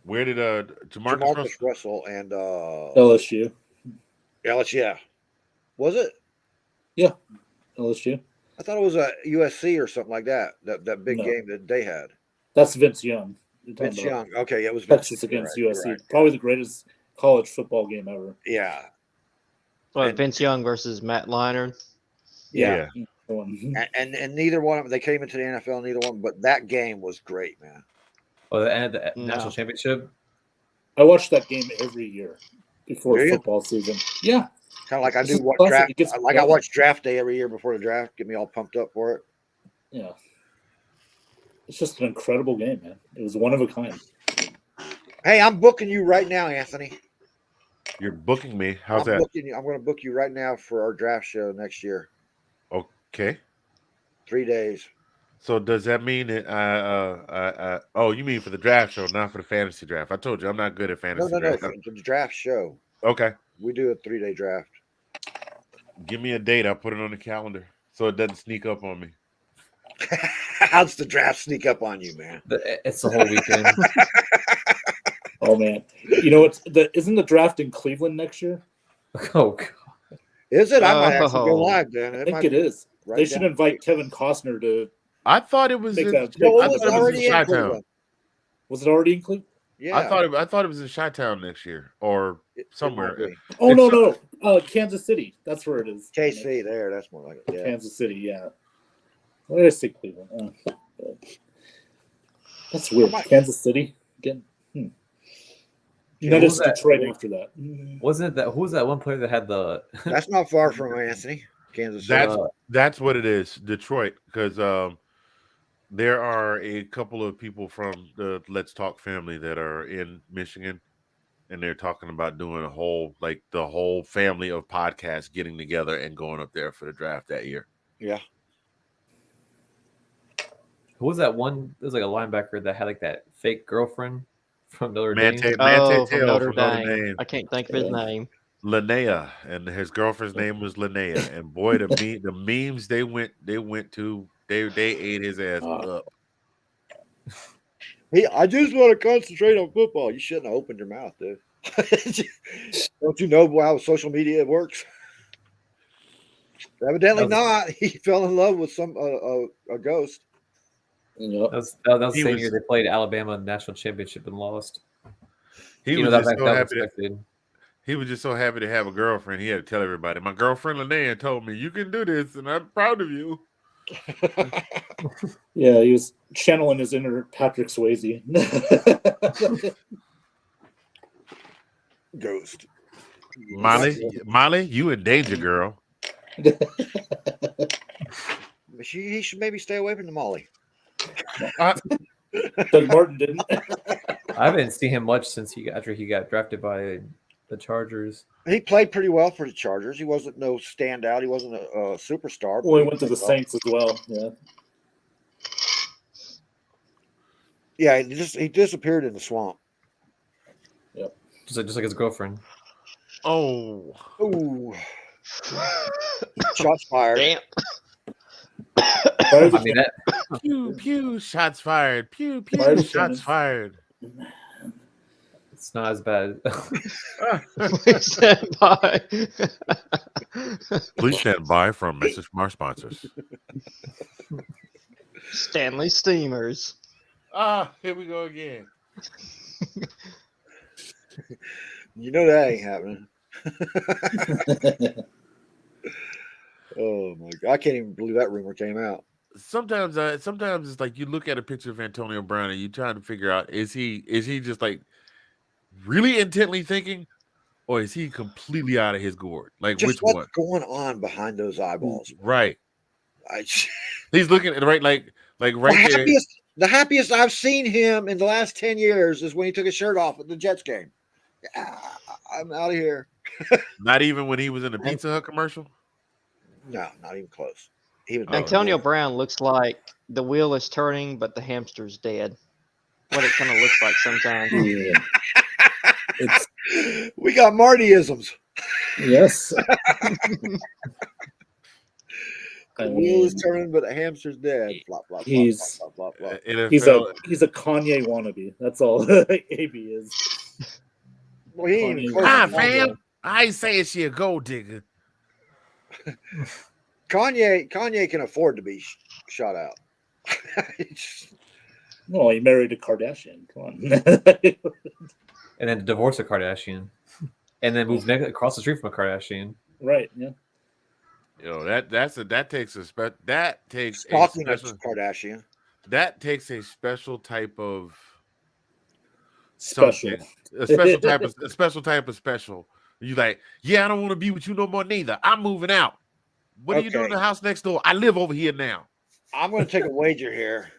Speaker 7: Where did Jamarcus
Speaker 2: Jamarcus
Speaker 7: Russell?
Speaker 2: Russell and
Speaker 6: LSU.
Speaker 2: Ellis? Yeah, was it?
Speaker 6: Yeah. LSU.
Speaker 2: I thought it was a USC or something like that. That big
Speaker 6: No.
Speaker 2: game that they had.
Speaker 6: That's Vince Young. You're talking
Speaker 2: Vince
Speaker 6: about
Speaker 2: Young. Okay, it was Vince
Speaker 6: Texas
Speaker 2: Young,
Speaker 6: against
Speaker 2: you're
Speaker 6: USC.
Speaker 2: right.
Speaker 6: Probably the greatest college football game ever.
Speaker 2: Yeah,
Speaker 3: Well,
Speaker 2: And-
Speaker 3: Vince Young versus Matt Leinart.
Speaker 2: yeah. And neither one of them, they came into the NFL, neither one, but that game was great, man.
Speaker 1: Oh, the end of the
Speaker 3: No.
Speaker 1: national championship.
Speaker 6: I watch that game every year before
Speaker 2: Do you?
Speaker 6: football season. Yeah.
Speaker 2: Kind of like I
Speaker 6: It's
Speaker 2: do
Speaker 6: just
Speaker 2: what
Speaker 6: classic.
Speaker 2: draft.
Speaker 6: It gets
Speaker 2: Like I
Speaker 6: better.
Speaker 2: watch draft day every year before the draft, get me all pumped up for it.
Speaker 6: Yeah. It's just an incredible game, man. It was one of a kind.
Speaker 2: Hey, I'm booking you right now, Anthony.
Speaker 7: You're booking me. How's
Speaker 2: I'm
Speaker 7: that?
Speaker 2: booking you. I'm going to book you right now for our draft show next year.
Speaker 7: Okay.
Speaker 2: 3 days.
Speaker 7: So does that mean that oh, you mean for the draft show, not for the fantasy draft? I told you I'm not good at
Speaker 2: No,
Speaker 7: fantasy draft.
Speaker 2: for the draft show.
Speaker 7: Okay.
Speaker 2: We do a 3-day draft.
Speaker 7: Give me a date. I'll put it on the calendar so it doesn't sneak up on me.
Speaker 2: How's the draft sneak up on you, man?
Speaker 1: It's the whole weekend.
Speaker 6: Oh man. You know what's isn't the draft in Cleveland next year?
Speaker 1: Oh God.
Speaker 2: Is it? I might actually go
Speaker 3: Oh.
Speaker 2: live then.
Speaker 6: I think it is.
Speaker 2: Right
Speaker 6: They should
Speaker 2: down.
Speaker 6: invite Kevin Costner to
Speaker 7: I thought it was
Speaker 6: Make
Speaker 7: in,
Speaker 6: that-
Speaker 2: No,
Speaker 7: I
Speaker 2: it was
Speaker 7: thought it was
Speaker 2: already
Speaker 7: in
Speaker 2: in
Speaker 7: Chi-Town.
Speaker 2: Cleveland.
Speaker 6: was it already in Cleveland?
Speaker 2: Yeah.
Speaker 7: I thought it was in Chi-Town next year or
Speaker 2: It
Speaker 7: somewhere.
Speaker 2: might be.
Speaker 6: Oh
Speaker 7: It's-
Speaker 6: no. Kansas City. That's where it is.
Speaker 2: KC there. That's more like it. Yeah.
Speaker 6: Kansas City, yeah. Where did I say Cleveland? That's weird.
Speaker 2: Might-
Speaker 6: Kansas City again.
Speaker 2: Yeah,
Speaker 6: Then
Speaker 1: what
Speaker 6: it's
Speaker 1: was that?
Speaker 6: Detroit after that.
Speaker 1: Wasn't it that? Who was that one player that had the?
Speaker 2: That's not far from Anthony. Kansas City.
Speaker 7: That's what it is, Detroit, because there are a couple of people from the Let's Talk family that are in Michigan, and they're talking about doing the whole family of podcasts getting together and going up there for the draft that year.
Speaker 2: Yeah.
Speaker 1: Who was that one? It was like a linebacker that had like that fake girlfriend from Notre
Speaker 7: Manti
Speaker 1: Dame.
Speaker 3: Oh, from
Speaker 7: Te'o
Speaker 3: Notre
Speaker 7: from Notre
Speaker 3: Dame.
Speaker 7: Dame.
Speaker 3: I can't think of his
Speaker 6: Yeah.
Speaker 3: name.
Speaker 7: Linnea, and his girlfriend's name was Linnea, and boy, the memes they went to, they ate his ass up.
Speaker 2: Hey, I just want to concentrate on football. You shouldn't have opened your mouth, dude. Don't you know how social media works? Evidently not. He fell in love with some a ghost.
Speaker 6: Yep.
Speaker 1: That was the
Speaker 7: He
Speaker 1: same
Speaker 7: was-
Speaker 1: year they played Alabama national championship and lost.
Speaker 7: He
Speaker 1: You
Speaker 7: was
Speaker 1: know,
Speaker 7: just so
Speaker 1: that was
Speaker 7: happy.
Speaker 1: expected.
Speaker 7: He was just so happy to have a girlfriend. He had to tell everybody, "My girlfriend Linnea told me you can do this, and I'm proud of you."
Speaker 6: Yeah, he was channeling his inner Patrick Swayze.
Speaker 2: Ghost.
Speaker 7: Molly, you in danger, girl.
Speaker 2: He should maybe stay away from the Molly.
Speaker 6: Doug Martin didn't.
Speaker 1: I haven't seen him much since after he got drafted by the Chargers.
Speaker 2: He played pretty well for the Chargers. He wasn't no standout. He wasn't a superstar.
Speaker 6: Well, he
Speaker 2: but
Speaker 6: went to the
Speaker 2: played well.
Speaker 6: Saints as well. Yeah.
Speaker 2: Yeah, he disappeared in the swamp.
Speaker 1: Just like his girlfriend.
Speaker 7: Oh,
Speaker 2: Ooh. Shots fired.
Speaker 3: Damn.
Speaker 6: Fire the
Speaker 1: I mean that.
Speaker 7: pew pew, shots fired. Pew pew,
Speaker 6: Fire the
Speaker 7: shots
Speaker 6: cannons.
Speaker 7: fired.
Speaker 1: It's not as bad.
Speaker 3: Please stand by.
Speaker 7: Please stand by for a message from our sponsors.
Speaker 3: Stanley Steamers.
Speaker 7: Here we go again.
Speaker 2: You know that ain't happening. Oh my god! I can't even believe that rumor came out.
Speaker 7: sometimes it's like you look at a picture of Antonio Brown and you try to figure out is he just like really intently thinking, or is he completely out of his gourd? Like
Speaker 2: Just
Speaker 7: which
Speaker 2: what's
Speaker 7: one?
Speaker 2: going on behind those eyeballs?
Speaker 7: Right.
Speaker 2: I,
Speaker 7: He's looking at right like
Speaker 2: the
Speaker 7: right there.
Speaker 2: happiest I've seen him in the last 10 years is when he took his shirt off at the Jets game. I'm out of here.
Speaker 7: Not even when he was in the Pizza Hut commercial.
Speaker 2: No, not even close. He was
Speaker 7: Oh,
Speaker 2: making
Speaker 3: Antonio
Speaker 2: noise.
Speaker 3: Brown looks like the wheel is turning, but the hamster's dead. What it kind of looks like sometimes.
Speaker 6: Yeah. It's
Speaker 2: We got Martyisms.
Speaker 6: yes.
Speaker 2: The
Speaker 6: I
Speaker 2: wheel is
Speaker 6: mean,
Speaker 2: turning, but the hamster's dead. Flop, flop, flop,
Speaker 6: he's-
Speaker 2: flop, flop, flop, flop.
Speaker 7: NFL.
Speaker 6: he's a Kanye wannabe. That's all AB is.
Speaker 2: Well, he ain't even
Speaker 6: Kanye.
Speaker 2: close
Speaker 7: Ah,
Speaker 2: to
Speaker 7: fam.
Speaker 2: Kanye.
Speaker 7: I ain't saying she a gold digger.
Speaker 2: Kanye can afford to be shot out.
Speaker 6: No, he married a Kardashian. Come on.
Speaker 1: And then divorce a Kardashian, and then move across the street from a Kardashian.
Speaker 6: Right. Yeah.
Speaker 7: That takes a
Speaker 2: Stalking a
Speaker 7: special
Speaker 2: Kardashian.
Speaker 7: that takes a special type of
Speaker 6: Special.
Speaker 7: something. a special type of special. You like, yeah, I don't want to be with you no more neither. I'm moving out. What are you doing in
Speaker 2: Okay.
Speaker 7: the house next door? I live over here now.
Speaker 2: I'm going to take a wager here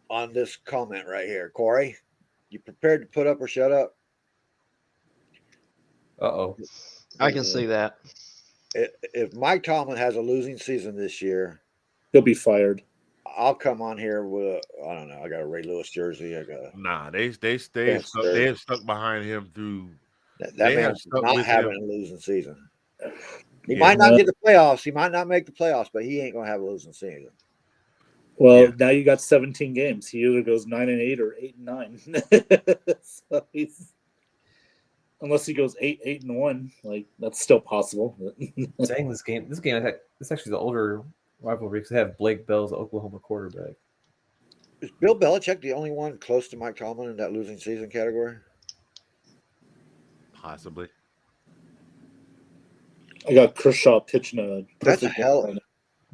Speaker 2: on this comment right here. Corey, you prepared to put up or shut up?
Speaker 1: Uh-oh.
Speaker 3: I can see that.
Speaker 2: If Mike Tomlin has a losing season this year,
Speaker 6: He'll be fired.
Speaker 2: I'll come on here with I don't know. I got a Ray Lewis jersey. I got
Speaker 7: Nah, they
Speaker 2: Yes, sir.
Speaker 7: have stuck behind him through.
Speaker 2: that
Speaker 7: They have
Speaker 2: man's
Speaker 7: stuck
Speaker 2: not
Speaker 7: with
Speaker 2: having
Speaker 7: him.
Speaker 2: a losing season. He
Speaker 7: Yeah.
Speaker 2: might not get the playoffs. He might not make the playoffs, but he ain't going to have a losing season.
Speaker 6: Well,
Speaker 7: Yeah.
Speaker 6: now you got 17 games. He either goes 9-8 or 8-9. So he's unless he goes 8-1, like that's still possible.
Speaker 1: Dang, this game this actually the older rivalry because they have Blake Bell's Oklahoma quarterback.
Speaker 2: Is Bill Belichick the only one close to Mike Tomlin in that losing season category?
Speaker 7: Possibly.
Speaker 6: I got Kershaw pitching a
Speaker 2: That's a
Speaker 6: perfect
Speaker 2: hell.
Speaker 6: game.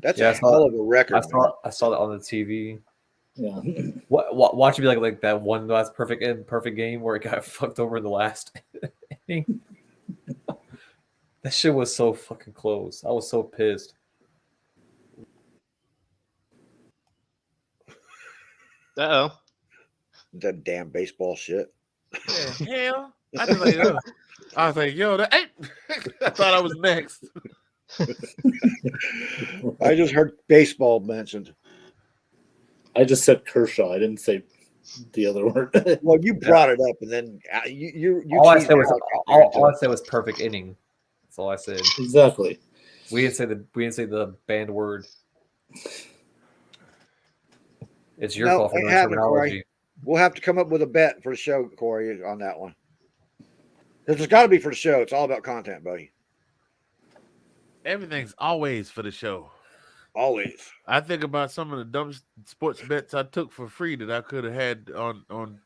Speaker 2: That's
Speaker 1: Yeah,
Speaker 2: a hell of a record.
Speaker 1: I saw that on the TV.
Speaker 6: Yeah.
Speaker 1: Watch it be like that one last perfect game where it got fucked over in the last inning. That shit was so fucking close. I was so pissed.
Speaker 3: Uh-oh.
Speaker 2: That damn baseball shit.
Speaker 7: Hell, I was like, yo, that ain't. I thought I was next.
Speaker 2: I just heard baseball mentioned.
Speaker 6: I just said Kershaw. I didn't say the other word.
Speaker 2: Well, you brought it up, and then you
Speaker 1: All I
Speaker 2: teased
Speaker 1: said
Speaker 2: it
Speaker 1: was
Speaker 2: out.
Speaker 1: all I said was perfect inning. That's all I said.
Speaker 6: Exactly.
Speaker 1: We didn't say the banned word. It's your
Speaker 2: No,
Speaker 1: fault for
Speaker 2: ain't
Speaker 1: knowing
Speaker 2: happening, Corey.
Speaker 1: terminology.
Speaker 2: We'll have to come up with a bet for the show, Corey, on that one. It's got to be for the show. It's all about content, buddy.
Speaker 7: Everything's always for the show.
Speaker 2: Always.
Speaker 7: I think about some of the dumb sports bets I took for free that I could have had on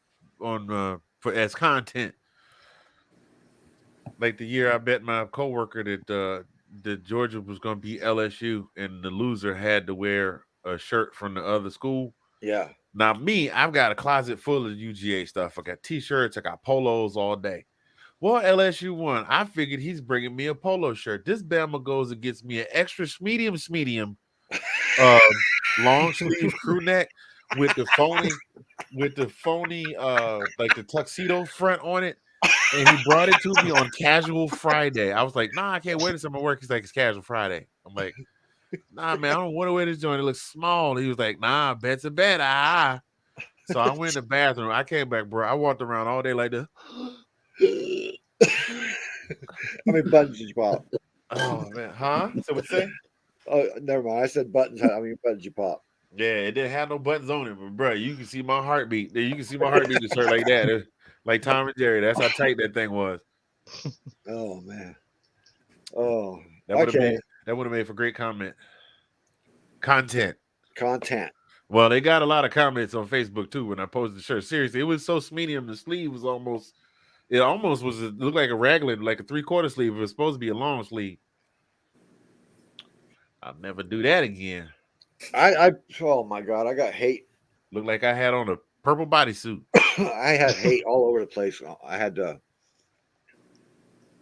Speaker 7: for as content. Like the year I bet my coworker that Georgia was going to be LSU, and the loser had to wear a shirt from the other school.
Speaker 2: Yeah.
Speaker 7: Now me, I've got a closet full of UGA stuff. I got t-shirts, I got polos all day. Well, LSU won. I figured he's bringing me a polo shirt. This Bama goes and gets me an extra medium long sleeve crew neck with the phony like the tuxedo front on it. And he brought it to me on Casual Friday. I was like, nah, I can't wear this at my work. He's like, it's Casual Friday. I'm like, nah, man, I don't want to wear this joint. It looks small. He was like, nah, bet's a bet. So I went in the bathroom. I came back, bro. I walked around all day like this.
Speaker 2: How many buttons did you pop?
Speaker 7: Oh man, huh? So what you say?
Speaker 2: Oh, never mind. I said buttons. How many buttons you pop?
Speaker 7: Yeah, it didn't have no buttons on it, but bro, you can see my heartbeat. You can see my heartbeat just hurt like that. It, like Tom and Jerry. That's how tight that thing was.
Speaker 2: Oh man. Oh,
Speaker 7: That would have
Speaker 2: okay.
Speaker 7: made for great content.
Speaker 2: Content.
Speaker 7: Well, they got a lot of comments on Facebook too when I posted the shirt. Seriously, it was so medium. The sleeve was almost it looked like a raglan, like a 3/4 sleeve. It was supposed to be a long sleeve. I'll never do that again.
Speaker 2: Oh my God, I got hate.
Speaker 7: Looked like I had on a purple bodysuit.
Speaker 2: I had hate all over the place.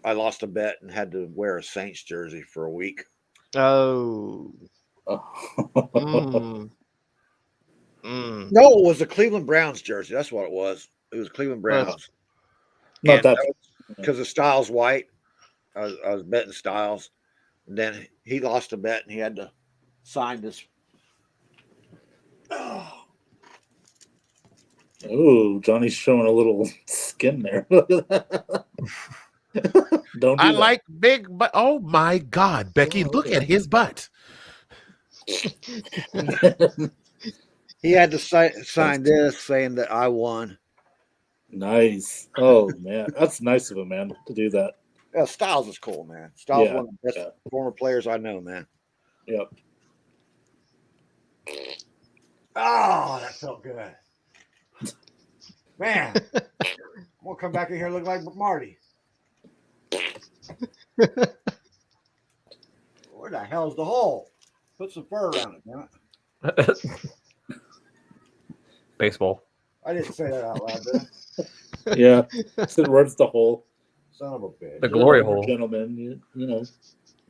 Speaker 2: I lost a bet and had to wear a Saints jersey for a week.
Speaker 3: Oh.
Speaker 6: Oh.
Speaker 3: Mm.
Speaker 2: No, it was the Cleveland Browns jersey. That's what it was. It was Cleveland Browns.
Speaker 6: Not
Speaker 2: And
Speaker 6: that.
Speaker 2: because of Styles White. I was betting Styles. And then he lost a bet and he had to sign this. Oh,
Speaker 6: Oh, Johnny's showing a little skin there. Don't do
Speaker 7: I
Speaker 6: that.
Speaker 7: like big butt. Oh my God, Becky, look at his butt.
Speaker 2: he had to sign this saying that I won.
Speaker 6: Nice. Oh man, that's nice of him, man, to do that.
Speaker 2: Yeah, Styles is cool, man. Styles
Speaker 6: Yeah,
Speaker 2: one of the best former players I know, man.
Speaker 6: Yep.
Speaker 2: Oh, that felt good. Man, I'm gonna come back in here and look like Marty. Where the hell's the hole? Put some fur around it, damn it.
Speaker 1: Baseball.
Speaker 2: I didn't say that out loud, did I?
Speaker 6: Yeah. So where's the hole?
Speaker 2: Son of a bitch.
Speaker 1: The glory
Speaker 6: Older
Speaker 1: hole.
Speaker 6: gentlemen. You know,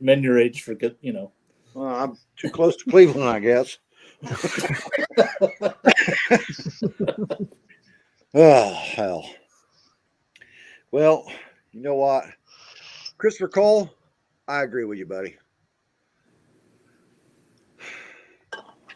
Speaker 6: men your age forget. You know.
Speaker 2: Well, I'm too close to Cleveland, I guess. Oh, hell. Well, you know what? Christopher Cole, I agree with you, buddy.